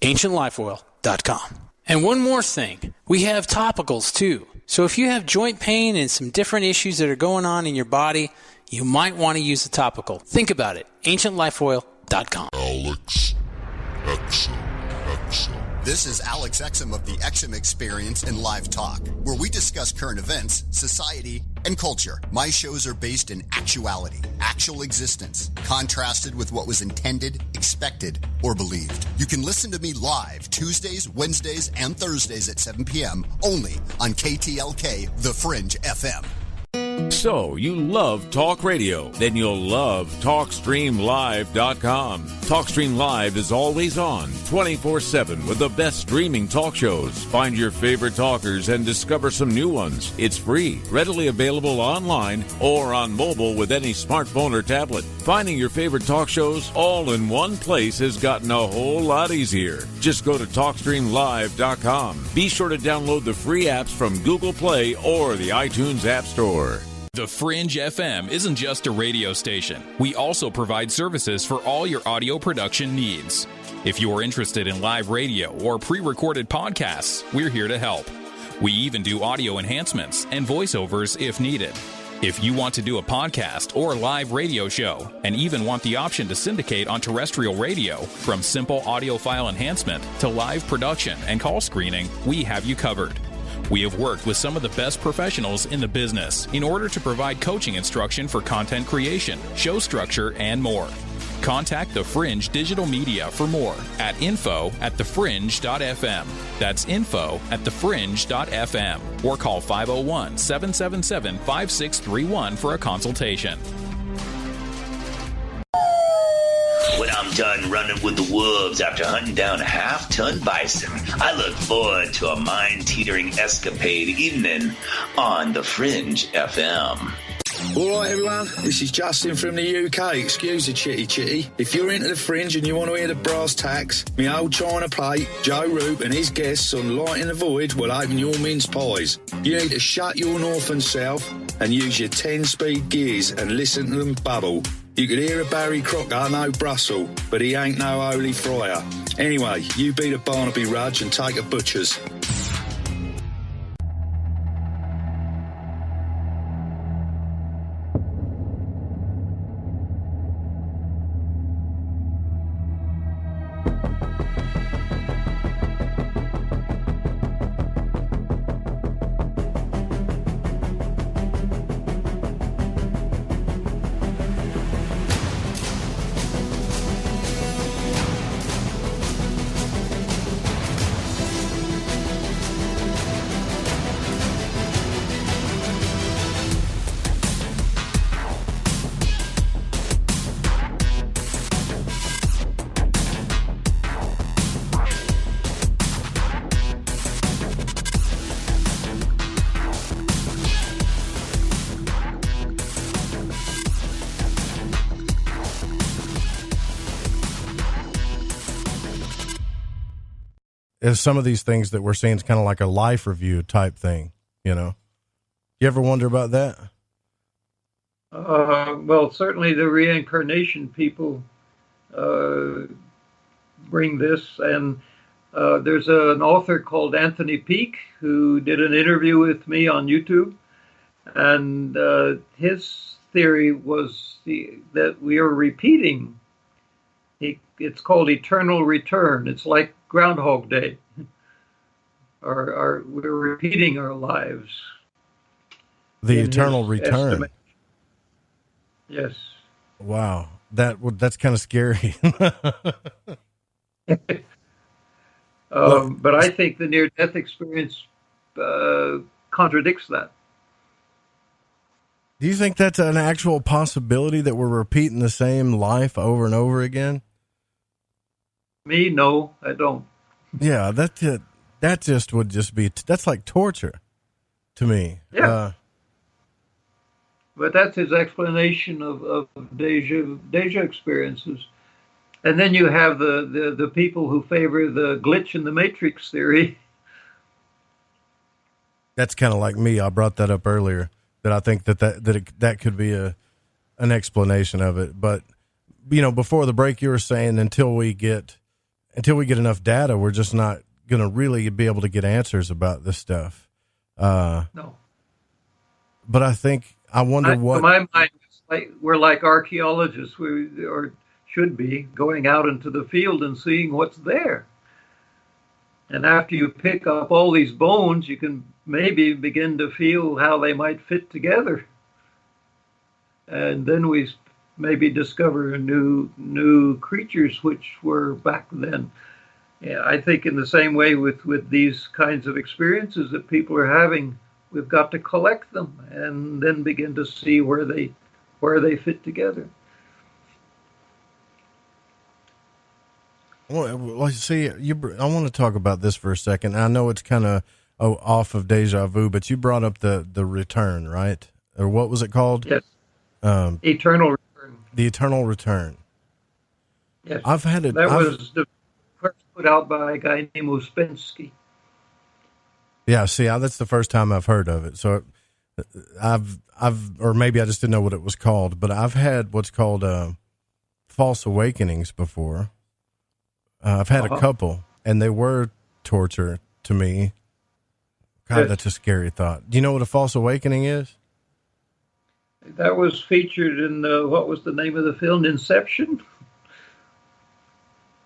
Speaker 10: AncientLifeOil.com. And one more thing. We have topicals too. So if you have joint pain and some different issues that are going on in your body, you might want to use a topical. Think about it. AncientLifeOil.com.
Speaker 11: Alex Exum.
Speaker 12: This is Alex Exum of the Exum Experience in Live Talk, where we discuss current events, society, and culture. My shows are based in actuality, actual existence, contrasted with what was intended, expected, or believed. You can listen to me live Tuesdays, Wednesdays, and Thursdays at 7 p.m. only on KTLK The Fringe FM.
Speaker 5: So, you love talk radio? Then you'll love TalkStreamLive.com. TalkStream Live is always on, 24/7 with the best streaming talk shows. Find your favorite talkers and discover some new ones. It's free, readily available online or on mobile with any smartphone or tablet. Finding your favorite talk shows all in one place has gotten a whole lot easier. Just go to TalkStreamLive.com. Be sure to download the free apps from Google Play or the iTunes App Store.
Speaker 8: The Fringe FM isn't just a radio station. We also provide services for all your audio production needs. If you are interested in live radio or pre-recorded podcasts, we're here to help. We even do audio enhancements and voiceovers if needed. If you want to do a podcast or live radio show and even want the option to syndicate on terrestrial radio, from simple audio file enhancement to live production and call screening, we have you covered. We have worked with some of the best professionals in the business in order to provide coaching instruction for content creation, show structure, and more. Contact The Fringe Digital Media for more at info@thefringe.fm. That's info@thefringe.fm. Or call 501-777-5631 for a consultation.
Speaker 13: When I'm done running with the wolves after hunting down a half-ton bison, I look forward to a mind-teetering escapade evening on The Fringe FM.
Speaker 16: All right, everyone, this is Justin from the UK. Excuse the chitty. If you're into the Fringe and you want to hear the brass tacks, my old china plate, Joe Roop and his guests on Lighting the Void will open your mince pies. You need to shut your north and south and use your 10-speed gears and listen to them bubble. You could hear a Barry Crocker, no Brussels, but he ain't no holy friar. Anyway, you be the Barnaby Rudge and take a butcher's.
Speaker 7: Is some of these things that we're seeing is kind of like a life review type thing, you know? You ever wonder about that?
Speaker 23: Well, certainly the reincarnation people bring this, and there's an author called Anthony Peake who did an interview with me on YouTube, and his theory was that we are repeating. It's called eternal return. It's like Groundhog Day. We're repeating our lives.
Speaker 7: The eternal return.
Speaker 23: Estimate. Yes.
Speaker 7: Wow, that's kind of scary.
Speaker 23: But I think the near-death experience contradicts that.
Speaker 7: Do you think that's an actual possibility that we're repeating the same life over and over again?
Speaker 23: Me, no, I don't.
Speaker 7: Yeah, that just would just be, that's like torture to me.
Speaker 23: Yeah. But that's his explanation of Deja experiences. And then you have the people who favor the glitch in the matrix theory.
Speaker 7: That's kind of like me. I brought that up earlier, that I think that could be an explanation of it. But, you know, before the break, you were saying until we get enough data, we're just not going to really be able to get answers about this stuff.
Speaker 23: No.
Speaker 7: But I wonder what.
Speaker 23: In my mind, we're like archaeologists, or should be, going out into the field and seeing what's there. And after you pick up all these bones, you can maybe begin to feel how they might fit together. And then we maybe discover new creatures which were back then. Yeah, I think in the same way with these kinds of experiences that people are having We've got to collect them and then begin to see where they fit together.
Speaker 7: Well, see, I want to talk about this for a second. I know it's kind of off of Deja Vu, but you brought up the return, right? Or what was it called?
Speaker 23: Yes. Eternal Return.
Speaker 7: The Eternal Return.
Speaker 23: Yes.
Speaker 7: I've had it.
Speaker 23: That was the first put out by a guy named Ouspensky.
Speaker 7: Yeah, see, that's the first time I've heard of it. So I've, or maybe I just didn't know what it was called, but I've had what's called false awakenings before. I've had a couple, and they were torture to me. God,
Speaker 23: Yes.
Speaker 7: that's a scary thought. Do you know what a false awakening is?
Speaker 23: That was featured in what was the name of the film? Inception?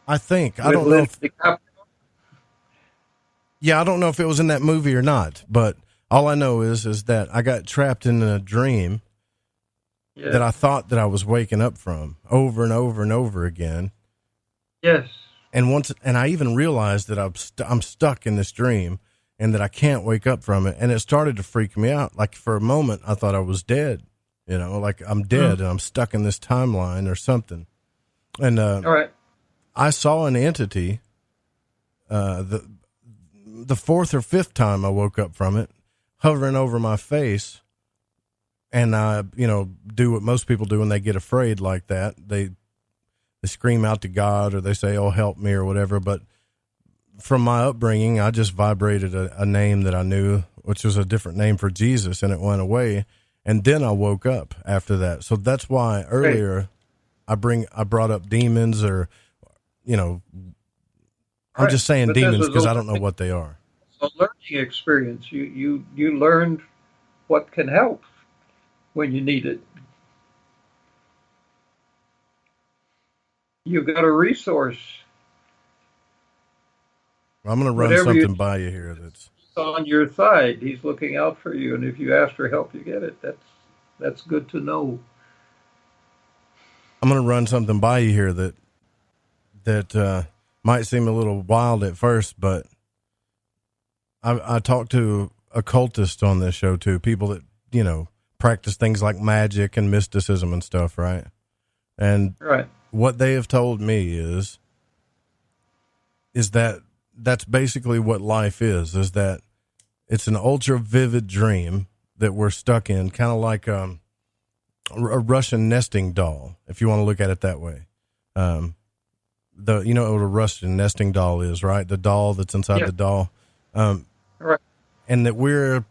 Speaker 7: I think. I don't know. I don't know if it was in that movie or not, but all I know is that I got trapped in a dream that I thought that I was waking up from over and over and over again.
Speaker 23: Yes.
Speaker 7: And I even realized that I'm stuck in this dream and that I can't wake up from it. And it started to freak me out. Like for a moment, I thought I was dead, like I'm dead and I'm stuck in this timeline or something. And,
Speaker 23: all right.
Speaker 7: I saw an entity, the fourth or fifth time I woke up from it, hovering over my face, and I, do what most people do when they get afraid like that. They scream out to God, or they say, "Oh, help me," or whatever. But from my upbringing, I just vibrated a name that I knew, which was a different name for Jesus, and it went away. And then I woke up after that. So that's why earlier I brought up demons, or I'm just saying demons because I don't know what they are.
Speaker 23: A learning experience. You learned what can help when you need it. You've got a resource.
Speaker 7: I'm going to run something by you here that's
Speaker 23: on your side. He's looking out for you, and if you ask for help, you get it. That's good to know.
Speaker 7: I'm going to run something by you here that might seem a little wild at first, but I talked to occultists on this show too, people that, practice things like magic and mysticism and stuff, right? And what they have told me is that that's basically what life is that it's an ultra vivid dream that we're stuck in, kind of like a Russian nesting doll, if you want to look at it that way. What a Russian nesting doll is, right? The doll that's inside the doll. And that we're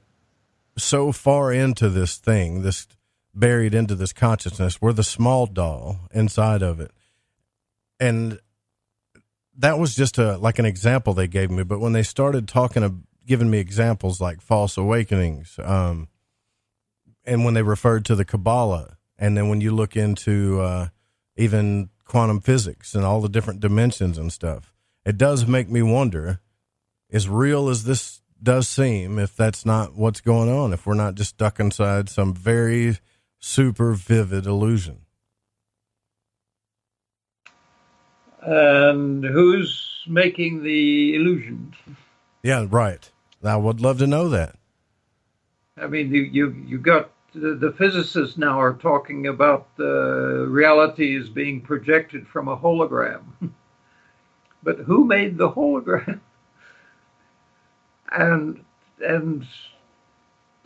Speaker 7: so far into this thing, this buried into this consciousness, we're the small doll inside of it. And that was just like an example they gave me. But when they started giving me examples like false awakenings, and when they referred to the Kabbalah, and then when you look into even quantum physics and all the different dimensions and stuff, it does make me wonder, as real as this does seem, if that's not what's going on, if we're not just stuck inside some very super vivid illusion.
Speaker 23: And who's making the illusion?
Speaker 7: Yeah, right. I would love to know that.
Speaker 23: I mean, you got the physicists now are talking about reality is being projected from a hologram. But who made the hologram? And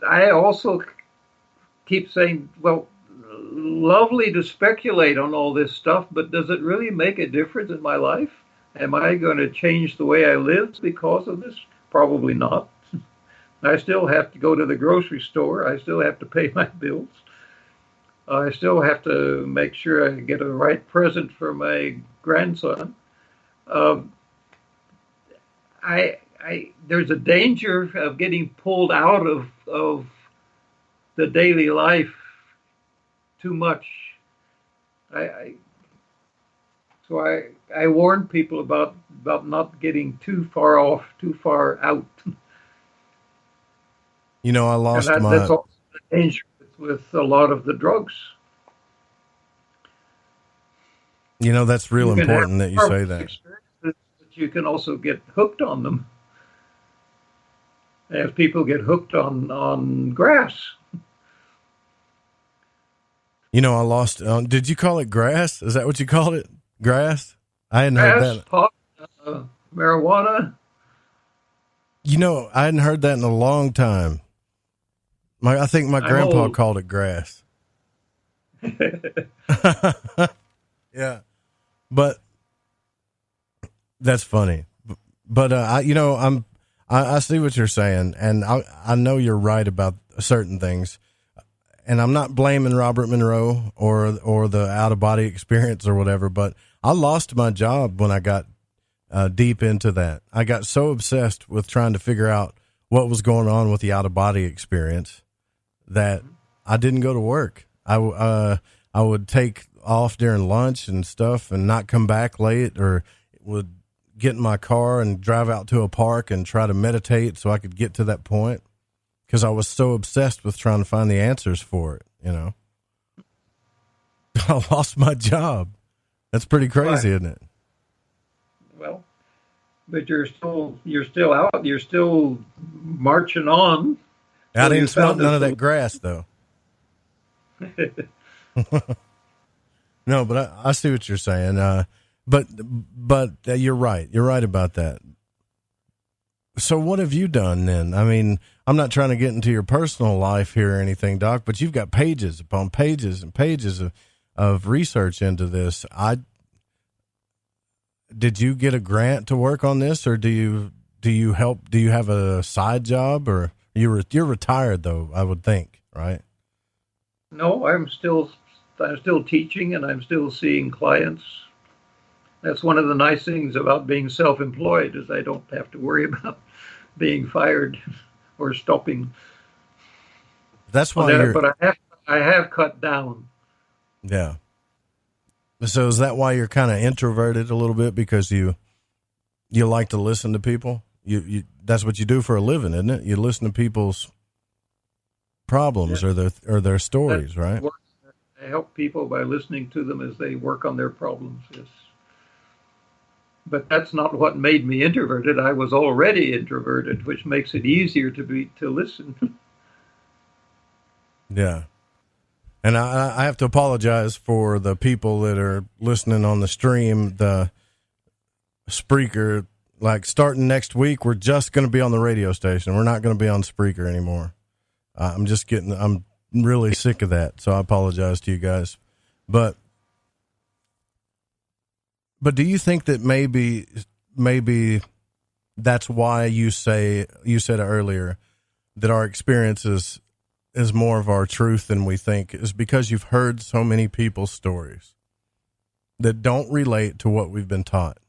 Speaker 23: I also keep saying, well, lovely to speculate on all this stuff, but does it really make a difference in my life? Am I going to change the way I live because of this? Probably not. I still have to go to the grocery store. I still have to pay my bills. I still have to make sure I get a right present for my grandson. There's a danger of getting pulled out of the daily life too much. So I warn people about not getting too far off, too far out.
Speaker 7: I lost
Speaker 23: that's also the danger with a lot of the drugs.
Speaker 7: That's real important that you say that.
Speaker 23: But you can also get hooked on them. as people get hooked on grass.
Speaker 7: You know, I lost. Did you call it grass? Is that what you called it? Grass? I hadn't heard that.
Speaker 23: Pot, marijuana.
Speaker 7: You know, I hadn't heard that in a long time. I think my grandpa called it grass. Yeah, but that's funny. But I see what you're saying, and I know you're right about certain things. And I'm not blaming Robert Monroe or the out of body experience or whatever, but I lost my job when I got deep into that. I got so obsessed with trying to figure out what was going on with the out of body experience that I didn't go to work. I would take off during lunch and stuff and not come back late, or would get in my car and drive out to a park and try to meditate so I could get to that point. Because I was so obsessed with trying to find the answers for it, you know. I lost my job. That's pretty crazy, isn't it?
Speaker 23: Well, but you're still out. You're still marching on.
Speaker 7: I didn't smell none of that grass, though. No, but I see what you're saying. But you're right. You're right about that. So what have you done then? I mean, I'm not trying to get into your personal life here or anything, Doc, but you've got pages upon pages and pages of research into this. Did you get a grant to work on this, or do you help? Do you have a side job, or you're retired though? I would think, right?
Speaker 23: No, I'm still teaching, and I'm still seeing clients. That's one of the nice things about being self-employed, is I don't have to worry about being fired or stopping.
Speaker 7: That's why.
Speaker 23: But I have cut down.
Speaker 7: Yeah. So is that why you're kind of introverted a little bit, because you like to listen to people? You that's what you do for a living, isn't it? You listen to people's problems or their stories, right?
Speaker 23: I help people by listening to them as they work on their problems. Yes. But that's not what made me introverted. I was already introverted, which makes it easier to listen.
Speaker 7: Yeah. And I have to apologize for the people that are listening on the stream. The Spreaker, like starting next week, we're just going to be on the radio station. We're not going to be on Spreaker anymore. I'm really sick of that. So I apologize to you guys. But do you think that maybe that's why you said earlier that our experience is more of our truth than we think, is because you've heard so many people's stories that don't relate to what we've been taught?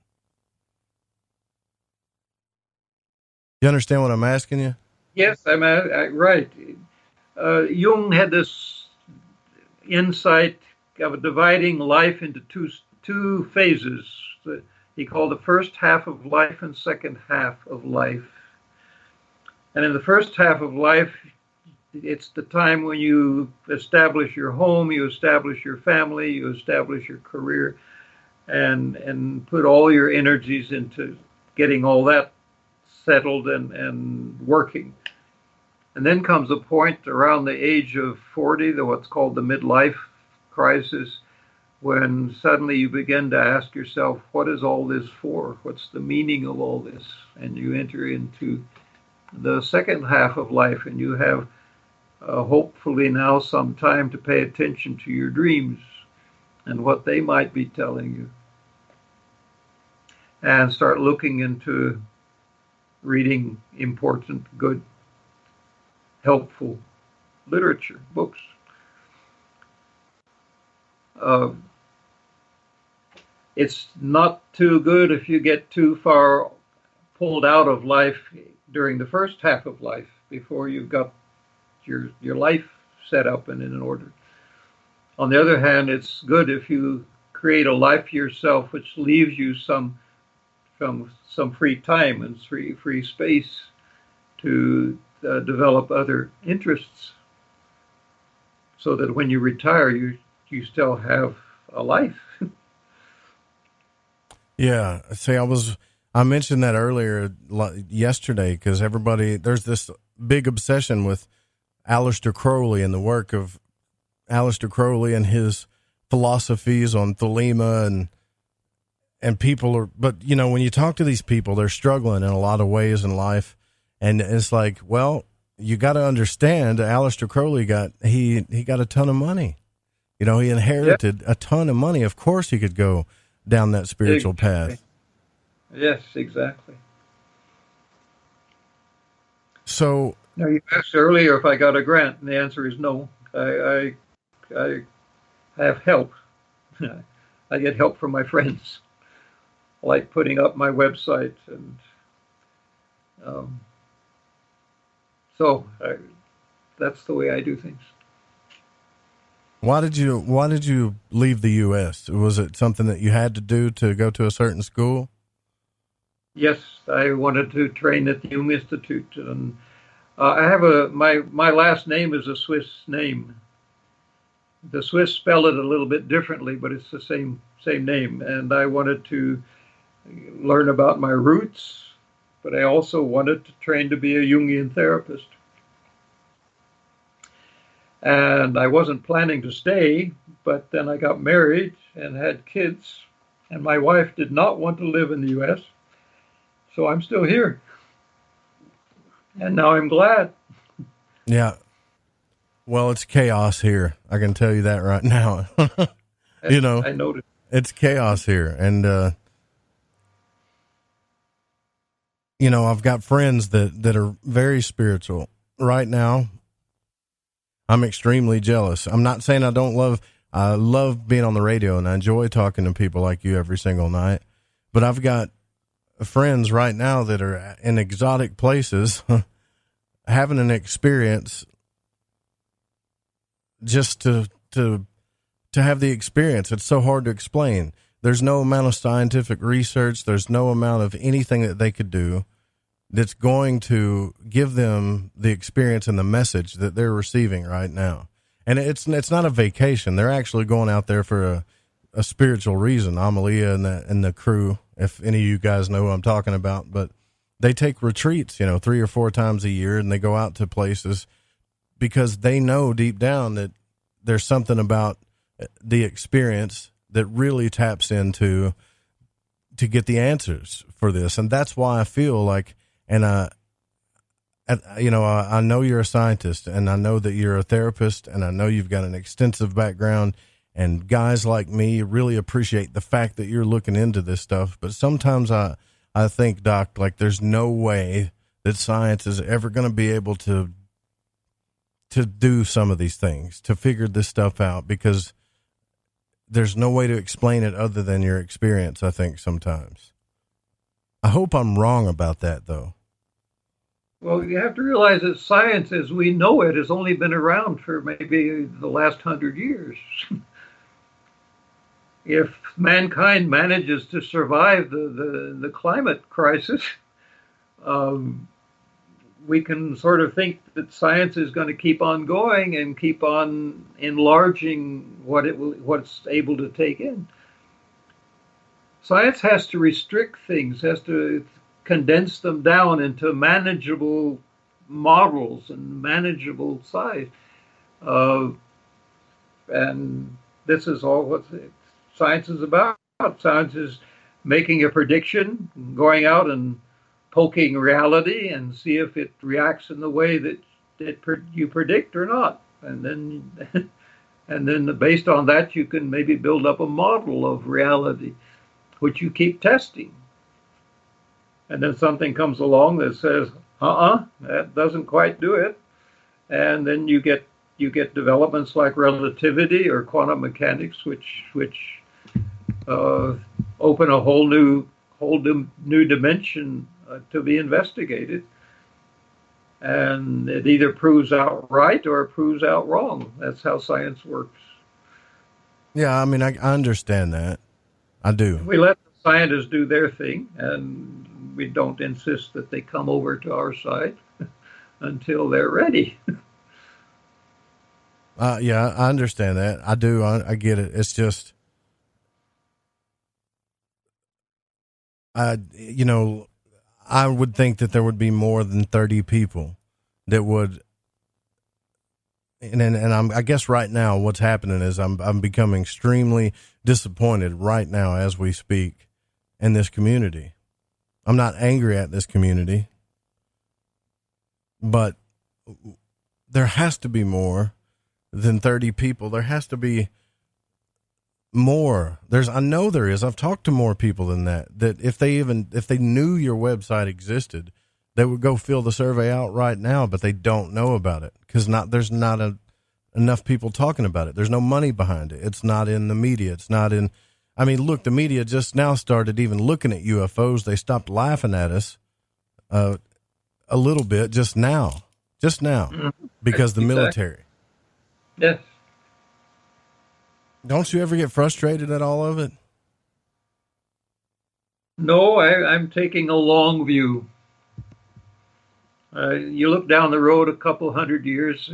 Speaker 7: You understand what I'm asking you?
Speaker 23: Yes, I'm right. Jung had this insight of dividing life into two phases. He called the first half of life and second half of life. And in the first half of life, it's the time when you establish your home, you establish your family, you establish your career, and put all your energies into getting all that settled and working. And then comes a point around the age of 40, what's called the midlife crisis, when suddenly you begin to ask yourself, what is all this for? What's the meaning of all this? And you enter into the second half of life, and you have hopefully now some time to pay attention to your dreams and what they might be telling you, and start looking into reading important, good, helpful literature, books. It's not too good if you get too far pulled out of life during the first half of life before you've got your life set up and in order. On the other hand, it's good if you create a life yourself which leaves you some free time and free space to develop other interests, so that when you retire, you still have a life.
Speaker 7: Yeah. See, I I mentioned that earlier yesterday because there's this big obsession with Aleister Crowley and the work of Aleister Crowley and his philosophies on thelema and people are, but you know, when you talk to these people, they're struggling in a lot of ways in life. And it's like, well, you got to understand Aleister Crowley he got a ton of money. You know, he inherited a ton of money. Of course he could go down that spiritual path.
Speaker 23: Yes, exactly.
Speaker 7: So
Speaker 23: now you asked earlier if I got a grant, and the answer is no. I have help. I get help from my friends, like putting up my website, and that's the way I do things.
Speaker 7: Why did you leave the U.S.? Was it something that you had to do to go to a certain school?
Speaker 23: Yes, I wanted to train at the Jung Institute, and I have my last name is a Swiss name. The Swiss spell it a little bit differently, but it's the same name. And I wanted to learn about my roots, but I also wanted to train to be a Jungian therapist. And I wasn't planning to stay, but then I got married and had kids, and my wife did not want to live in the U.S., so I'm still here. And now I'm glad.
Speaker 7: Yeah. Well, it's chaos here. I can tell you that right now. You know,
Speaker 23: I noticed.
Speaker 7: It's chaos here. And, you know, I've got friends that are very spiritual right now. I'm extremely jealous. I'm not saying I love being on the radio and I enjoy talking to people like you every single night, but I've got friends right now that are in exotic places having an experience just to have the experience. It's so hard to explain. There's no amount of scientific research. There's no amount of anything that they could do that's going to give them the experience and the message that they're receiving right now. And it's not a vacation. They're actually going out there for a spiritual reason. Amalia and the crew, if any of you guys know who I'm talking about, but they take retreats, 3 or 4 times a year, and they go out to places because they know deep down that there's something about the experience that really taps into to get the answers for this. And that's why I feel like, I know you're a scientist, and I know that you're a therapist, and I know you've got an extensive background, and guys like me really appreciate the fact that you're looking into this stuff. But sometimes I think, Doc, like there's no way that science is ever going to be able to do some of these things, to figure this stuff out, because there's no way to explain it other than your experience, I think, sometimes. I hope I'm wrong about that, though.
Speaker 23: Well, you have to realize that science as we know it has only been around for maybe the last 100 years. If mankind manages to survive the climate crisis, we can sort of think that science is going to keep on going and keep on enlarging what's able to take in. Science has to restrict things, has to condense them down into manageable models and manageable size. And this is all what science is about. Science is making a prediction, going out and poking reality and see if it reacts in the way that you predict or not. And then based on that, you can maybe build up a model of reality, which you keep testing. And then something comes along that says, that doesn't quite do it. And then you get developments like relativity or quantum mechanics, which open a whole new dimension to be investigated. And it either proves out right or it proves out wrong. That's how science works.
Speaker 7: Yeah, I mean, I understand that. I do.
Speaker 23: We let the scientists do their thing, and we don't insist that they come over to our side until they're ready.
Speaker 7: Yeah, I understand that. I do. I get it. It's just, I would think that there would be more than 30 people that would. And I guess right now what's happening is I'm becoming extremely disappointed right now as we speak in this community. I'm not angry at this community, but there has to be more than 30 people. There has to be more. I know there is. I've talked to more people than that if they knew your website existed, they would go fill the survey out right now, but they don't know about it because there's not enough people talking about it. There's no money behind it. It's not in the media. It's not in. I mean, look, the media just now started even looking at UFOs. They stopped laughing at us a little bit just now, because the military.
Speaker 23: Yes.
Speaker 7: Don't you ever get frustrated at all of it?
Speaker 23: No, I'm taking a long view. You look down the road a couple hundred years,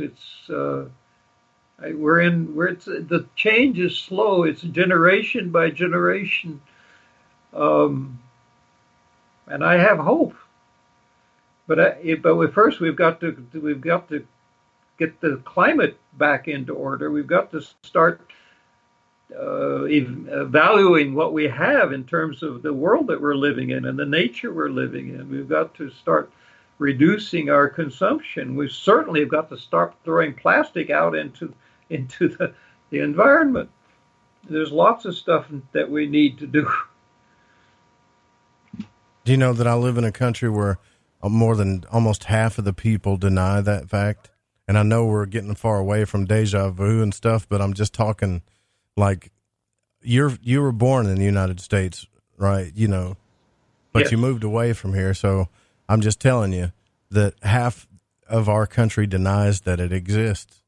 Speaker 23: the change is slow. It's generation by generation. And I have hope. But first we've got to get the climate back into order. We've got to start valuing what we have in terms of the world that we're living in and the nature we're living in. We've got to start reducing our consumption. We certainly have got to start throwing plastic out into the environment. There's lots of stuff that we need to do.
Speaker 7: Do you know that I live in a country where more than almost half of the people deny that fact? And I know we're getting far away from deja vu and stuff, but I'm just talking like you were born in the United States, right? But
Speaker 23: yes.
Speaker 7: You moved away from here. So I'm just telling you that half of our country denies that it exists.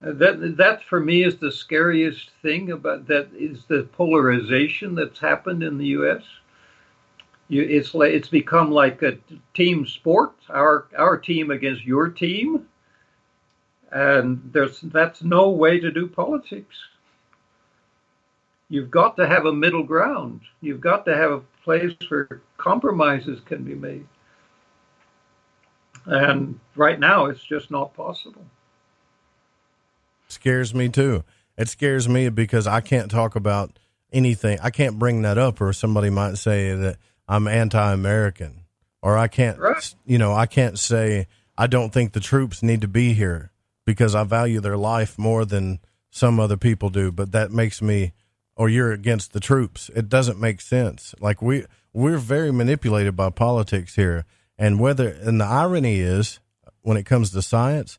Speaker 23: That for me is the scariest thing about that is the polarization that's happened in the U.S. It's become like a team sport, our team against your team, and that's no way to do politics. You've got to have a middle ground. You've got to have a place where compromises can be made, and right now it's just not possible.
Speaker 7: Scares me too. It scares me because I can't talk about anything. I can't bring that up, or somebody might say that I'm anti-American, or I can't, right. I can't say I don't think the troops need to be here because I value their life more than some other people do. But that makes me, or you're against the troops. It doesn't make sense. Like we're very manipulated by politics here, and the irony is when it comes to science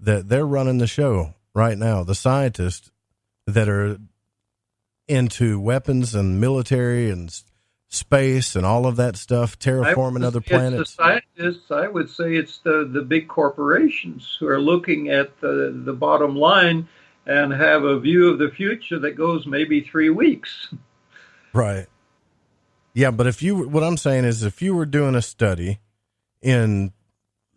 Speaker 7: that they're running the show right now. The scientists that are into weapons and military and space and all of that stuff, terraforming other planets.
Speaker 23: The scientists, I would say it's the big corporations who are looking at the bottom line and have a view of the future that goes maybe 3 weeks.
Speaker 7: Right. Yeah, but what I'm saying is if you were doing a study in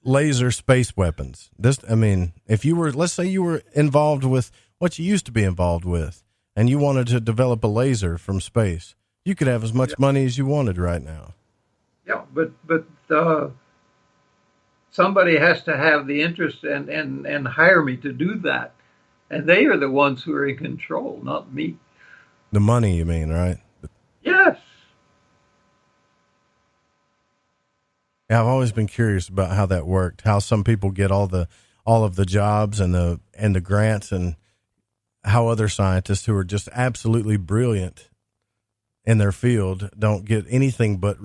Speaker 7: laser space weapons, if you were, let's say you were involved with what you used to be involved with, and you wanted to develop a laser from space, you could have as much money as you wanted right now.
Speaker 23: Yeah, but somebody has to have the interest and hire me to do that. And they are the ones who are in control, not me.
Speaker 7: The money, you mean, right?
Speaker 23: Yes.
Speaker 7: Yeah, I've always been curious about how that worked, how some people get all of the jobs and the grants, and how other scientists who are just absolutely brilliant in their field don't get anything but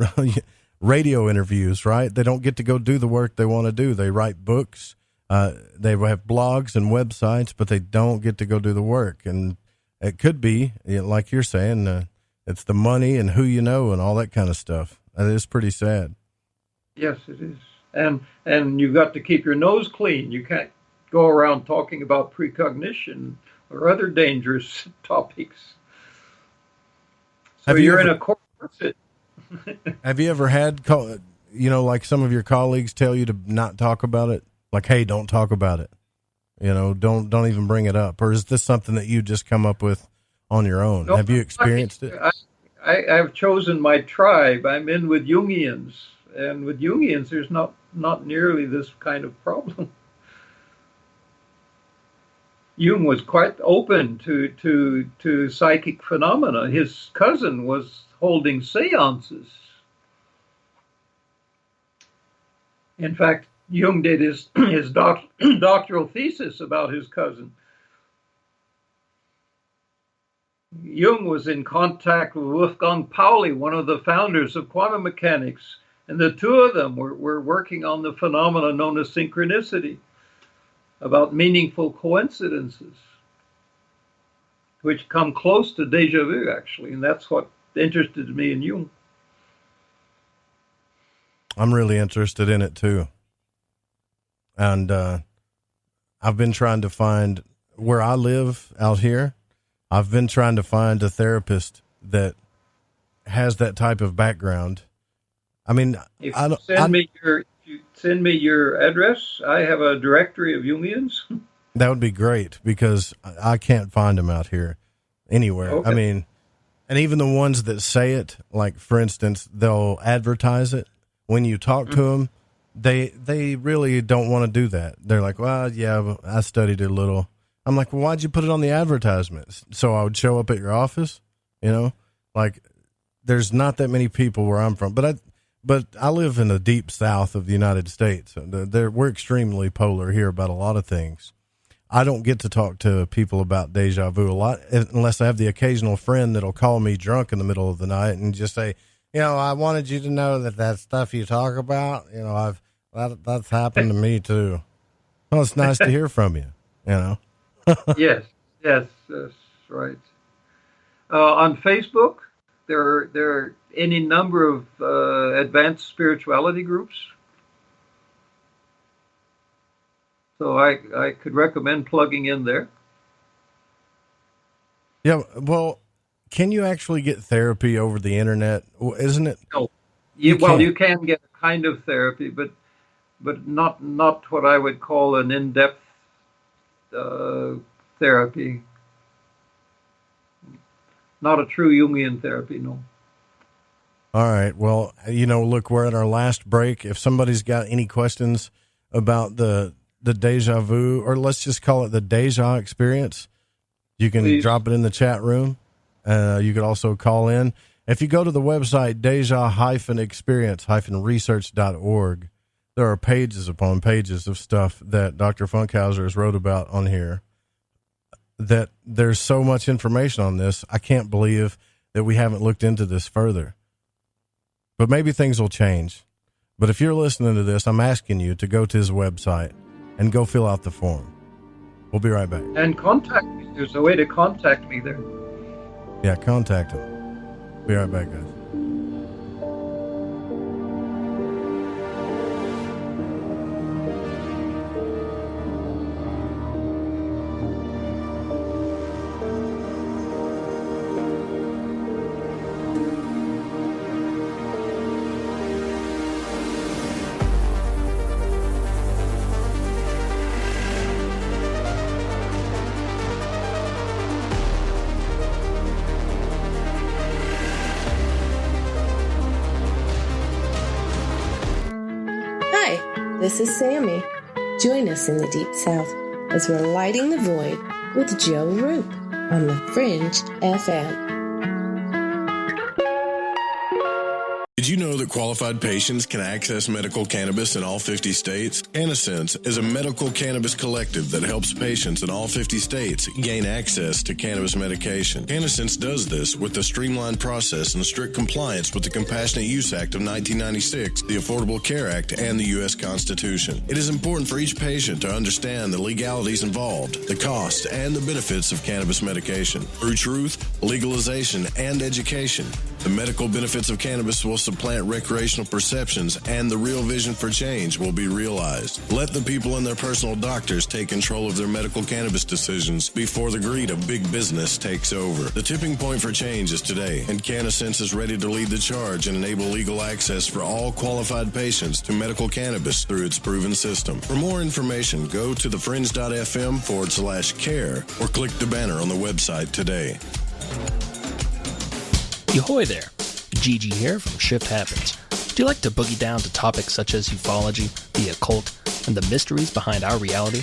Speaker 7: radio interviews, right? They don't get to go do the work they want to do. They write books, they have blogs and websites, but they don't get to go do the work. And it could be, like you're saying, it's the money and who you know and all that kind of stuff. It is pretty sad.
Speaker 23: Yes, it is. And you've got to keep your nose clean. You can't go around talking about precognition or other dangerous topics. So you're in a corset.
Speaker 7: Have you ever had, like some of your colleagues tell you to not talk about it? Like, hey, don't talk about it. Don't even bring it up. Or is this something that you just come up with on your own?
Speaker 23: No,
Speaker 7: Have you experienced it?
Speaker 23: I've chosen my tribe. I'm in with Jungians, and with Jungians, there's not nearly this kind of problem. Jung was quite open to psychic phenomena. His cousin was holding seances. In fact, Jung did his doctoral thesis about his cousin. Jung was in contact with Wolfgang Pauli, one of the founders of quantum mechanics, and the two of them were working on the phenomena known as synchronicity, about meaningful coincidences, which come close to déjà vu, actually, and that's what interested me in Jung.
Speaker 7: I'm really interested in it too. And I've been trying to find, where I live out here, I've been trying to find a therapist that has that type of background. I mean,
Speaker 23: if you send me your address, I have a directory of Jungians.
Speaker 7: That would be great, because I can't find them out here anywhere. Okay. I mean, and even the ones that say it, like, for instance, they'll advertise it. When you talk to them, they really don't want to do that. They're like, well, yeah, I studied it a little. I'm like, well, why'd you put it on the advertisement? So I would show up at your office, you know? Like, there's not that many people where I'm from, but I live in the deep south of the United States. We're extremely polar here about a lot of things. I don't get to talk to people about deja vu a lot, unless I have the occasional friend that'll call me drunk in the middle of the night and just say, you know, I wanted you to know that stuff you talk about, you know, that's happened to me too. Well, it's nice to hear from you, you know.
Speaker 23: Yes, that's right. On Facebook, there are any number of advanced spirituality groups. So I could recommend plugging in there.
Speaker 7: Yeah, well, can you actually get therapy over the internet? Isn't it?
Speaker 23: No. You can get a kind of therapy, but not what I would call an in-depth therapy. Not a true Jungian therapy, no.
Speaker 7: All right. Well, you know, look, we're at our last break. If somebody's got any questions about the deja vu, or let's just call it the Deja experience, you can drop it in the chat room. You could also call in. If you go to the website, deja-experience-research.org, there are pages upon pages of stuff that Dr. Funkhouser has wrote about on here. That there's so much information on this. I can't believe that we haven't looked into this further. But maybe things will change. But if you're listening to this, I'm asking you to go to his website and go fill out the form. We'll be right back.
Speaker 23: And contact me. There's a way to contact me there.
Speaker 7: Yeah, contact him. Be right back, guys.
Speaker 1: This is Sammy. Join us in the Deep South as we're lighting the void with Joe Roop on the Fringe FM.
Speaker 14: Did you know that qualified patients can access medical cannabis in all 50 states? CannaSense is a medical cannabis collective that helps patients in all 50 states gain access to cannabis medication. CannaSense does this with a streamlined process and strict compliance with the Compassionate Use Act of 1996, the Affordable Care Act, and the U.S. Constitution. It is important for each patient to understand the legalities involved, the costs, and the benefits of cannabis medication. Through truth, legalization, and education, the medical benefits of cannabis will supplant recreational perceptions, and the real vision for change will be realized. Let the people and their personal doctors take control of their medical cannabis decisions before the greed of big business takes over. The tipping point for change is today, and CannaSense is ready to lead the charge and enable legal access for all qualified patients to medical cannabis through its proven system. For more information, go to thefringe.fm/care or click the banner on the website today.
Speaker 9: Yohoy there, Gigi here from Shift Happens. Do you like to boogie down to topics such as ufology, the occult, and the mysteries behind our reality?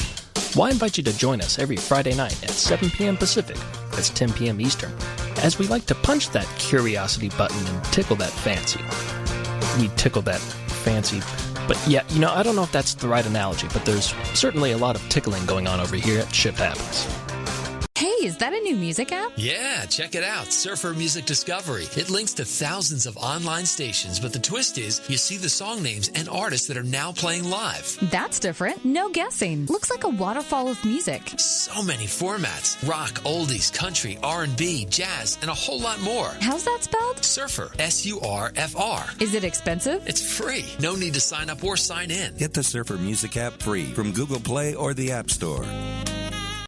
Speaker 9: Well, I invite you to join us every Friday night at 7 p.m. Pacific, that's 10 p.m. Eastern, as we like to punch that curiosity button and tickle that fancy. We tickle that fancy, but yeah, I don't know if that's the right analogy, but there's certainly a lot of tickling going on over here at Shift Happens.
Speaker 2: Hey, is that a new music app?
Speaker 3: Yeah, check it out. Surfer Music Discovery. It links to thousands of online stations, but the twist is you see the song names and artists that are now playing live.
Speaker 2: That's different. No guessing. Looks like a waterfall of music.
Speaker 3: So many formats. Rock, oldies, country, R&B, jazz, and a whole lot more.
Speaker 2: How's that spelled?
Speaker 3: Surfer. S-U-R-F-R.
Speaker 2: Is it expensive?
Speaker 3: It's free. No need to sign up or sign in.
Speaker 4: Get the Surfer Music app free from Google Play or the App Store.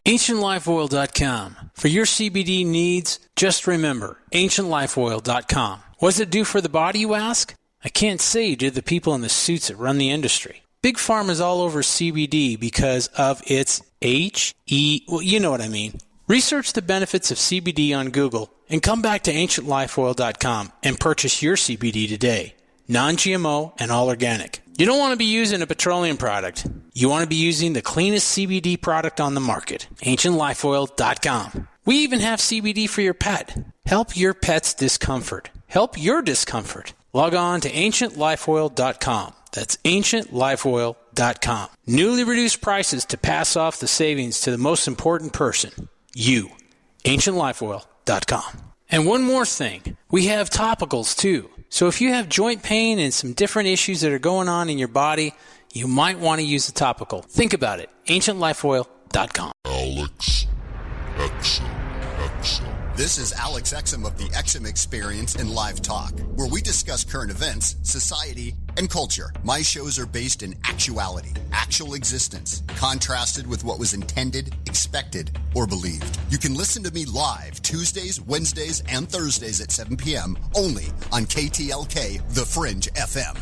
Speaker 10: AncientLifeOil.com. For your CBD needs, just remember, AncientLifeOil.com. What does it do for the body, you ask? I can't say to the people in the suits that run the industry. Big Pharma's all over CBD because of its well, you know what I mean. Research the benefits of CBD on Google and come back to AncientLifeOil.com and purchase your CBD today. Non-GMO and all organic. You don't want to be using a petroleum product. You want to be using the cleanest CBD product on the market. AncientLifeOil.com. We even have CBD for your pet. Help your pet's discomfort. Help your discomfort. Log on to AncientLifeOil.com. That's AncientLifeOil.com. Newly reduced prices to pass off the savings to the most important person. You. AncientLifeOil.com. And one more thing. We have topicals too. So if you have joint pain and some different issues that are going on in your body, you might want to use a topical. Think about it. AncientLifeOil.com.
Speaker 11: Alex Exum.
Speaker 12: This is Alex Exum of the Exum Experience in Live Talk, where we discuss current events, society, and culture. My shows are based in actuality, actual existence, contrasted with what was intended, expected, or believed. You can listen to me live Tuesdays, Wednesdays, and Thursdays at 7 p.m. only on KTLK, The Fringe FM.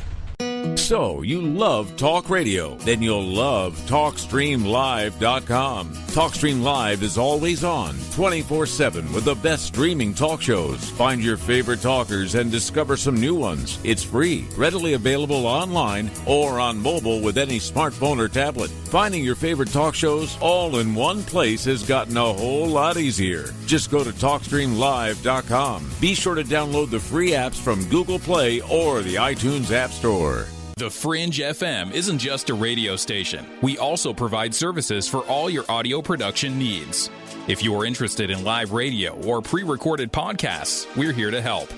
Speaker 5: So, you love talk radio? Then you'll love TalkStreamLive.com. TalkStream Live is always on, 24/7 with the best streaming talk shows. Find your favorite talkers and discover some new ones. It's free, readily available online or on mobile with any smartphone or tablet. Finding your favorite talk shows all in one place has gotten a whole lot easier. Just go to TalkStreamLive.com. Be sure to download the free apps from Google Play or the iTunes App Store.
Speaker 8: The Fringe FM isn't just a radio station. We also provide services for all your audio production needs. If you are interested in live radio or pre-recorded podcasts, we're here to help.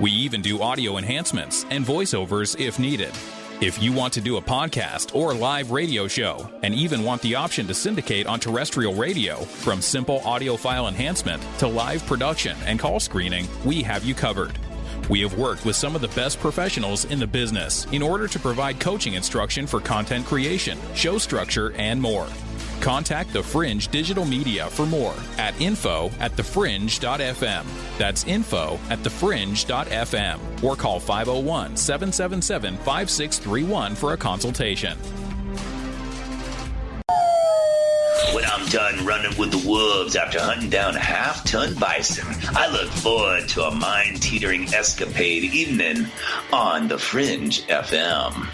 Speaker 8: We even do audio enhancements and voiceovers if needed. If you want to do a podcast or live radio show and even want the option to syndicate on terrestrial radio, from simple audio file enhancement to live production and call screening, we have you covered. We have worked with some of the best professionals in the business in order to provide coaching instruction for content creation, show structure, and more. Contact The Fringe Digital Media for more at info@thefringe.fm. That's info@thefringe.fm. Or call 501-777-5631 for a consultation.
Speaker 13: When I'm done running with the wolves after hunting down a half-ton bison, I look forward to a mind-teetering escapade evening on The Fringe FM.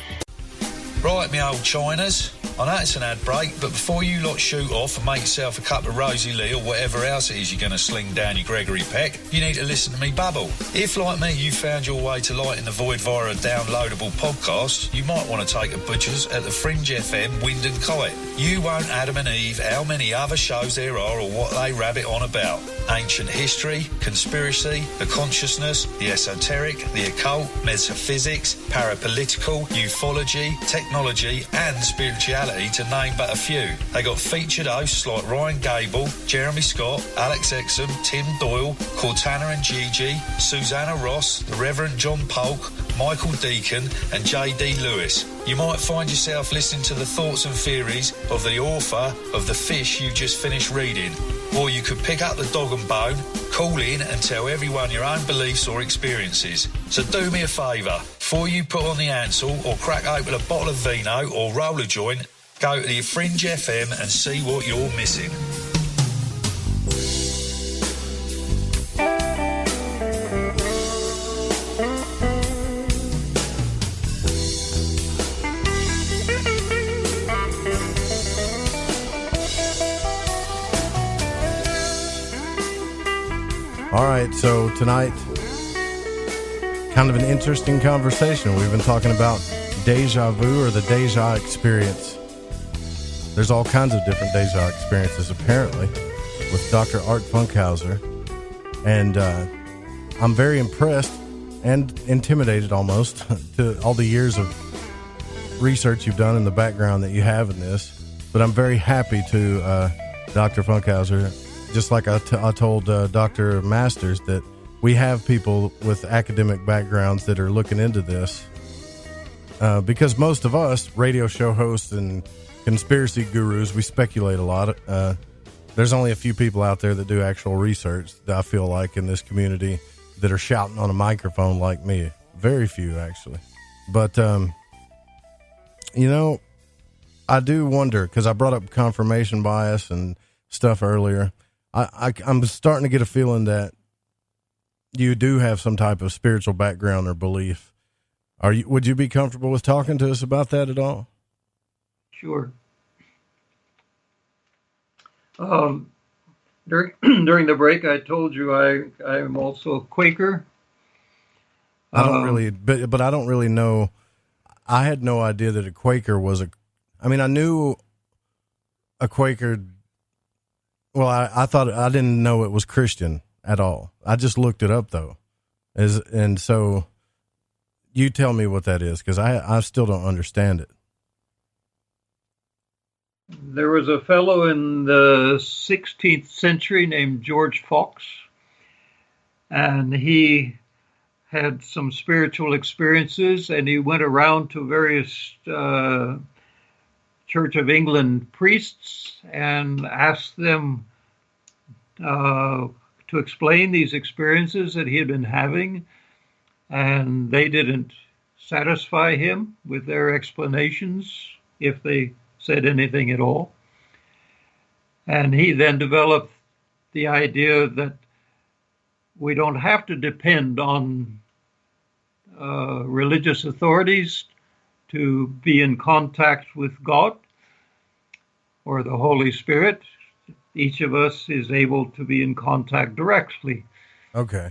Speaker 16: Right, me old Chinas. I know it's an ad break, but before you lot shoot off and make yourself a cup of Rosie Lee or whatever else it is you're going to sling down your Gregory Peck, you need to listen to me babble. If, like me, you found your way to Light in the Void via a downloadable podcast, you might want to take a butcher's at the Fringe FM Wind and Kite. You won't Adam and Eve how many other shows there are or what they rabbit on about. Ancient history, conspiracy, the consciousness, the esoteric, the occult, metaphysics, parapolitical, ufology, technology, and spirituality, to name but a few. They got featured hosts like Ryan Gable, Jeremy Scott, Alex Exum, Tim Doyle, Cortana and Gigi, Susanna Ross, the Reverend John Polk, Michael Deacon, and J.D. Lewis. You might find yourself listening to the thoughts and theories of the author of The Fish you just finished reading. Or you could pick up the dog and bone, call in and tell everyone your own beliefs or experiences. So do me a favour, before you put on the Ansel or crack open a bottle of vino or roll a joint, go to the Fringe FM and see what you're missing.
Speaker 7: All right, so tonight, kind of an interesting conversation. We've been talking about deja vu or the Deja experience. There's all kinds of different Deja experiences, apparently, with Dr. Art Funkhouser. And I'm very impressed and intimidated almost to all the years of research you've done in the background that you have in this. But I'm very happy to Dr. Funkhouser, just like I told Dr. Masters, that we have people with academic backgrounds that are looking into this. Because most of us, radio show hosts and conspiracy gurus, we speculate a lot. There's only a few people out there that do actual research, that I feel like, in this community that are shouting on a microphone like me. Very few, actually. But, you know, I do wonder, because I brought up confirmation bias and stuff earlier. I'm starting to get a feeling that you do have some type of spiritual background or belief. Would you be comfortable with talking to us about that at all?
Speaker 23: Sure. During the break, I told you I am also a Quaker.
Speaker 7: I don't really, but I don't really know. I had no idea that a Quaker was I mean, I knew a Quaker. Well, I thought, I didn't know it was Christian at all. I just looked it up though. And so you tell me what that is, because I still don't understand it.
Speaker 23: There was a fellow in the 16th century named George Fox, and he had some spiritual experiences, and he went around to various Church of England priests and asked them to explain these experiences that he had been having, and they didn't satisfy him with their explanations, if they said anything at all. And he then developed the idea that we don't have to depend on religious authorities to be in contact with God or the Holy Spirit. Each of us is able to be in contact directly.
Speaker 7: Okay.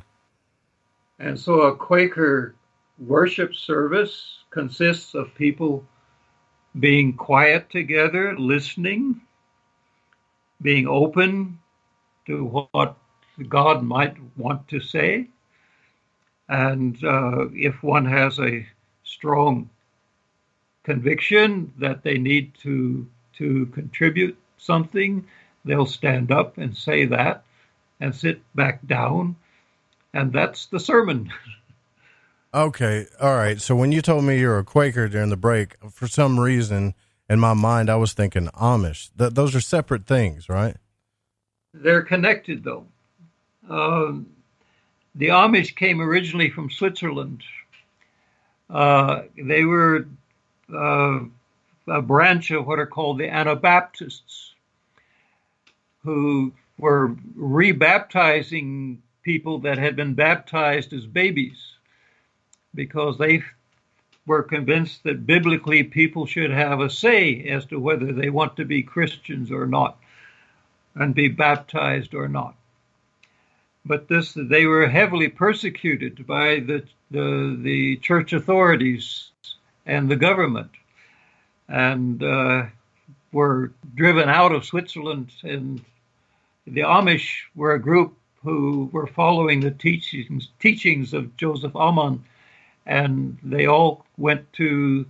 Speaker 23: And so a Quaker worship service consists of people being quiet together, listening, being open to what God might want to say. And if one has a strong conviction that they need to contribute something, they'll stand up and say that and sit back down. And that's the sermon.
Speaker 7: Okay. All right. So when you told me you're a Quaker during the break, for some reason in my mind, I was thinking Amish. Those are separate things, right?
Speaker 23: They're connected, though. The Amish came originally from Switzerland. They were a branch of what are called the Anabaptists, who were rebaptizing people that had been baptized as babies, because they were convinced that biblically people should have a say as to whether they want to be Christians or not and be baptized or not. But they were heavily persecuted by the church authorities and the government, and were driven out of Switzerland. And the Amish were a group who were following the teachings of Joseph Ammon, and they all went to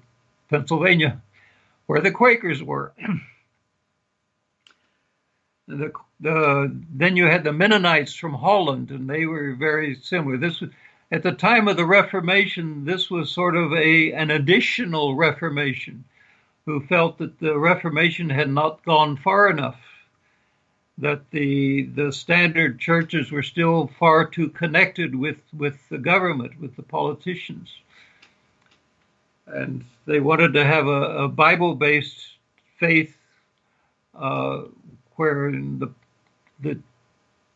Speaker 23: Pennsylvania, where the Quakers were. Then you had the Mennonites from Holland, and they were very similar. This was, at the time of the Reformation, this was sort of an additional Reformation, who felt that the Reformation had not gone far enough, that the standard churches were still far too connected with the government, with the politicians. And they wanted to have a Bible-based faith where the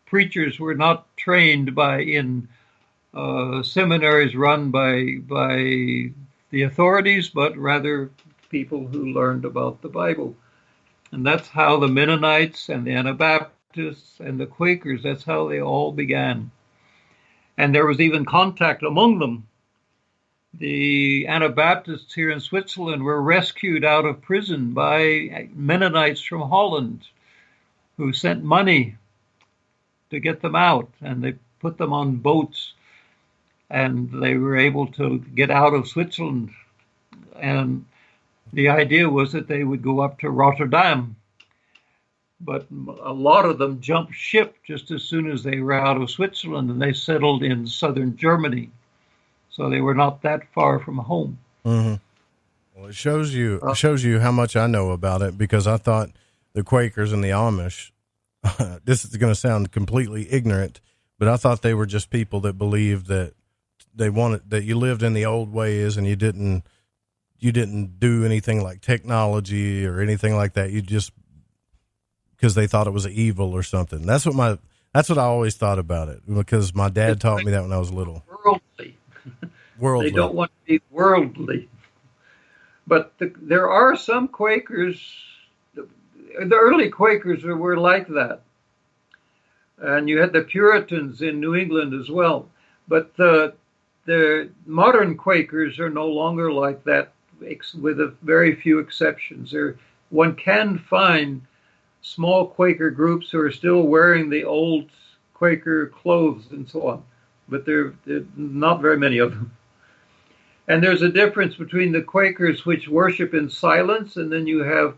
Speaker 23: preachers were not trained in seminaries run by the authorities, but rather people who learned about the Bible. And that's how the Mennonites and the Anabaptists and the Quakers, that's how they all began. And there was even contact among them. The Anabaptists here in Switzerland were rescued out of prison by Mennonites from Holland who sent money to get them out, and they put them on boats, and they were able to get out of Switzerland. And the idea was that they would go up to Rotterdam, but a lot of them jumped ship just as soon as they were out of Switzerland, and they settled in southern Germany. So they were not that far from home.
Speaker 7: Mm-hmm. Well, it shows you how much I know about it, because I thought the Quakers and the Amish, this is going to sound completely ignorant, but I thought they were just people that believed that that you lived in the old ways and you didn't do anything like technology or anything like that. You just, because they thought it was evil or something. That's what I always thought about it, because my dad taught me that when I was little.
Speaker 23: Worldly. They don't want to be worldly. But there are some Quakers, the early Quakers were like that. And you had the Puritans in New England as well. But the modern Quakers are no longer like that, with a very few exceptions. One can find small Quaker groups who are still wearing the old Quaker clothes and so on, but there are not very many of them. And there's a difference between the Quakers which worship in silence, and then you have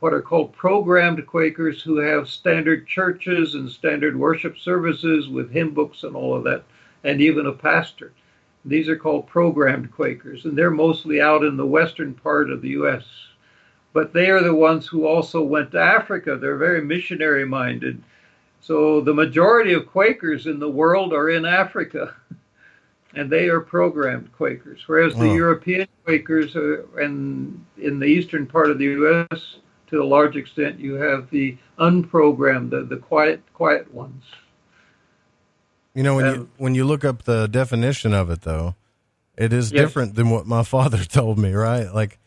Speaker 23: what are called programmed Quakers who have standard churches and standard worship services with hymn books and all of that, and even a pastor. These are called programmed Quakers, and they're mostly out in the western part of the U.S. But they are the ones who also went to Africa. They're very missionary-minded. So the majority of Quakers in the world are in Africa, and they are programmed Quakers, whereas the European Quakers are in the eastern part of the U.S., to a large extent, you have the unprogrammed, the quiet ones.
Speaker 7: You know, when you look up the definition of it, though, it is different than what my father told me, right? Like,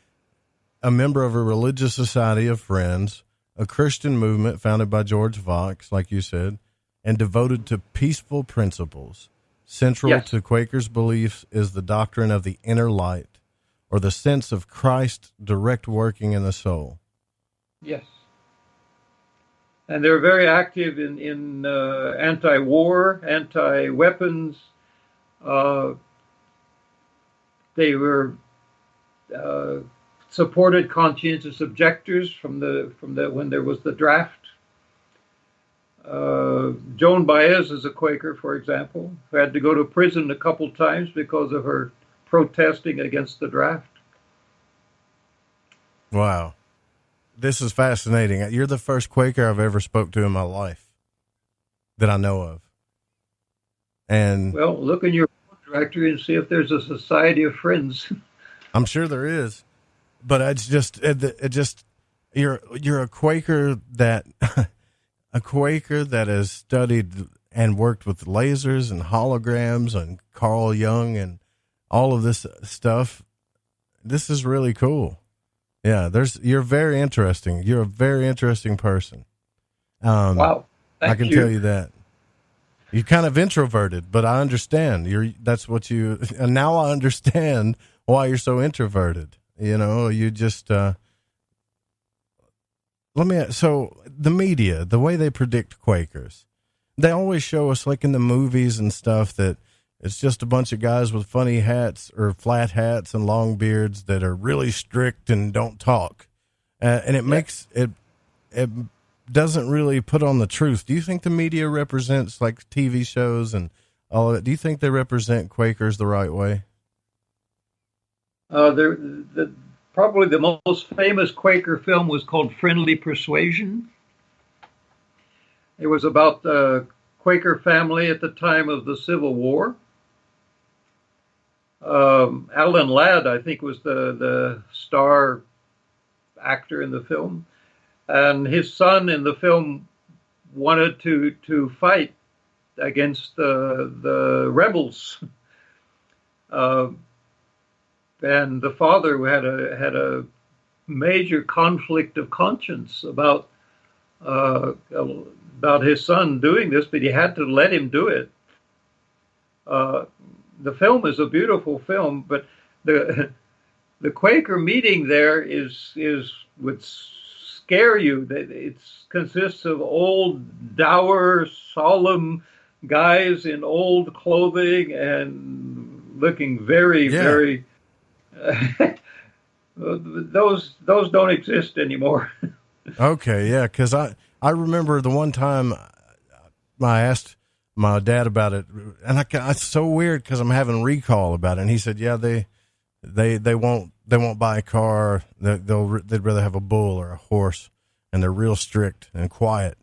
Speaker 7: a member of a religious society of friends, a Christian movement founded by George Fox, like you said, and devoted to peaceful principles. Central to Quakers' beliefs is the doctrine of the inner light, or the sense of Christ's direct working in the soul.
Speaker 23: Yes. And they're very active in anti-war, anti-weapons. They were supported conscientious objectors from when there was the draft. Joan Baez is a Quaker, for example, who had to go to prison a couple times because of her protesting against the draft.
Speaker 7: Wow. This is fascinating. You're the first Quaker I've ever spoke to in my life that I know of. And
Speaker 23: well, look in your directory and see if there's a Society of Friends.
Speaker 7: I'm sure there is, but it just you're a Quaker that has studied and worked with lasers and holograms and Carl Jung and all of this stuff. This is really cool. Yeah, you're very interesting. You're a very interesting person.
Speaker 23: Wow.
Speaker 7: I can tell you that. You're kind of introverted, but I understand. And now I understand why you're so introverted. You know, you just, so the media, the way they predict Quakers, they always show us, like in the movies and stuff, that it's just a bunch of guys with funny hats or flat hats and long beards that are really strict and don't talk. And it makes it doesn't really put on the truth. Do you think the media represents, like TV shows and all of it? Do you think they represent Quakers the right way?
Speaker 23: Probably the most famous Quaker film was called Friendly Persuasion. It was about the Quaker family at the time of the Civil War. Alan Ladd, I think, was the star actor in the film, and his son in the film wanted to fight against the rebels, and the father had a major conflict of conscience about his son doing this, but he had to let him do it. The film is a beautiful film, but the Quaker meeting there would scare you. That it consists of old, dour, solemn guys in old clothing and looking very. Those don't exist anymore.
Speaker 7: Okay, yeah, because I remember the one time I asked my dad about it, and it's so weird because I'm having recall about it, and he said, yeah, they won't buy a car. They'd rather have a bull or a horse, and they're real strict and quiet.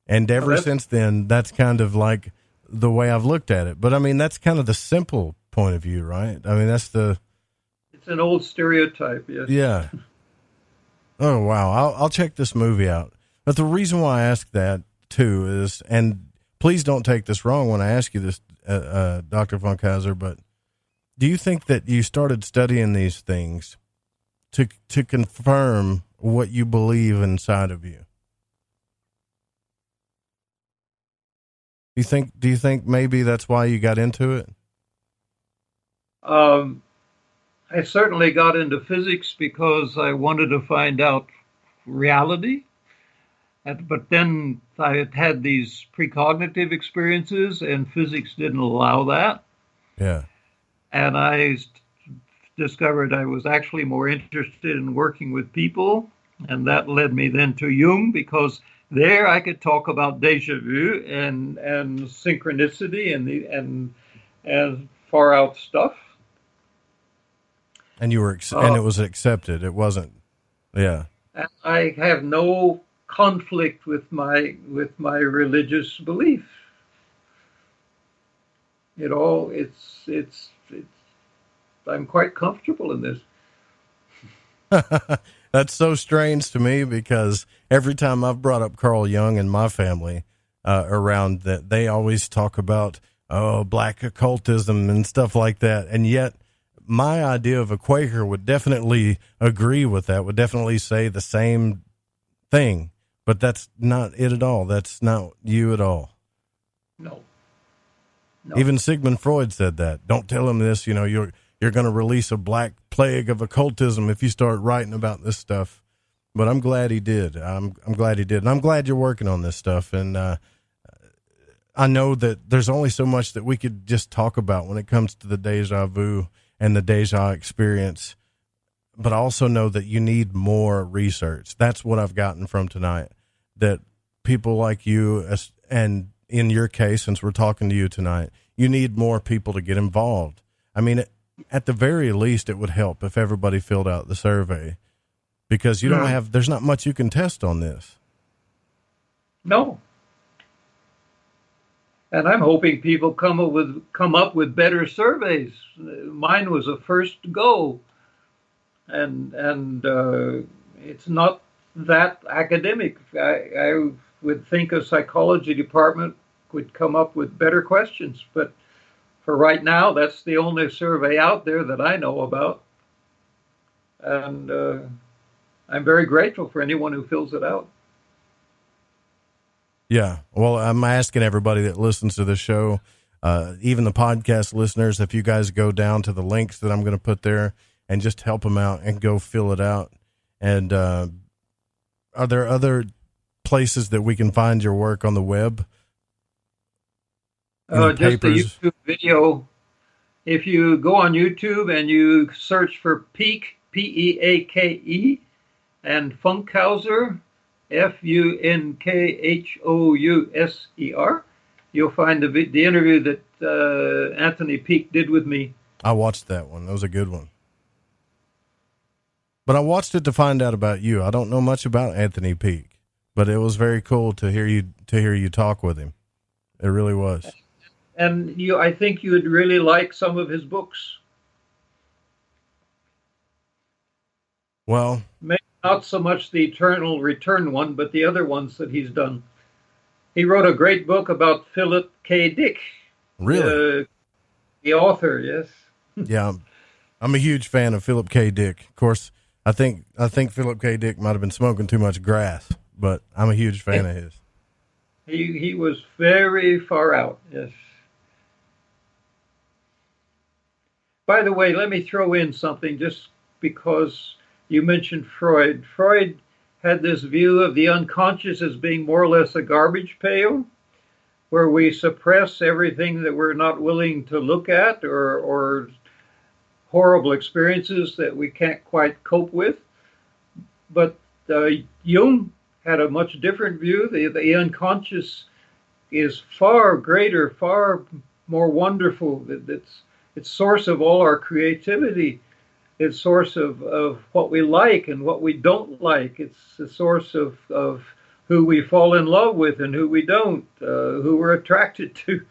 Speaker 7: And ever since then, that's kind of like the way I've looked at it. But I mean, that's kind of the simple point of view, right? I mean, it's
Speaker 23: an old stereotype, yes.
Speaker 7: Yeah. Oh, wow. I'll check this movie out. But the reason why I ask that, too, is, and please don't take this wrong when I ask you this, Dr. Funkhouser, but do you think that you started studying these things to confirm what you believe inside of you? Do you think maybe that's why you got into it?
Speaker 23: I certainly got into physics because I wanted to find out reality. But then I had these precognitive experiences, and physics didn't allow that.
Speaker 7: Yeah.
Speaker 23: And I discovered I was actually more interested in working with people, and that led me then to Jung, because there I could talk about déjà vu and synchronicity and far out stuff.
Speaker 7: And you were, and it was accepted. It wasn't, yeah.
Speaker 23: I have no conflict with my religious belief. I'm quite comfortable in this.
Speaker 7: That's so strange to me, because every time I've brought up Carl Jung and my family around that, they always talk about, black occultism and stuff like that. And yet my idea of a Quaker would definitely agree with that, would definitely say the same thing, but that's not it at all. That's not you at all.
Speaker 23: No.
Speaker 7: Even Sigmund Freud said that. Don't tell him this, you're going to release a black plague of occultism if you start writing about this stuff. But I'm glad he did. I'm glad he did. And I'm glad you're working on this stuff. And I know that there's only so much that we could just talk about when it comes to the déjà vu and the Deja experience. But I also know that you need more research. That's what I've gotten from tonight, that people like you, and in your case, since we're talking to you tonight, you need more people to get involved. I mean, at the very least, it would help if everybody filled out the survey, because you there's not much you can test on this.
Speaker 23: No. And I'm hoping people come up with better surveys. Mine was a first go, and it's not that academic. I would think a psychology department would come up with better questions, but for right now, that's the only survey out there that I know about, and I'm very grateful for anyone who fills it out.
Speaker 7: Yeah. Well, I'm asking everybody that listens to the show, even the podcast listeners, if you guys go down to the links that I'm going to put there and just help them out and go fill it out. And are there other places that we can find your work on the web?
Speaker 23: Just a YouTube video. If you go on YouTube and you search for Peak, P-E-A-K-E, and Funkhouser, Funkhouser, you'll find the interview that Anthony Peak did with me. I
Speaker 7: watched that one. That was a good one. But I watched it to find out about you. I don't know much about Anthony Peak, but it was very cool to hear you talk with him. It really was.
Speaker 23: And I think you would really like some of his books.
Speaker 7: Well,
Speaker 23: maybe not so much the Eternal Return one, but the other ones that he's done. He wrote a great book about Philip K. Dick.
Speaker 7: Really?
Speaker 23: The author, yes.
Speaker 7: Yeah, I'm a huge fan of Philip K. Dick. Of course, I think Philip K. Dick might have been smoking too much grass, but I'm a huge fan of his.
Speaker 23: He was very far out, yes. By the way, let me throw in something just because you mentioned Freud. Freud had this view of the unconscious as being more or less a garbage pail, where we suppress everything that we're not willing to look at, or horrible experiences that we can't quite cope with. But Jung had a much different view. The unconscious is far greater, far more wonderful. It's source of all our creativity. It's source of what we like and what we don't like. It's the source of who we fall in love with and who we don't, who we're attracted to.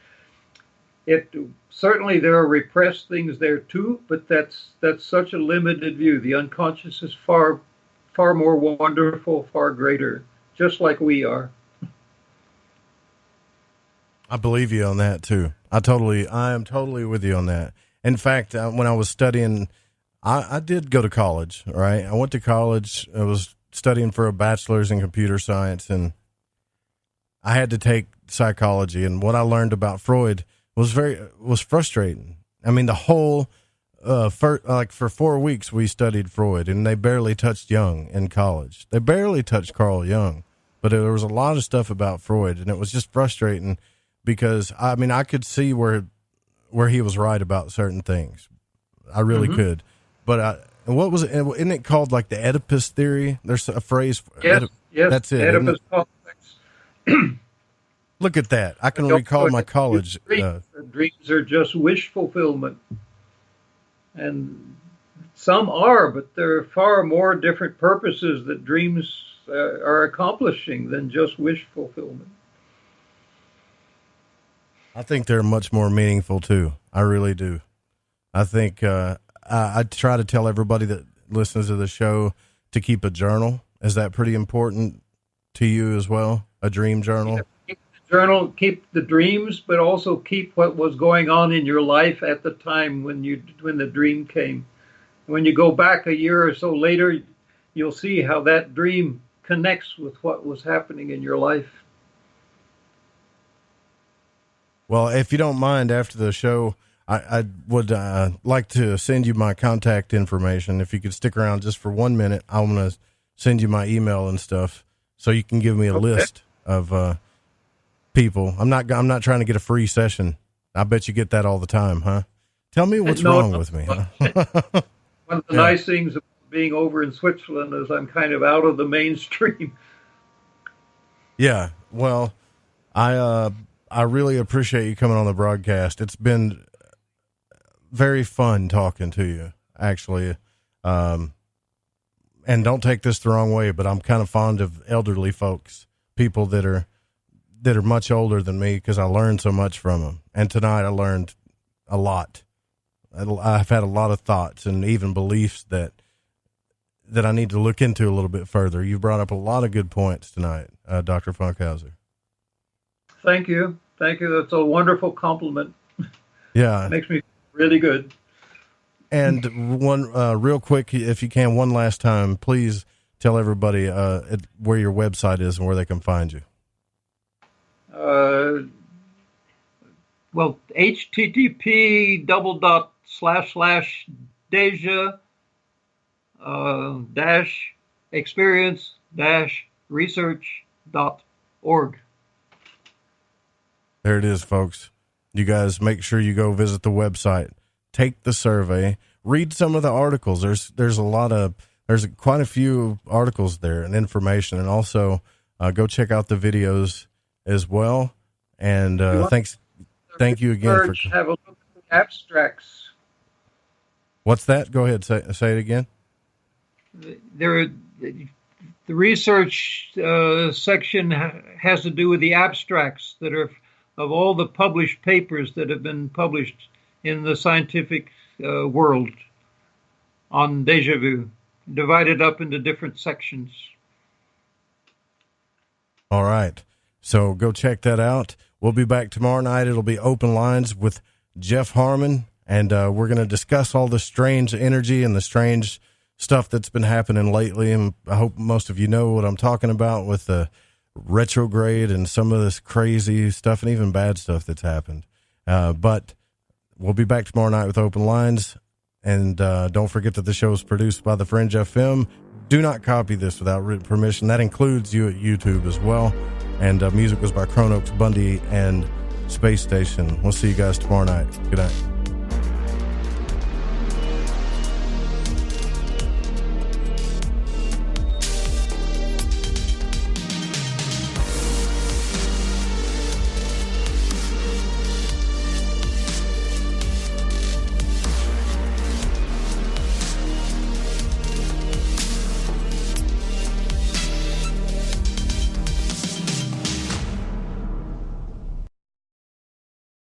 Speaker 23: Certainly there are repressed things there too, but that's such a limited view. The unconscious is far more wonderful, far greater, just like we are.
Speaker 7: I believe you on that too. I am totally with you on that. In fact, when I was studying, I did go to college, right? I went to college. I was studying for a bachelor's in computer science, and I had to take psychology. And what I learned about Freud was frustrating. I mean, the whole, for 4 weeks we studied Freud, and they barely touched Jung in college. They barely touched Carl Jung, but there was a lot of stuff about Freud, and it was just frustrating because, I mean, I could see where he was right about certain things. I really could. But and what was it? Isn't it called like the Oedipus theory? There's a phrase.
Speaker 23: Yes,
Speaker 7: that's it.
Speaker 23: Oedipus complex.
Speaker 7: Look at that. I can recall my college.
Speaker 23: Dreams are just wish fulfillment. And some are, but there are far more different purposes that dreams are accomplishing than just wish fulfillment.
Speaker 7: I think they're much more meaningful too. I really do. I think I try to tell everybody that listens to the show to keep a journal. Is that pretty important to you as well? A dream journal?
Speaker 23: Yeah, keep the journal, keep the dreams, but also keep what was going on in your life at the time when the dream came. When you go back a year or so later, you'll see how that dream connects with what was happening in your life.
Speaker 7: Well, if you don't mind, after the show, I would like to send you my contact information. If you could stick around just for 1 minute, I'm going to send you my email and stuff so you can give me a list of people. I'm not trying to get a free session. I bet you get that all the time, huh? Tell me what's wrong with me, huh?
Speaker 23: One of the nice things about being over in Switzerland is I'm kind of out of the mainstream.
Speaker 7: Yeah, well, I really appreciate you coming on the broadcast. It's been very fun talking to you, actually. And don't take this the wrong way, but I'm kind of fond of elderly folks, people that are much older than me, because I learned so much from them. And tonight I learned a lot. I've had a lot of thoughts and even beliefs that I need to look into a little bit further. You brought up a lot of good points tonight, Dr. Funkhouser.
Speaker 23: Thank you. That's a wonderful compliment.
Speaker 7: Yeah.
Speaker 23: It makes me really good.
Speaker 7: And one, real quick, if you can, one last time, please tell everybody where your website is and where they can find you.
Speaker 23: Well, http://Deja-experience-research.org.
Speaker 7: There it is, folks. You guys make sure you go visit the website, take the survey, read some of the articles. There's quite a few articles there and information, and also go check out the videos as well. And thank you again for
Speaker 23: have a look at the abstracts.
Speaker 7: What's that? Go ahead, say it again.
Speaker 23: The research section has to do with the abstracts that are of all the published papers that have been published in the scientific world on Deja Vu, divided up into different sections.
Speaker 7: All right. So go check that out. We'll be back tomorrow night. It'll be Open Lines with Jeff Harmon, and we're going to discuss all the strange energy and the strange stuff that's been happening lately. And I hope most of you know what I'm talking about with the retrograde and some of this crazy stuff and even bad stuff that's happened. But we'll be back tomorrow night with Open Lines. And don't forget that the show is produced by the Fringe FM. Do not copy this without written permission. That includes you at YouTube as well. And music was by Chronox, Bundy, and Space Station. We'll see you guys tomorrow night. Good night.